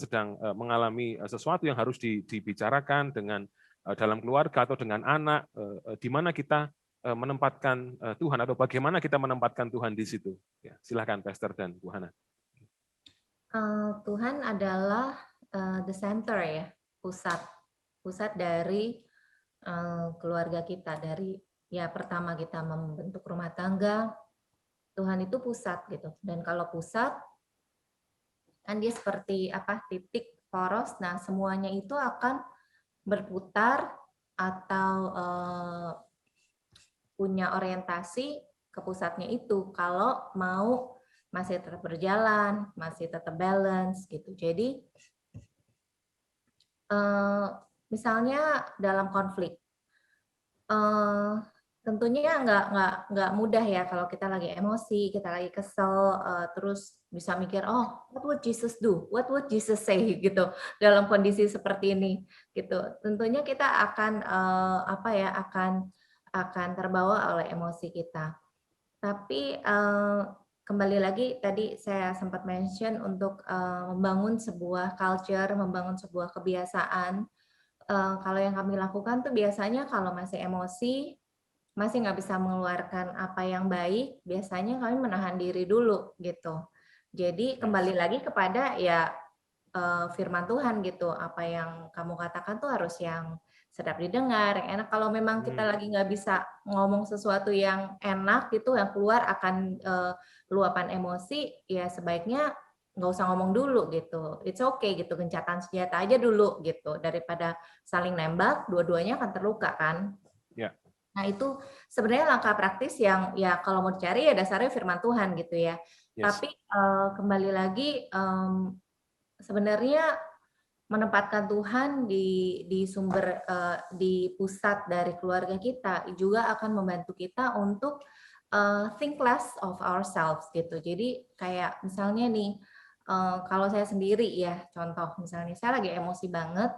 mengalami sesuatu yang harus dibicarakan dengan dalam keluarga atau dengan anak, di mana kita menempatkan Tuhan atau bagaimana kita menempatkan Tuhan di situ. Ya, silakan Pastor dan Bu Hana. Tuhan adalah the center ya, pusat dari keluarga kita, dari ya pertama kita membentuk rumah tangga, Tuhan itu pusat gitu. Dan kalau pusat kan dia seperti titik poros. Nah, semuanya itu akan berputar atau punya orientasi ke pusatnya itu kalau mau masih tetap berjalan, masih tetap balance gitu. Jadi misalnya dalam konflik, tentunya nggak mudah ya kalau kita lagi emosi, kita lagi kesel, terus bisa mikir, oh what would Jesus do, what would Jesus say gitu dalam kondisi seperti ini gitu. Tentunya kita akan akan terbawa oleh emosi kita. Tapi kembali lagi tadi saya sempat mention untuk membangun sebuah culture, membangun sebuah kebiasaan. Kalau yang kami lakukan tuh biasanya kalau masih emosi, masih nggak bisa mengeluarkan apa yang baik, biasanya kami menahan diri dulu gitu. Jadi kembali lagi kepada ya firman Tuhan gitu, apa yang kamu katakan tuh harus yang sedap didengar, yang enak. Kalau memang kita lagi nggak bisa ngomong sesuatu yang enak gitu, yang keluar akan luapan emosi, ya sebaiknya nggak usah ngomong dulu gitu. It's okay gitu, gencatan senjata aja dulu gitu, daripada saling nembak, dua-duanya akan terluka kan. Ya. Nah itu sebenarnya langkah praktis yang ya kalau mau dicari ya dasarnya firman Tuhan gitu ya. Yes. Tapi kembali lagi sebenarnya menempatkan Tuhan di sumber di pusat dari keluarga kita juga akan membantu kita untuk think less of ourselves gitu. Jadi kayak misalnya nih kalau saya sendiri ya, contoh misalnya saya lagi emosi banget,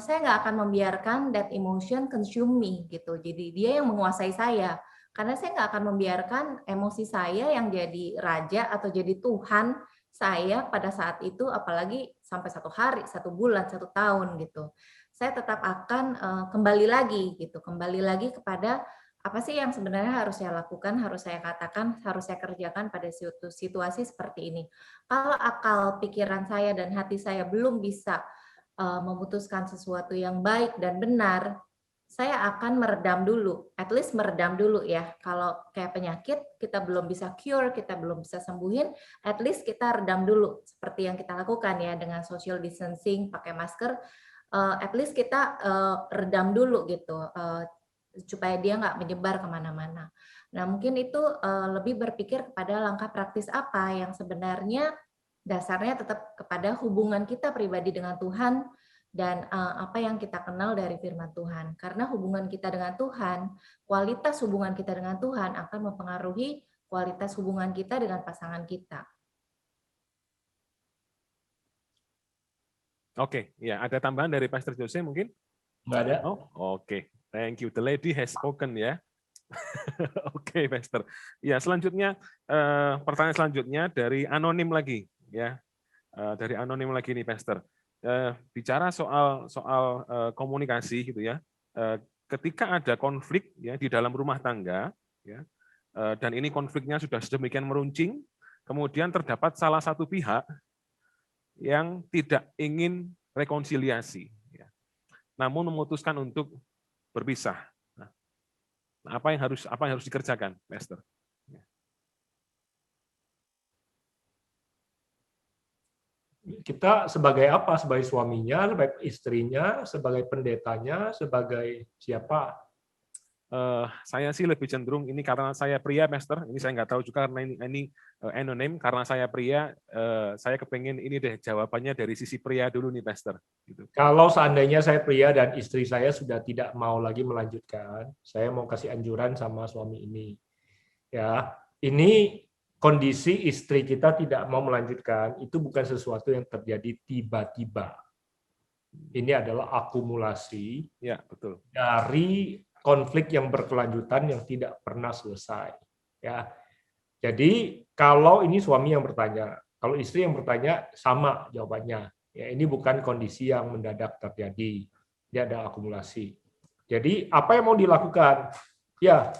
saya nggak akan membiarkan that emotion consume me gitu. Jadi dia yang menguasai saya. Karena saya nggak akan membiarkan emosi saya yang jadi raja atau jadi Tuhan saya pada saat itu, apalagi sampai 1 hari, 1 bulan, 1 tahun gitu. Saya tetap akan kembali lagi gitu, kembali lagi kepada apa sih yang sebenarnya harus saya lakukan, harus saya katakan, harus saya kerjakan pada situasi seperti ini. Kalau akal pikiran saya dan hati saya belum bisa memutuskan sesuatu yang baik dan benar, saya akan meredam dulu, at least meredam dulu ya. Kalau kayak penyakit kita belum bisa cure, kita belum bisa sembuhin, at least kita redam dulu seperti yang kita lakukan ya dengan social distancing, pakai masker, at least kita redam dulu gitu supaya dia nggak menyebar kemana-mana. Nah mungkin itu lebih berpikir kepada langkah praktis apa yang sebenarnya dasarnya tetap kepada hubungan kita pribadi dengan Tuhan dan apa yang kita kenal dari firman Tuhan. Karena hubungan kita dengan Tuhan, kualitas hubungan kita dengan Tuhan akan mempengaruhi kualitas hubungan kita dengan pasangan kita. Oke, ya ada tambahan dari Pastor Jose mungkin? Nggak ada. Oh, oke. Thank you. The lady has spoken ya. Oke, Pastor. Ya, selanjutnya pertanyaan selanjutnya dari anonim lagi ya. Dari anonim lagi nih, Pastor. Bicara soal komunikasi gitu ya. Ketika ada konflik ya di dalam rumah tangga ya. Dan ini konfliknya sudah sedemikian meruncing, kemudian terdapat salah satu pihak yang tidak ingin rekonsiliasi ya. Namun memutuskan untuk berpisah. Nah, apa yang harus dikerjakan, Pastor? Kita sebagai apa? Sebagai suaminya, sebagai istrinya, sebagai pendetanya, sebagai siapa? Saya sih lebih cenderung ini karena saya pria, Pastor. Ini saya nggak tahu juga karena ini anonim. Karena saya pria, saya kepengen ini deh jawabannya dari sisi pria dulu nih, Pastor. Gitu. Kalau seandainya saya pria dan istri saya sudah tidak mau lagi melanjutkan, saya mau kasih anjuran sama suami ini. Ya, ini kondisi istri kita tidak mau melanjutkan, itu bukan sesuatu yang terjadi tiba-tiba. Ini adalah akumulasi Ya, betul. dari konflik yang berkelanjutan yang tidak pernah selesai. Ya, jadi kalau ini suami yang bertanya, kalau istri yang bertanya sama jawabannya. Ya, ini bukan kondisi yang mendadak terjadi. Dia ada akumulasi. Jadi apa yang mau dilakukan? Ya,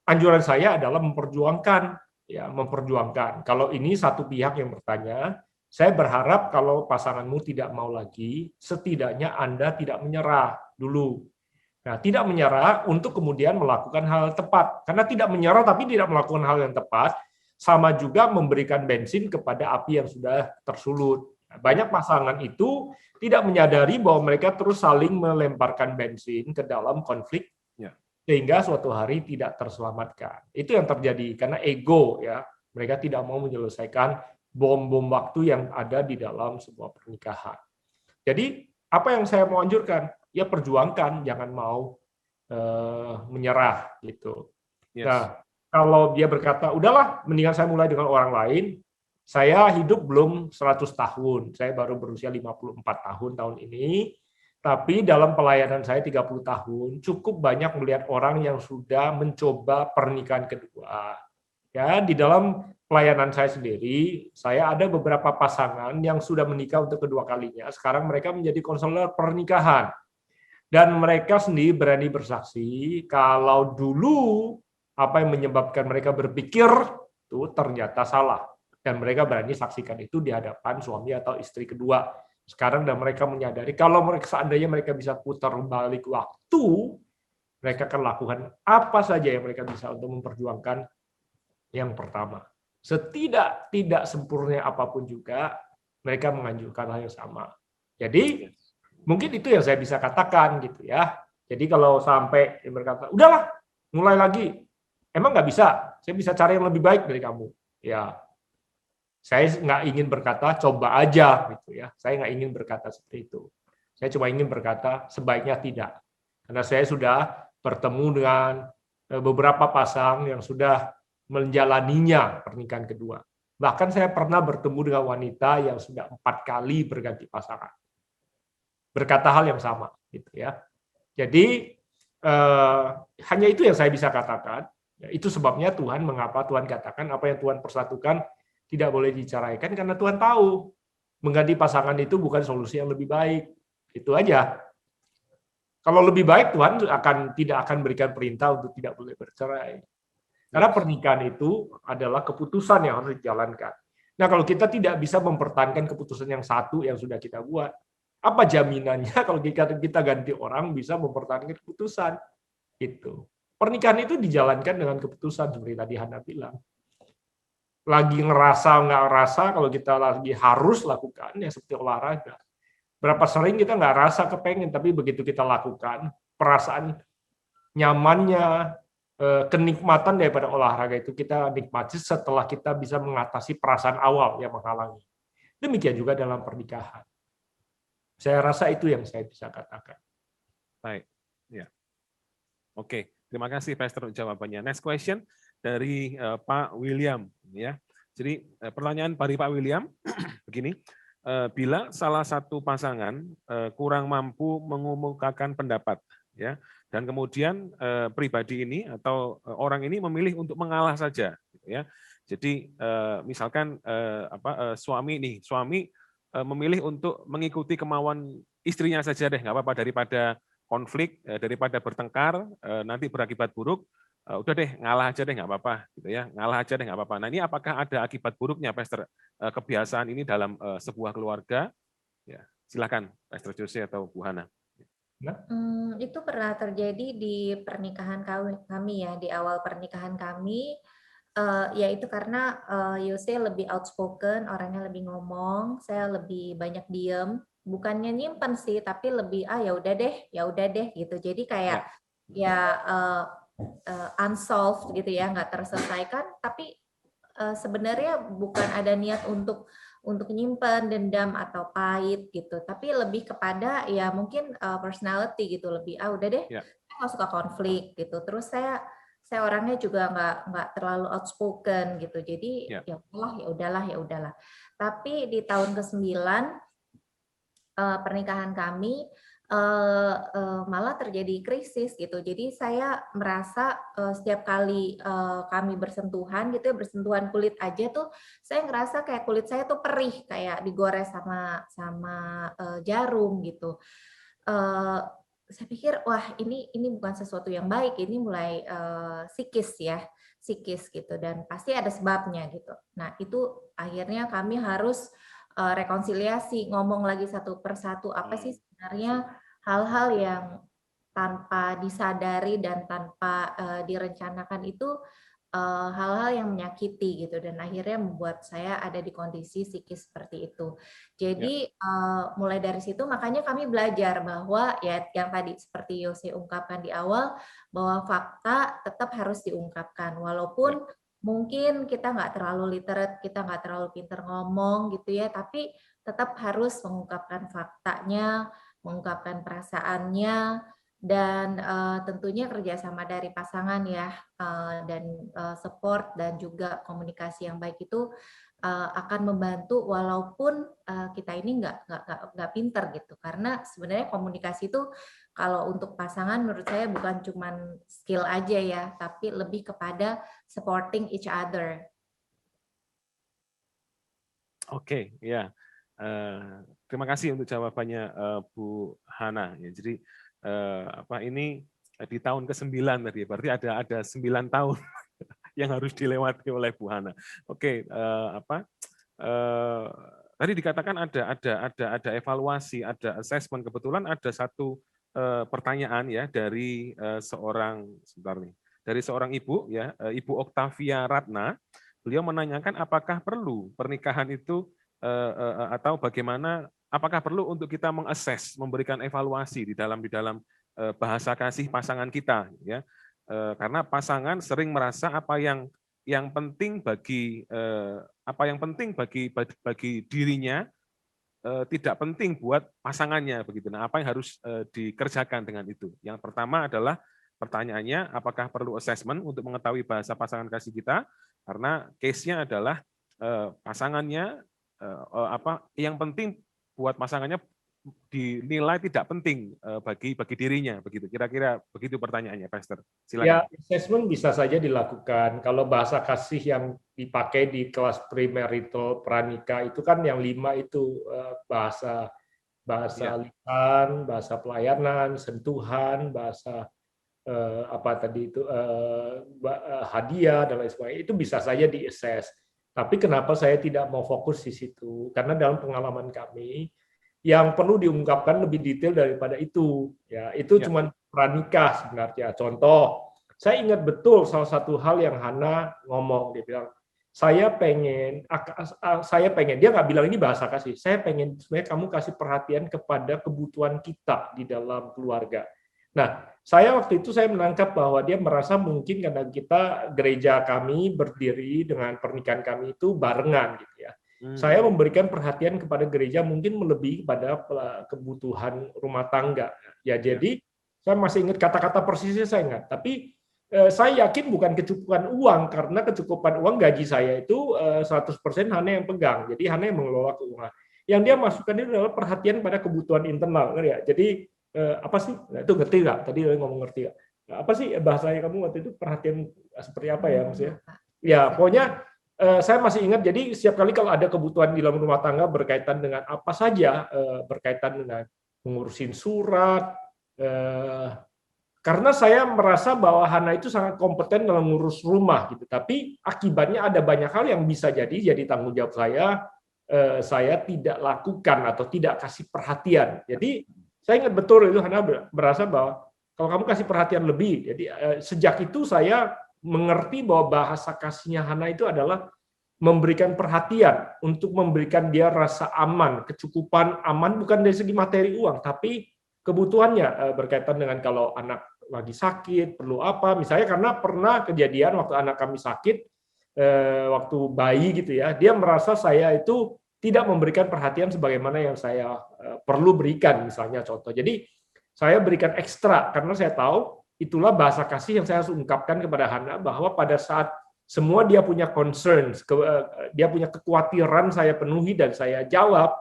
anjuran saya adalah memperjuangkan, ya, memperjuangkan. Kalau ini satu pihak yang bertanya, saya berharap kalau pasanganmu tidak mau lagi, setidaknya Anda tidak menyerah dulu. Nah, tidak menyerah untuk kemudian melakukan hal tepat. Karena tidak menyerah tapi tidak melakukan hal yang tepat, sama juga memberikan bensin kepada api yang sudah tersulut. Banyak pasangan itu tidak menyadari bahwa mereka terus saling melemparkan bensin ke dalam konflik, Ya. sehingga suatu hari tidak terselamatkan. Itu yang terjadi karena ego, ya. Mereka tidak mau menyelesaikan bom-bom waktu yang ada di dalam sebuah pernikahan. Jadi apa yang saya mau anjurkan? Ya perjuangkan, jangan mau menyerah gitu. Yes. Nah, kalau dia berkata, udahlah, mendingan saya mulai dengan orang lain. Saya hidup belum 100 tahun, saya baru berusia 54 tahun ini. Tapi dalam pelayanan saya 30 tahun, cukup banyak melihat orang yang sudah mencoba pernikahan kedua. Ya, di dalam pelayanan saya sendiri, saya ada beberapa pasangan yang sudah menikah untuk kedua kalinya. Sekarang mereka menjadi konselor pernikahan. Dan mereka sendiri berani bersaksi kalau dulu apa yang menyebabkan mereka berpikir itu ternyata salah. Dan mereka berani saksikan itu di hadapan suami atau istri kedua. Sekarang dan mereka menyadari kalau mereka seandainya mereka bisa putar balik waktu, mereka akan lakukan apa saja yang mereka bisa untuk memperjuangkan yang pertama. Tidak sempurna apapun juga, mereka menganjurkan hal yang sama. Jadi mungkin itu yang saya bisa katakan gitu ya. Jadi kalau sampai berkata, udahlah, mulai lagi. Emang nggak bisa? Saya bisa cari yang lebih baik dari kamu. Ya, saya nggak ingin berkata coba aja gitu ya. Saya nggak ingin berkata seperti itu. Saya cuma ingin berkata sebaiknya tidak. Karena saya sudah bertemu dengan beberapa pasang yang sudah menjalaninya pernikahan kedua. Bahkan saya pernah bertemu dengan wanita yang sudah 4 kali berganti pasangan. Berkata hal yang sama gitu ya. Jadi hanya itu yang saya bisa katakan. Itu sebabnya Tuhan, mengapa Tuhan katakan apa yang Tuhan persatukan tidak boleh diceraikan, karena Tuhan tahu mengganti pasangan itu bukan solusi yang lebih baik. Itu aja. Kalau lebih baik Tuhan tidak akan berikan perintah untuk tidak boleh bercerai. Karena pernikahan itu adalah keputusan yang harus dijalankan. Nah, kalau kita tidak bisa mempertahankan keputusan yang satu yang sudah kita buat, apa jaminannya kalau kita ganti orang bisa mempertahankan keputusan? Itu. Pernikahan itu dijalankan dengan keputusan seperti tadi Hana bilang. Lagi ngerasa nggak ngerasa, kalau kita lagi harus lakukan, ya seperti olahraga. Berapa sering kita nggak rasa kepengen, tapi begitu kita lakukan, perasaan nyamannya, kenikmatan daripada olahraga itu kita nikmati setelah kita bisa mengatasi perasaan awal yang menghalangi. Demikian juga dalam pernikahan. Saya rasa itu yang saya bisa katakan. Baik, ya. Oke, terima kasih Pastor jawabannya. Next question dari Pak William, ya. Jadi pertanyaan dari Pak William begini, bila salah satu pasangan kurang mampu mengemukakan pendapat, ya, dan kemudian pribadi ini atau orang ini memilih untuk mengalah saja, gitu ya. Jadi misalkan suami memilih untuk mengikuti kemauan istrinya saja deh, nggak apa-apa, daripada konflik, daripada bertengkar nanti berakibat buruk, udah deh ngalah aja deh nggak apa-apa, gitu ya, ngalah aja deh nggak apa-apa. Nah ini apakah ada akibat buruknya, Pastor, kebiasaan ini dalam sebuah keluarga? Ya, silakan Pastor Jose atau Bu Hana. Itu pernah terjadi di pernikahan kami ya, di awal pernikahan kami. Yaitu karena Yose lebih outspoken, orangnya lebih ngomong, saya lebih banyak diem, bukannya nyimpen sih, tapi lebih ya udah deh gitu. Jadi kayak unsolved gitu ya, nggak terselesaikan. Tapi sebenarnya bukan ada niat untuk nyimpen dendam atau pahit gitu, tapi lebih kepada ya mungkin personality gitu, lebih udah deh, saya nggak suka konflik gitu. Terus saya orangnya juga nggak terlalu outspoken gitu, jadi ya udahlah. Tapi di tahun ke-9 pernikahan kami malah terjadi krisis gitu. Jadi saya merasa setiap kali kami bersentuhan gitu ya, bersentuhan kulit aja tuh saya ngerasa kayak kulit saya tuh perih, kayak digores sama jarum gitu. Saya pikir wah ini bukan sesuatu yang baik, ini mulai psikis ya, psikis gitu, dan pasti ada sebabnya gitu. Nah itu akhirnya kami harus rekonsiliasi, ngomong lagi satu persatu apa sih sebenarnya hal-hal yang tanpa disadari dan tanpa direncanakan itu hal-hal yang menyakiti gitu, dan akhirnya membuat saya ada di kondisi psikis seperti itu. Jadi mulai dari situ makanya kami belajar bahwa ya yang tadi seperti Yose ungkapkan di awal, bahwa fakta tetap harus diungkapkan walaupun mungkin kita nggak terlalu literate, kita nggak terlalu pinter ngomong gitu ya, tapi tetap harus mengungkapkan faktanya, mengungkapkan perasaannya, dan tentunya kerjasama dari pasangan ya, dan support dan juga komunikasi yang baik itu akan membantu walaupun kita ini nggak pinter gitu, karena sebenarnya komunikasi itu kalau untuk pasangan menurut saya bukan cuman skill aja ya, tapi lebih kepada supporting each other. Oke, ya. Terima kasih untuk jawabannya Bu Hana. Ya, jadi ini di tahun ke-9 tadi, berarti ada 9 tahun yang harus dilewati oleh Bu Hana. Oke, tadi dikatakan ada evaluasi, ada assessment. Kebetulan ada satu pertanyaan ya dari seorang ibu ya, Ibu Oktavia Ratna. Beliau menanyakan apakah perlu pernikahan itu atau bagaimana, apakah perlu untuk kita mengakses, memberikan evaluasi di dalam bahasa kasih pasangan kita ya. Karena pasangan sering merasa apa yang penting bagi bagi dirinya tidak penting buat pasangannya begitu. Nah, apa yang harus dikerjakan dengan itu? Yang pertama adalah pertanyaannya, apakah perlu assessment untuk mengetahui bahasa pasangan kasih kita? Karena case-nya adalah pasangannya yang penting buat pasangannya dinilai tidak penting bagi dirinya begitu. Kira-kira begitu pertanyaannya, Pastor. Silakan. Ya, assessment bisa saja dilakukan. Kalau bahasa kasih yang dipakai di kelas premarital pranikah itu kan yang 5 itu bahasa lisan, bahasa pelayanan, sentuhan, bahasa hadiah dan lain sebagainya. Itu bisa saja di-assess. Tapi kenapa saya tidak mau fokus di situ? Karena dalam pengalaman kami yang perlu diungkapkan lebih detail daripada itu. Ya, itu cuma pranikah sebenarnya. Contoh, saya ingat betul salah satu hal yang Hana ngomong, dia bilang, saya pengen, dia nggak bilang ini bahasa kasih, saya pengen sebenarnya kamu kasih perhatian kepada kebutuhan kita di dalam keluarga. Nah, saya waktu itu saya menangkap bahwa dia merasa mungkin karena gereja kami berdiri dengan pernikahan kami itu barengan gitu ya. Saya memberikan perhatian kepada gereja mungkin melebihi pada kebutuhan rumah tangga. Ya, jadi saya masih ingat kata-kata persisnya saya ingat. Tapi saya yakin bukan kecukupan uang, karena kecukupan uang gaji saya itu 100% Hana yang pegang. Jadi Hana yang mengelola keuangan. Yang dia masukkan itu adalah perhatian pada kebutuhan internal. Ya. Jadi apa sih? Nah, itu ngerti nggak? Tadi ngomong ngerti nggak? Apa sih bahasanya kamu waktu itu perhatian seperti apa ya maksudnya? Ya, pokoknya saya masih ingat, jadi setiap kali kalau ada kebutuhan di dalam rumah tangga berkaitan dengan apa saja, berkaitan dengan mengurusin surat, karena saya merasa bahwa Hana itu sangat kompeten dalam ngurus rumah, gitu. Tapi akibatnya ada banyak hal yang bisa jadi tanggung jawab saya tidak lakukan atau tidak kasih perhatian. Jadi saya ingat betul itu Hana merasa bahwa kalau kamu kasih perhatian lebih, jadi sejak itu saya mengerti bahwa bahasa kasihnya Hana itu adalah memberikan perhatian untuk memberikan dia rasa aman, kecukupan aman bukan dari segi materi uang, tapi kebutuhannya berkaitan dengan kalau anak lagi sakit, perlu apa, misalnya karena pernah kejadian waktu anak kami sakit, waktu bayi gitu ya, dia merasa saya itu tidak memberikan perhatian sebagaimana yang saya perlu berikan, misalnya contoh. Jadi saya berikan ekstra karena saya tahu itulah bahasa kasih yang saya harus ungkapkan kepada Hana, bahwa pada saat semua dia punya concerns, dia punya kekhawatiran saya penuhi dan saya jawab,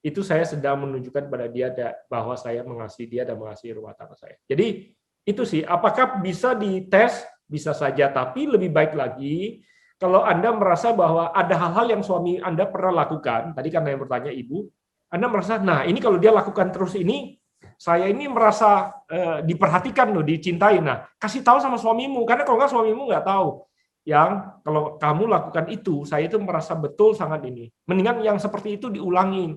itu saya sedang menunjukkan pada dia bahwa saya mengasihi dia dan mengasihi rumah tangga saya. Jadi itu sih, apakah bisa dites? Bisa saja, tapi lebih baik lagi kalau Anda merasa bahwa ada hal-hal yang suami Anda pernah lakukan, tadi karena yang bertanya Ibu, Anda merasa, nah ini kalau dia lakukan terus ini, saya ini merasa diperhatikan loh, dicintai. Nah, kasih tahu sama suamimu, karena kalau nggak suamimu nggak tahu. Yang kalau kamu lakukan itu, saya itu merasa betul sangat ini. Mendingan yang seperti itu diulangin.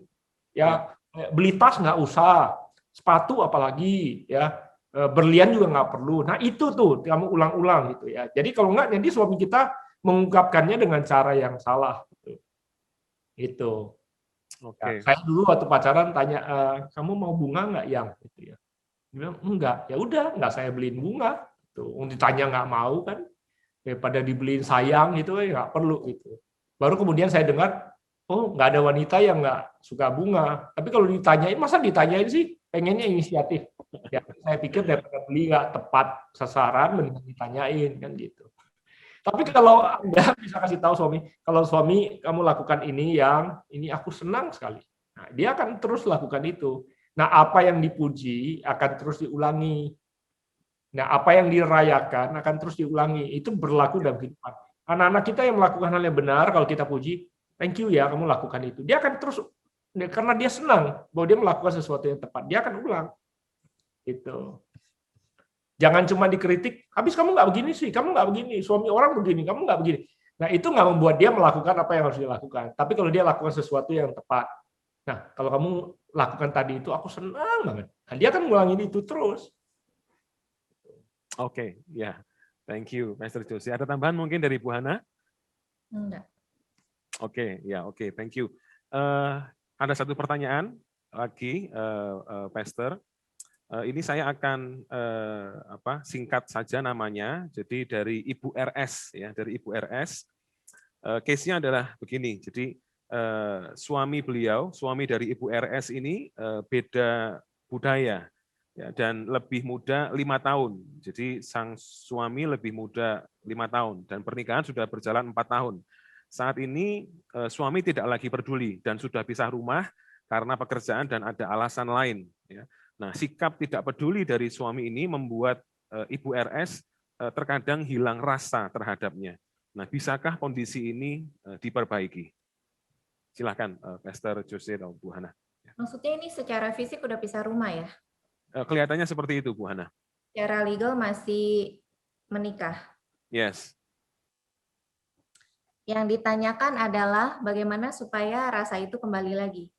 Ya, beli tas nggak usah, sepatu apalagi, ya berlian juga nggak perlu. Nah itu tuh kamu ulang-ulang gitu ya. Jadi kalau nggak, nanti suami kita mengungkapkannya dengan cara yang salah. Gitu. Itu. Oke. Ya, saya dulu waktu pacaran tanya, kamu mau bunga nggak yang? Gitu ya. Dia bilang enggak. Ya udah, nggak saya beliin bunga. Tuh, ditanya nggak mau kan, daripada dibeliin sayang gitu, nggak perlu gitu. Baru kemudian saya dengar, oh nggak ada wanita yang nggak suka bunga. Tapi kalau ditanyain, masa ditanyain sih? Pengennya inisiatif. Ya, saya pikir daripada beli nggak tepat sasaran, mendingan ditanyain kan gitu. Tapi kalau Anda bisa kasih tahu suami, kalau suami kamu lakukan ini aku senang sekali. Nah, dia akan terus lakukan itu. Nah, apa yang dipuji akan terus diulangi. Nah, apa yang dirayakan akan terus diulangi. Itu berlaku dalam kehidupan. Anak-anak kita yang melakukan hal yang benar, kalau kita puji, thank you ya kamu lakukan itu. Dia akan terus, karena dia senang bahwa dia melakukan sesuatu yang tepat, dia akan ulang. Gitu. Jangan cuma dikritik, habis kamu nggak begini sih, kamu nggak begini, suami orang begini, kamu nggak begini. Nah, itu nggak membuat dia melakukan apa yang harus dilakukan. Tapi kalau dia lakukan sesuatu yang tepat, nah kalau kamu lakukan tadi itu, aku senang banget. Nah, dia akan ngulangin itu terus. Oke, ya. Thank you, Pastor Josie. Ada tambahan mungkin dari Bu Hana? Enggak. Oke, ya, oke, thank you. Ada satu pertanyaan lagi, Pastor. Ini saya akan singkat saja namanya. Jadi dari Ibu RS, ya, dari Ibu RS. Case-nya adalah begini. Jadi suami dari Ibu RS ini beda budaya. Ya, dan lebih muda 5 tahun. Jadi sang suami lebih muda 5 tahun dan pernikahan sudah berjalan 4 tahun. Saat ini suami tidak lagi peduli dan sudah pisah rumah karena pekerjaan dan ada alasan lain. Ya. Nah, sikap tidak peduli dari suami ini membuat Ibu RS terkadang hilang rasa terhadapnya. Nah, bisakah kondisi ini diperbaiki? Silakan, Pastor Josie atau Bu Hana. Maksudnya ini secara fisik udah pisah rumah ya? Kelihatannya seperti itu, Bu Hana. Secara legal masih menikah. Yes. Yang ditanyakan adalah bagaimana supaya rasa itu kembali lagi.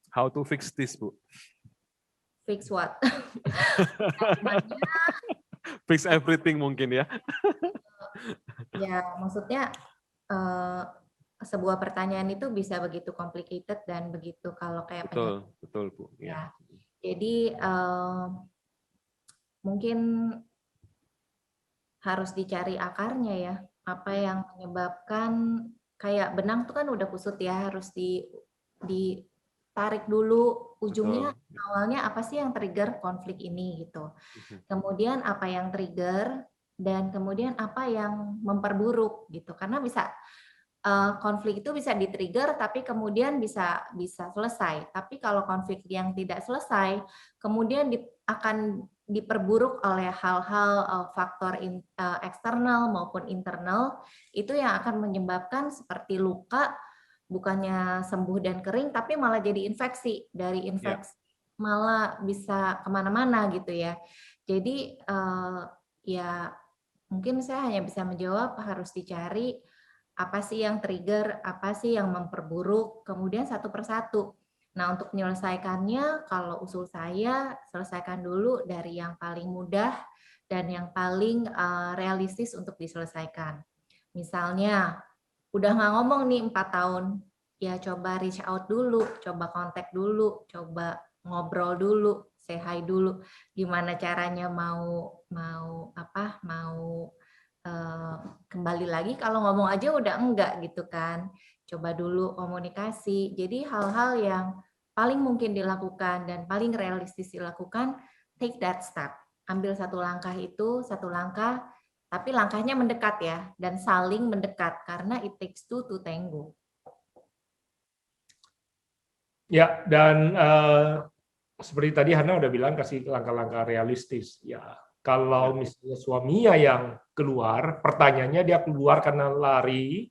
How to fix this, Bu? Fix what? Fix everything mungkin ya. Ya, maksudnya sebuah pertanyaan itu bisa begitu complicated dan begitu kalau kayak Betul, betul, Bu. Ya. Jadi mungkin harus dicari akarnya ya. Apa yang menyebabkan kayak benang tuh kan udah kusut ya, harus ditarik dulu ujungnya. Betul. Awalnya apa sih yang trigger konflik ini gitu. Kemudian apa yang trigger dan kemudian apa yang memperburuk gitu. Karena bisa konflik itu bisa di-trigger tapi kemudian bisa selesai. Tapi kalau konflik yang tidak selesai, kemudian akan diperburuk oleh hal-hal faktor eksternal maupun internal, itu yang akan menyebabkan seperti luka, bukannya sembuh dan kering, tapi malah jadi infeksi. Dari infeksi malah bisa kemana-mana gitu ya. Jadi ya mungkin saya hanya bisa menjawab harus dicari apa sih yang trigger, apa sih yang memperburuk, kemudian satu persatu. Nah, untuk menyelesaikannya, kalau usul saya, selesaikan dulu dari yang paling mudah dan yang paling realistis untuk diselesaikan. Misalnya, udah nggak ngomong nih 4 tahun, ya coba reach out dulu, coba kontak dulu, coba ngobrol dulu, say hi dulu. Gimana caranya mau kembali lagi, kalau ngomong aja udah enggak gitu kan. Coba dulu komunikasi. Jadi hal-hal yang paling mungkin dilakukan dan paling realistis dilakukan, take that step. Ambil satu langkah itu, satu langkah, tapi langkahnya mendekat ya, dan saling mendekat, karena it takes two to tango. Ya, dan seperti tadi Hana udah bilang kasih langkah-langkah realistis. Ya, kalau misalnya suaminya yang keluar, pertanyaannya dia keluar karena lari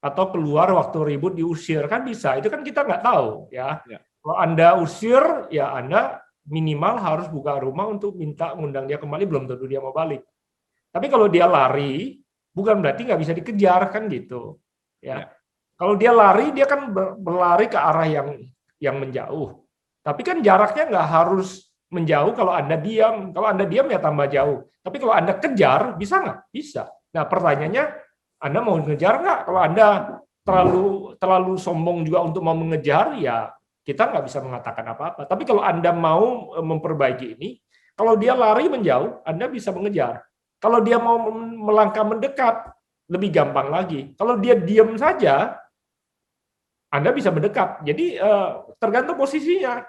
atau keluar waktu ribut diusir, kan bisa. Itu kan kita nggak tahu, ya. Ya. Kalau Anda usir, ya Anda minimal harus buka rumah untuk minta ngundang dia kembali, belum tentu dia mau balik. Tapi kalau dia lari, bukan berarti nggak bisa dikejar, kan gitu. Ya. Kalau dia lari, dia kan berlari ke arah yang menjauh. Tapi kan jaraknya nggak harus menjauh kalau Anda diam. Kalau Anda diam ya tambah jauh. Tapi kalau Anda kejar, bisa nggak? Bisa. Nah pertanyaannya, Anda mau ngejar nggak? Kalau Anda terlalu sombong juga untuk mau mengejar, ya kita nggak bisa mengatakan apa-apa. Tapi kalau Anda mau memperbaiki ini, kalau dia lari menjauh, Anda bisa mengejar. Kalau dia mau melangkah mendekat, lebih gampang lagi. Kalau dia diam saja, Anda bisa mendekat. Jadi tergantung posisinya.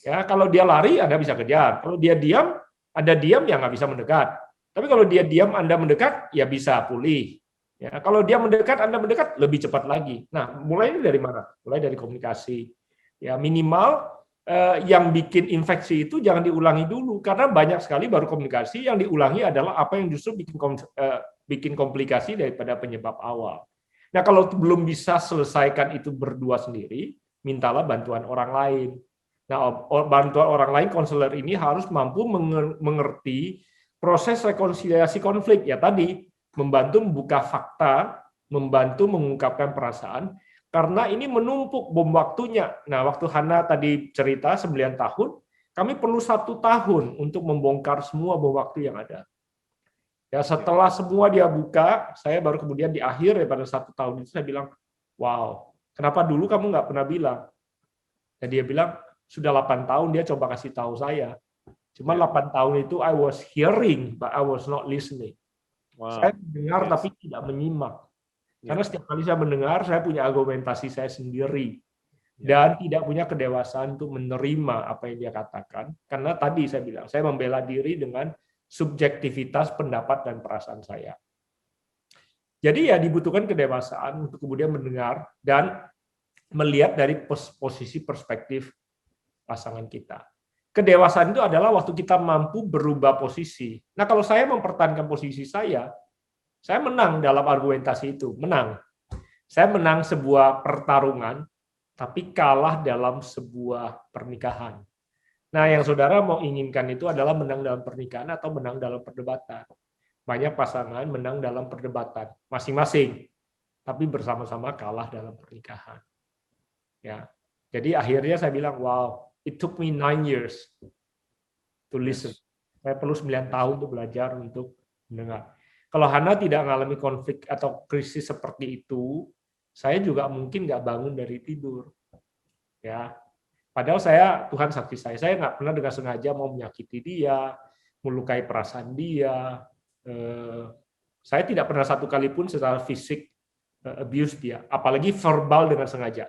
Ya, kalau dia lari, Anda bisa kejar. Kalau dia diam, Anda diam ya nggak bisa mendekat. Tapi kalau dia diam, Anda mendekat, ya bisa pulih. Ya, kalau dia mendekat, Anda mendekat, lebih cepat lagi. Nah, mulai dari mana? Mulai dari komunikasi. Ya, minimal yang bikin infeksi itu jangan diulangi dulu, karena banyak sekali baru komunikasi yang diulangi adalah apa yang justru bikin komplikasi daripada penyebab awal. Nah, kalau belum bisa selesaikan itu berdua sendiri, mintalah bantuan orang lain. Nah, bantuan orang lain, konselor ini harus mampu mengerti proses rekonsiliasi konflik. Ya tadi, membantu membuka fakta, membantu mengungkapkan perasaan, karena ini menumpuk bom waktunya. Nah, waktu Hana tadi cerita 9 tahun, kami perlu 1 tahun untuk membongkar semua bom waktu yang ada. Ya, setelah semua dia buka, saya baru kemudian di akhir daripada 1 tahun itu saya bilang, wow, kenapa dulu kamu nggak pernah bilang? Dan dia bilang, sudah 8 tahun dia coba kasih tahu saya. Cuma 8 tahun itu I was hearing, but I was not listening. Wow. Saya mendengar tapi tidak menyimak. Karena setiap kali saya mendengar, saya punya argumentasi saya sendiri. Dan tidak punya kedewasaan untuk menerima apa yang dia katakan. Karena tadi saya bilang, saya membela diri dengan subjektivitas pendapat dan perasaan saya. Jadi ya dibutuhkan kedewasaan untuk kemudian mendengar dan melihat dari posisi perspektif pasangan kita. Kedewasaan itu adalah waktu kita mampu berubah posisi. Nah, kalau saya mempertahankan posisi saya menang dalam argumentasi itu, menang. Saya menang sebuah pertarungan, tapi kalah dalam sebuah pernikahan. Nah, yang saudara mau inginkan itu adalah menang dalam pernikahan atau menang dalam perdebatan. Banyak pasangan menang dalam perdebatan masing-masing, tapi bersama-sama kalah dalam pernikahan. Ya, jadi akhirnya saya bilang, wow, it took me 9 years to listen. Saya perlu 9 tahun untuk belajar untuk mendengar. Kalau Hana tidak mengalami konflik atau krisis seperti itu, saya juga mungkin nggak bangun dari tidur. Ya, padahal Tuhan saksi saya nggak pernah dengan sengaja mau menyakiti dia, melukai perasaan dia. Saya tidak pernah satu kali pun secara fisik abuse dia, apalagi verbal dengan sengaja.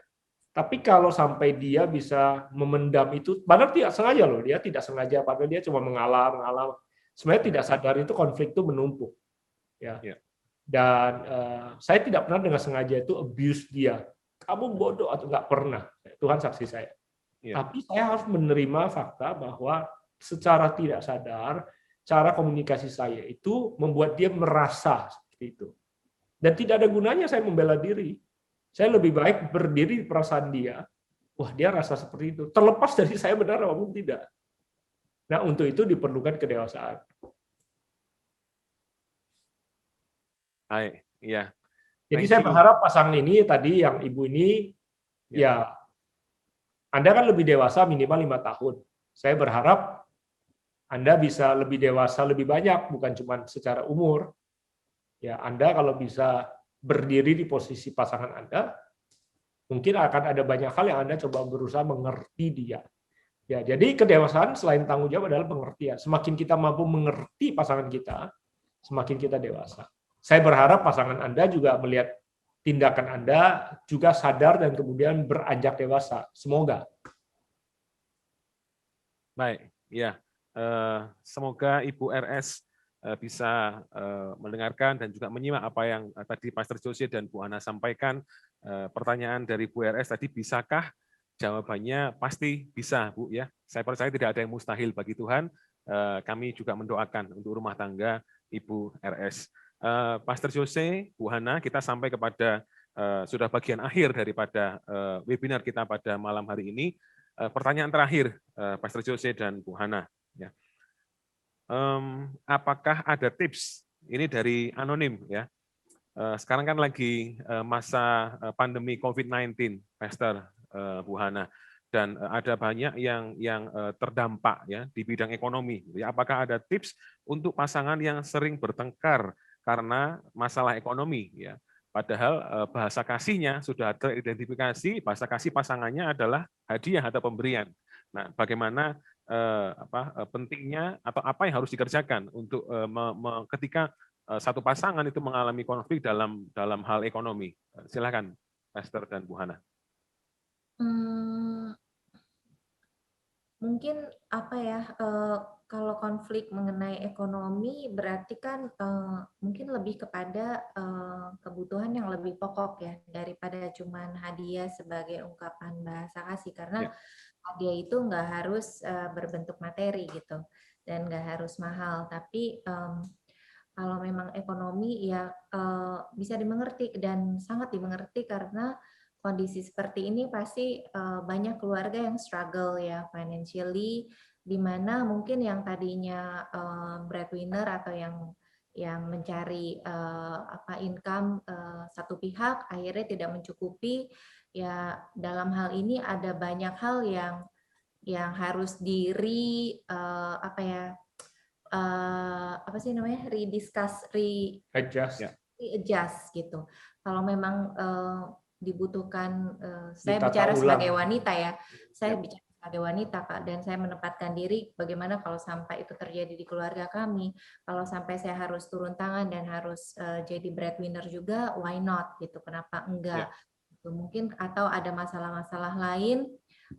Tapi kalau sampai dia bisa memendam itu, padahal tidak sengaja loh, dia tidak sengaja, padahal dia cuma mengalah. Sebenarnya tidak sadar itu konflik itu menumpuk. Ya. Dan saya tidak pernah dengan sengaja itu abuse dia. Kamu bodoh atau nggak pernah. Tuhan saksi saya. Tapi saya harus menerima fakta bahwa secara tidak sadar, cara komunikasi saya itu membuat dia merasa seperti itu. Dan tidak ada gunanya saya membela diri. Saya lebih baik berdiri di perasaan dia. Wah, dia rasa seperti itu. Terlepas dari saya benar maupun tidak. Nah, untuk itu diperlukan kedewasaan. Iya. Jadi saya berharap pasangan ini tadi yang ibu ini, ya Anda kan lebih dewasa minimal 5 tahun. Saya berharap Anda bisa lebih dewasa lebih banyak, bukan cuma secara umur. Ya, Anda kalau bisa berdiri di posisi pasangan Anda, mungkin akan ada banyak hal yang Anda coba berusaha mengerti dia. Ya, jadi kedewasaan selain tanggung jawab adalah pengertian. Semakin kita mampu mengerti pasangan kita, semakin kita dewasa. Saya berharap pasangan Anda juga melihat tindakan Anda juga sadar dan kemudian beranjak dewasa. Semoga. Baik, ya. Semoga Ibu RS bisa mendengarkan dan juga menyimak apa yang tadi Pastor Jose dan Bu Ana sampaikan. Pertanyaan dari Bu RS tadi, bisakah Jawabannya pasti bisa, Bu ya. Saya percaya tidak ada yang mustahil bagi Tuhan. Kami juga mendoakan untuk rumah tangga Ibu RS. Pastor Jose, Bu Hana, kita sampai kepada sudah bagian akhir daripada webinar kita pada malam hari ini. Pertanyaan terakhir, Pastor Jose dan Bu Hana. Ya. Apakah ada tips? Ini dari anonim ya. Sekarang kan lagi masa pandemi COVID-19, Pastor Bu Hana, dan ada banyak yang terdampak ya di bidang ekonomi. Ya, apakah ada tips untuk pasangan yang sering bertengkar karena masalah ekonomi? Ya, padahal bahasa kasihnya sudah teridentifikasi, bahasa kasih pasangannya adalah hadiah atau pemberian. Nah, bagaimana pentingnya atau apa yang harus dikerjakan untuk ketika satu pasangan itu mengalami konflik dalam hal ekonomi? Silakan, Pastor dan Bu Hana. Mungkin apa ya, kalau konflik mengenai ekonomi berarti kan mungkin lebih kepada kebutuhan yang lebih pokok ya daripada cuman hadiah sebagai ungkapan bahasa kasih, karena hadiah itu nggak harus berbentuk materi gitu dan nggak harus mahal, tapi kalau memang ekonomi ya bisa dimengerti dan sangat dimengerti, karena kondisi seperti ini pasti banyak keluarga yang struggle ya financially, di mana mungkin yang tadinya breadwinner atau yang mencari income satu pihak akhirnya tidak mencukupi. Ya dalam hal ini ada banyak hal yang harus readjust gitu. Kalau memang dibutuhkan, saya Ditata bicara ulang. sebagai wanita ya, saya bicara sebagai wanita Kak, dan saya menempatkan diri bagaimana kalau sampai itu terjadi di keluarga kami, kalau sampai saya harus turun tangan dan harus jadi breadwinner juga, why not gitu, kenapa enggak? Gitu. Mungkin atau ada masalah-masalah lain,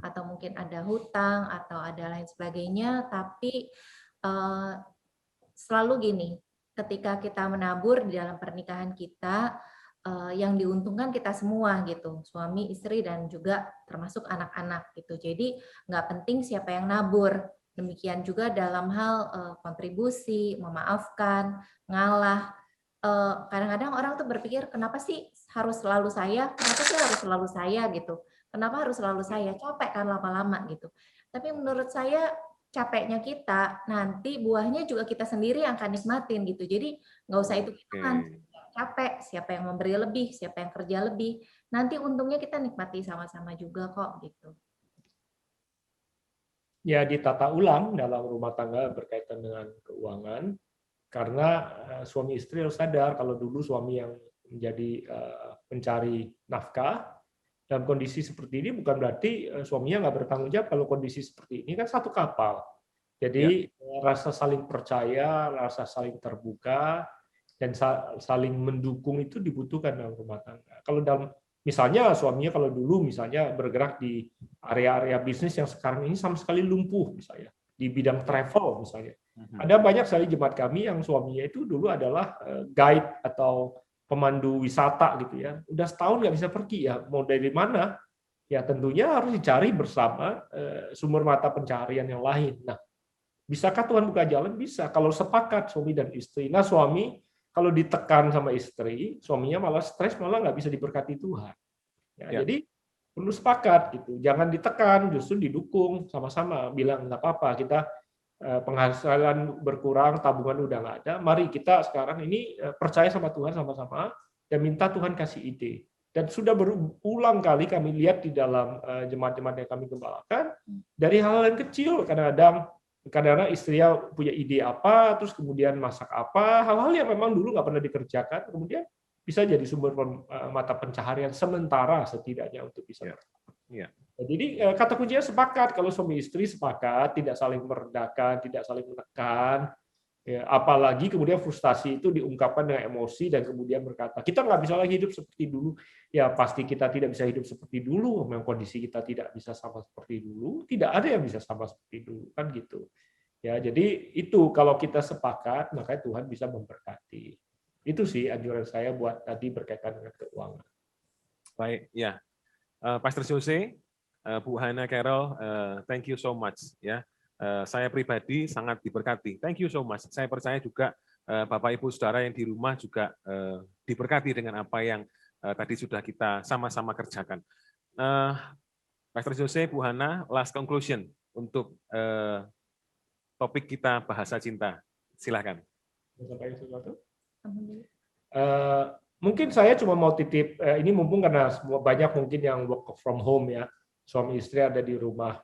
atau mungkin ada hutang atau ada lain sebagainya, tapi selalu gini, ketika kita menabur di dalam pernikahan kita, yang diuntungkan kita semua gitu, suami, istri, dan juga termasuk anak-anak gitu. Jadi nggak penting siapa yang nabur. Demikian juga dalam hal kontribusi, memaafkan, ngalah. Kadang-kadang orang tuh berpikir, kenapa sih harus selalu saya? Kenapa sih harus selalu saya gitu? Kenapa harus selalu saya? Capek kan lama-lama gitu. Tapi menurut saya capeknya kita, nanti buahnya juga kita sendiri yang akan nikmatin gitu. Jadi nggak usah itu-ituan. Capek, siapa yang memberi lebih, siapa yang kerja lebih, nanti untungnya kita nikmati sama-sama juga kok gitu. Ya ditata ulang dalam rumah tangga berkaitan dengan keuangan, karena suami istri harus sadar kalau dulu suami yang menjadi pencari nafkah, dalam kondisi seperti ini bukan berarti suaminya nggak bertanggung jawab. Kalau kondisi seperti ini kan satu kapal, jadi rasa saling percaya, rasa saling terbuka, dan saling mendukung itu dibutuhkan dalam rumah tangga. Kalau dalam misalnya suaminya kalau dulu misalnya bergerak di area-area bisnis yang sekarang ini sama sekali lumpuh, misalnya di bidang travel misalnya. Ada banyak sekali jemaat kami yang suaminya itu dulu adalah guide atau pemandu wisata gitu ya. Udah setahun nggak bisa pergi ya, mau dari mana? Ya tentunya harus dicari bersama sumber mata pencaharian yang lain. Nah, bisakah Tuhan buka jalan? Bisa kalau sepakat suami dan istri. Nah suami kalau ditekan sama istri, suaminya malah stres, malah nggak bisa diberkati Tuhan. Ya. Jadi perlu sepakat gitu, jangan ditekan, justru didukung sama-sama. Bilang nggak apa-apa, kita penghasilan berkurang, tabungan udah nggak ada. Mari kita sekarang ini percaya sama Tuhan sama-sama dan minta Tuhan kasih ide. Dan sudah berulang kali kami lihat di dalam jemaat-jemaat yang kami gembalakan, dari hal-hal yang kecil, kadang-kadang istrinya punya ide apa, terus kemudian masak apa, hal-hal yang memang dulu nggak pernah dikerjakan, kemudian bisa jadi sumber mata pencaharian sementara setidaknya untuk bisa. Jadi kata kuncinya sepakat. Kalau suami istri sepakat, tidak saling merendahkan, tidak saling menekan, ya, apalagi kemudian frustasi itu diungkapkan dengan emosi dan kemudian berkata kita nggak bisa lagi hidup seperti dulu. Ya pasti kita tidak bisa hidup seperti dulu. Memang kondisi kita tidak bisa sama seperti dulu. Tidak ada yang bisa sama seperti dulu kan gitu. Ya jadi itu kalau kita sepakat maka Tuhan bisa memberkati. Itu sih anjuran saya buat tadi berkaitan dengan keuangan. Baik, ya. Pastor Jose, Bu Hana Carol, thank you so much ya. Saya pribadi sangat diberkati. Thank you so much. Saya percaya juga Bapak Ibu Saudara yang di rumah juga diberkati dengan apa yang tadi sudah kita sama-sama kerjakan. Pastor Jose, Bu Hana, last conclusion untuk topik kita bahasa cinta. Silakan. Sampaikan sesuatu? Mungkin saya cuma mau titip, ini mumpung karena banyak mungkin yang work from home ya, suami istri ada di rumah.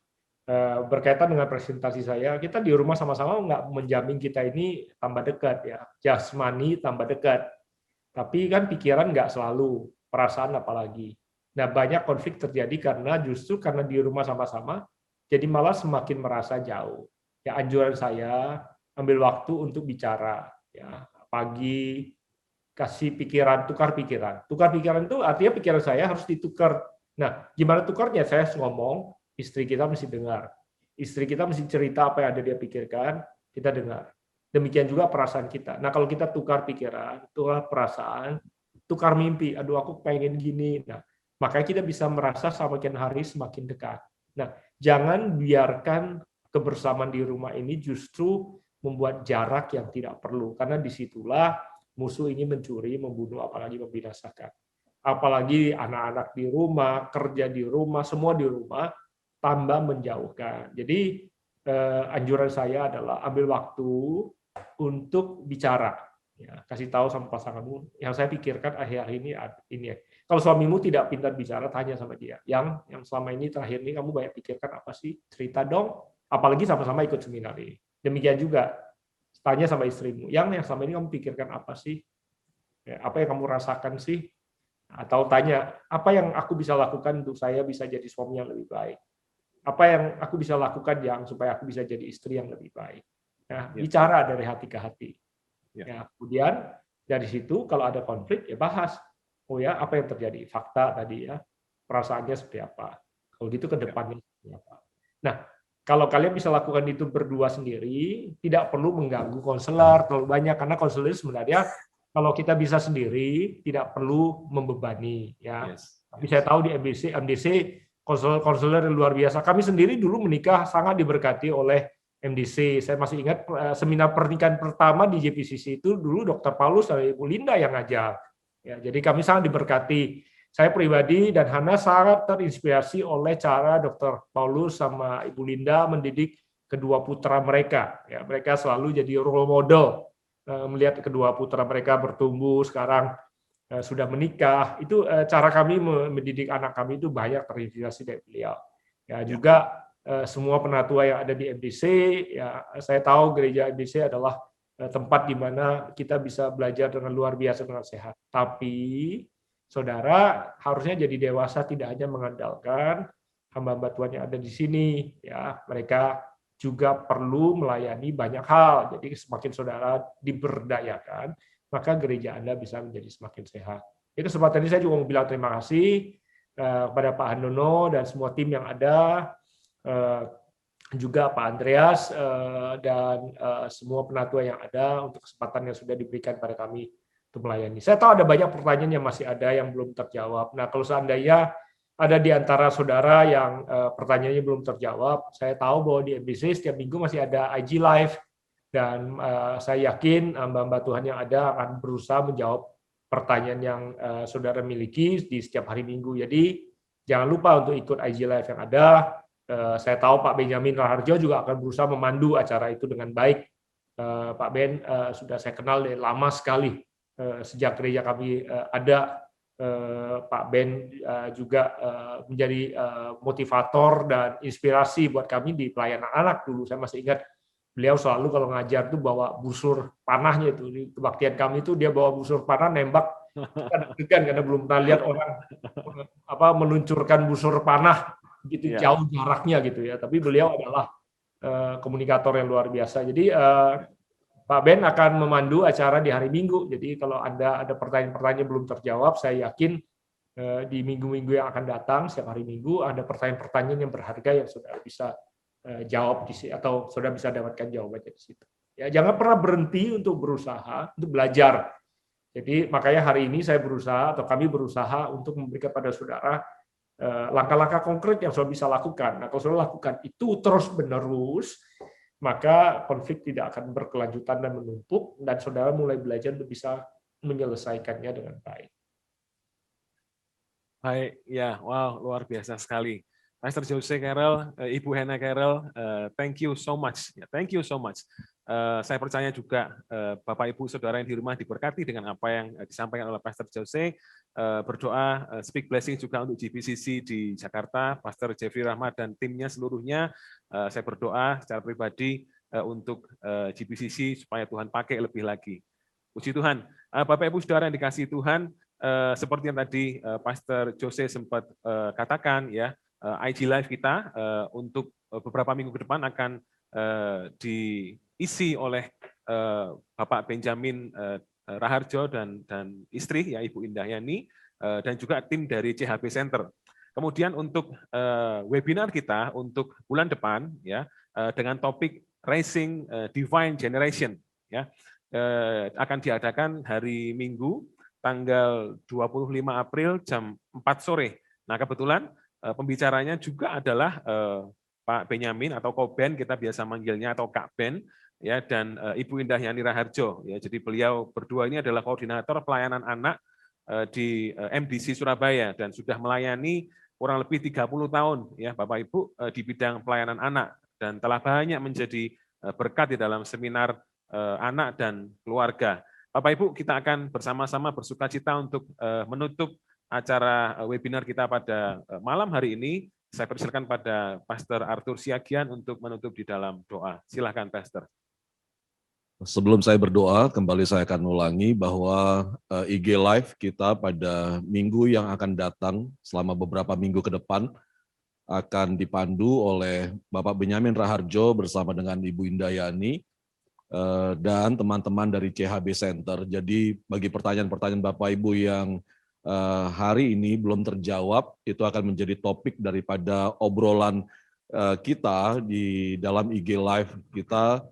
Berkaitan dengan presentasi saya, kita di rumah sama-sama nggak menjamin kita ini tambah dekat ya, jasmani tambah dekat. Tapi kan pikiran nggak selalu, perasaan apalagi. Nah banyak konflik terjadi karena justru karena di rumah sama-sama, jadi malah semakin merasa jauh. Ya anjuran saya, ambil waktu untuk bicara. Ya pagi, kasih pikiran, tukar pikiran. Tukar pikiran itu artinya pikiran saya harus ditukar. Nah gimana tukarnya? Saya ngomong, istri kita mesti dengar. Istri kita mesti cerita apa yang ada dia pikirkan, kita dengar. Demikian juga perasaan kita. Nah, kalau kita tukar pikiran, tukar perasaan, tukar mimpi, aduh aku pengen gini. Nah, makanya kita bisa merasa semakin hari semakin dekat. Nah, jangan biarkan kebersamaan di rumah ini justru membuat jarak yang tidak perlu. Karena disitulah musuh ini mencuri, membunuh, apalagi membinasakan. Apalagi anak-anak di rumah, kerja di rumah, semua di rumah, tambah menjauhkan. Jadi anjuran saya adalah ambil waktu untuk bicara. Ya, kasih tahu sama pasanganmu, yang saya pikirkan akhir-akhir ini. Kalau suamimu tidak pintar bicara, tanya sama dia. Yang selama ini terakhir ini kamu banyak pikirkan apa sih? Cerita dong. Apalagi sama-sama ikut seminar ini. Demikian juga tanya sama istrimu. Yang selama ini kamu pikirkan apa sih? Ya, apa yang kamu rasakan sih? Atau tanya, apa yang aku bisa lakukan untuk saya bisa jadi suami yang lebih baik? Apa yang aku bisa lakukan supaya aku bisa jadi istri yang lebih baik? Ya, bicara dari hati ke hati. Ya, kemudian dari situ kalau ada konflik ya bahas. Oh ya, apa yang terjadi? Fakta tadi ya, perasaannya seperti apa? Kalau gitu ke depannya seperti apa? Nah, kalau kalian bisa lakukan itu berdua sendiri, tidak perlu mengganggu konselor terlalu banyak karena konselor sebenarnya kalau kita bisa sendiri tidak perlu membebani ya. Tapi saya tahu di MDC konselor yang luar biasa. Kami sendiri dulu menikah sangat diberkati oleh MDC. Saya masih ingat seminar pernikahan pertama di JPCC itu dulu Dr. Paulus dan Ibu Linda yang ngajar. Ya, jadi kami sangat diberkati. Saya pribadi dan Hana sangat terinspirasi oleh cara Dr. Paulus sama Ibu Linda mendidik kedua putra mereka. Ya, mereka selalu jadi role model. Melihat kedua putra mereka bertumbuh sekarang sudah menikah, itu cara kami mendidik anak kami itu banyak terinspirasi dari beliau. Ya juga semua penatua yang ada di MDC, ya saya tahu gereja MDC adalah tempat di mana kita bisa belajar dengan luar biasa dengan sehat. Tapi saudara harusnya jadi dewasa tidak hanya mengandalkan hamba-hamba Tuhan yang ada di sini, ya mereka juga perlu melayani banyak hal. Jadi semakin saudara diberdayakan, maka gereja Anda bisa menjadi semakin sehat. Itu kesempatan ini saya juga mau bilang terima kasih kepada Pak Handono dan semua tim yang ada, juga Pak Andreas dan semua penatua yang ada untuk kesempatan yang sudah diberikan pada kami untuk melayani. Saya tahu ada banyak pertanyaan yang masih ada yang belum terjawab. Nah, kalau seandainya ada di antara saudara yang pertanyaannya belum terjawab, saya tahu bahwa di MDC setiap minggu masih ada IG Live, dan saya yakin hamba-hamba Tuhan yang ada akan berusaha menjawab pertanyaan yang saudara miliki di setiap hari Minggu. Jadi jangan lupa untuk ikut IG Live yang ada. Saya tahu Pak Benjamin Raharjo juga akan berusaha memandu acara itu dengan baik. Pak Ben sudah saya kenal dari lama sekali, sejak gereja kami ada. Pak Ben juga menjadi motivator dan inspirasi buat kami di pelayanan anak dulu. Saya masih ingat beliau selalu kalau ngajar tuh bawa busur panahnya itu. Di kebaktian kami itu dia bawa busur panah nembak. Kan karena belum pernah lihat orang meluncurkan busur panah gitu jauh jaraknya gitu ya. Tapi beliau adalah komunikator yang luar biasa. Jadi Pak Ben akan memandu acara di hari Minggu. Jadi kalau Anda ada pertanyaan-pertanyaan belum terjawab, saya yakin di minggu-minggu yang akan datang, setiap hari Minggu, ada pertanyaan-pertanyaan yang berharga yang saudara bisa jawab di sini, atau saudara bisa dapatkan jawabannya di situ. Ya, jangan pernah berhenti untuk berusaha, untuk belajar. Jadi makanya hari ini saya berusaha, atau kami berusaha untuk memberikan pada saudara langkah-langkah konkret yang saudara bisa lakukan. Nah, kalau saudara lakukan itu terus-menerus, maka konflik tidak akan berkelanjutan dan menumpuk, dan saudara mulai belajar untuk bisa menyelesaikannya dengan baik. Baik, ya, wow, luar biasa sekali. Pastor Jose Carroll, Ibu Hannah Carroll, thank you so much. Thank you so much. Saya percaya juga Bapak Ibu Saudara yang di rumah diberkati dengan apa yang disampaikan oleh Pastor Jose. Berdoa, speak blessing juga untuk GBCC di Jakarta, Pastor Jeffrey Rahmat dan timnya seluruhnya. Saya berdoa secara pribadi untuk GBCC supaya Tuhan pakai lebih lagi. Puji Tuhan. Bapak Ibu Saudara yang dikasihi Tuhan, seperti yang tadi Pastor Jose sempat katakan, ya, IG Live kita untuk beberapa minggu ke depan akan diisi oleh Bapak Benjamin Raharjo dan istri, ya, Ibu Indah Yani, dan juga tim dari CHB Center. Kemudian untuk webinar kita untuk bulan depan, ya, dengan topik Raising Divine Generation, ya, akan diadakan hari Minggu tanggal 25 April jam 4 sore. Nah, kebetulan pembicaranya juga adalah Pak Benyamin atau Koben, kita biasa manggilnya, atau Kak Ben, ya, dan Ibu Indah Yani Raharjo. Ya, jadi beliau berdua ini adalah koordinator pelayanan anak di MDC Surabaya dan sudah melayani kurang lebih 30 tahun, ya, Bapak Ibu, di bidang pelayanan anak, dan telah banyak menjadi berkat di dalam seminar anak dan keluarga. Bapak Ibu, kita akan bersama-sama bersukacita untuk menutup acara webinar kita pada malam hari ini. Saya persilakan pada Pastor Arthur Siagian untuk menutup di dalam doa. Silakan, Pastor. Sebelum saya berdoa, kembali saya akan ulangi bahwa IG Live kita pada minggu yang akan datang, selama beberapa minggu ke depan, akan dipandu oleh Bapak Benyamin Raharjo bersama dengan Ibu Indah Yani, dan teman-teman dari CHB Center. Jadi bagi pertanyaan-pertanyaan Bapak Ibu yang hari ini belum terjawab, itu akan menjadi topik daripada obrolan kita di dalam IG Live kita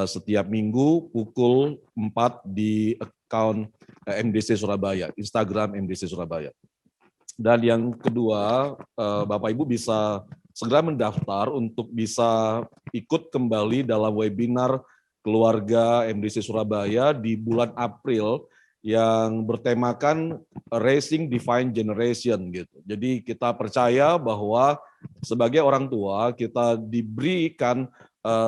setiap minggu pukul 4 di account MDC Surabaya, Instagram MDC Surabaya. Dan yang kedua, Bapak Ibu bisa segera mendaftar untuk bisa ikut kembali dalam webinar keluarga MDC Surabaya di bulan April yang bertemakan Raising Divine Generation gitu. Jadi kita percaya bahwa sebagai orang tua kita diberikan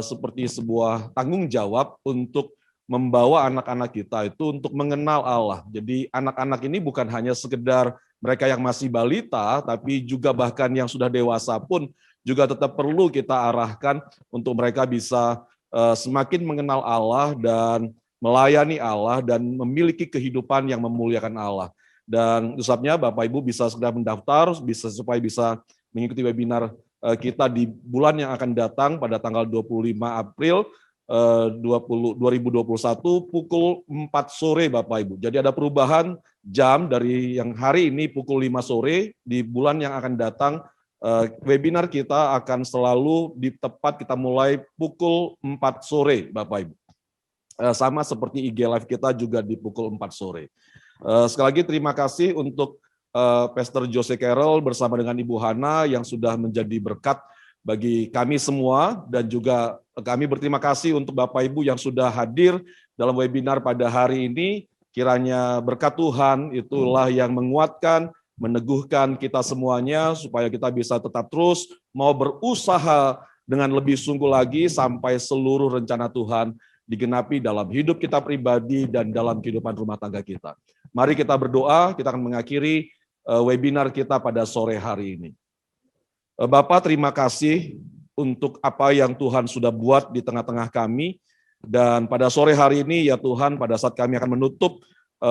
seperti sebuah tanggung jawab untuk membawa anak-anak kita itu untuk mengenal Allah. Jadi anak-anak ini bukan hanya sekedar mereka yang masih balita, tapi juga bahkan yang sudah dewasa pun juga tetap perlu kita arahkan untuk mereka bisa semakin mengenal Allah dan melayani Allah dan memiliki kehidupan yang memuliakan Allah. Dan sebabnya Bapak Ibu bisa segera mendaftar supaya bisa mengikuti webinar kita di bulan yang akan datang pada tanggal 25 April 2021 pukul 4 sore Bapak Ibu. Jadi ada perubahan jam dari yang hari ini pukul 5 sore, di bulan yang akan datang webinar kita akan selalu di tepat kita mulai pukul 4 sore Bapak Ibu. Sama seperti IG Live kita juga di pukul 4 sore. Sekali lagi terima kasih untuk Pastor Jose Carroll bersama dengan Ibu Hana yang sudah menjadi berkat bagi kami semua, dan juga kami berterima kasih untuk Bapak Ibu yang sudah hadir dalam webinar pada hari ini. Kiranya berkat Tuhan itulah yang menguatkan, meneguhkan kita semuanya supaya kita bisa tetap terus mau berusaha dengan lebih sungguh lagi sampai seluruh rencana Tuhan digenapi dalam hidup kita pribadi dan dalam kehidupan rumah tangga kita. Mari kita berdoa, kita akan mengakhiri webinar kita pada sore hari ini. Bapak, terima kasih untuk apa yang Tuhan sudah buat di tengah-tengah kami, dan pada sore hari ini ya Tuhan, pada saat kami akan menutup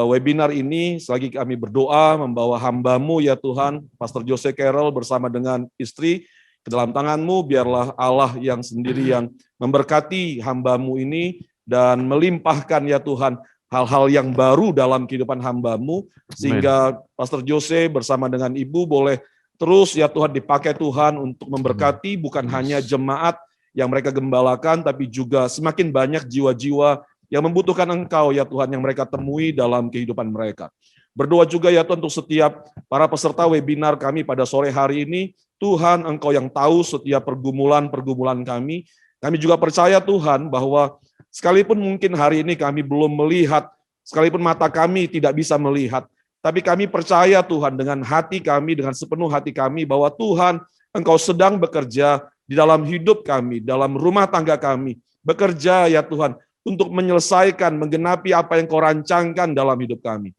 webinar ini, selagi kami berdoa membawa hamba-Mu ya Tuhan, Pastor Jose Carroll bersama dengan istri, ke dalam tangan-Mu, biarlah Allah yang sendiri yang memberkati hamba-Mu ini dan melimpahkan ya Tuhan hal-hal yang baru dalam kehidupan hamba-Mu, sehingga Pastor Jose bersama dengan Ibu boleh terus ya Tuhan dipakai Tuhan untuk memberkati bukan hanya jemaat yang mereka gembalakan, tapi juga semakin banyak jiwa-jiwa yang membutuhkan Engkau ya Tuhan yang mereka temui dalam kehidupan mereka. Berdoa juga ya Tuhan untuk setiap para peserta webinar kami pada sore hari ini. Tuhan, Engkau yang tahu setiap pergumulan-pergumulan kami. Kami juga percaya Tuhan bahwa sekalipun mungkin hari ini kami belum melihat, sekalipun mata kami tidak bisa melihat, tapi kami percaya Tuhan dengan hati kami, dengan sepenuh hati kami bahwa Tuhan, Engkau sedang bekerja di dalam hidup kami, dalam rumah tangga kami. Bekerja ya Tuhan untuk menyelesaikan, menggenapi apa yang Kau rancangkan dalam hidup kami.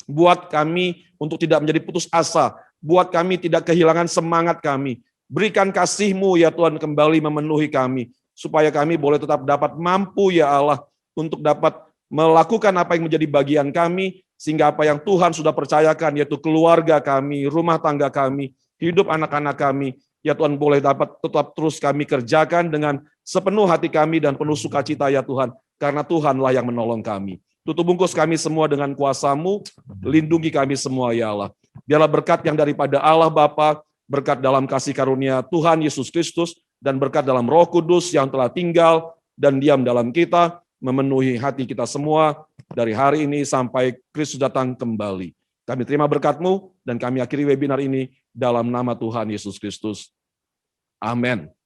Buat kami untuk tidak menjadi putus asa, buat kami tidak kehilangan semangat kami. Berikan kasih-Mu ya Tuhan kembali memenuhi kami, supaya kami boleh tetap dapat mampu ya Allah, untuk dapat melakukan apa yang menjadi bagian kami, sehingga apa yang Tuhan sudah percayakan, yaitu keluarga kami, rumah tangga kami, hidup anak-anak kami, ya Tuhan boleh dapat tetap terus kami kerjakan dengan sepenuh hati kami dan penuh sukacita ya Tuhan, karena Tuhanlah yang menolong kami. Tutup bungkus kami semua dengan kuasa-Mu, lindungi kami semua ya Allah. Biarlah berkat yang daripada Allah Bapa, berkat dalam kasih karunia Tuhan Yesus Kristus, dan berkat dalam Roh Kudus yang telah tinggal dan diam dalam kita, memenuhi hati kita semua dari hari ini sampai Kristus datang kembali. Kami terima berkat-Mu dan kami akhiri webinar ini dalam nama Tuhan Yesus Kristus. Amin.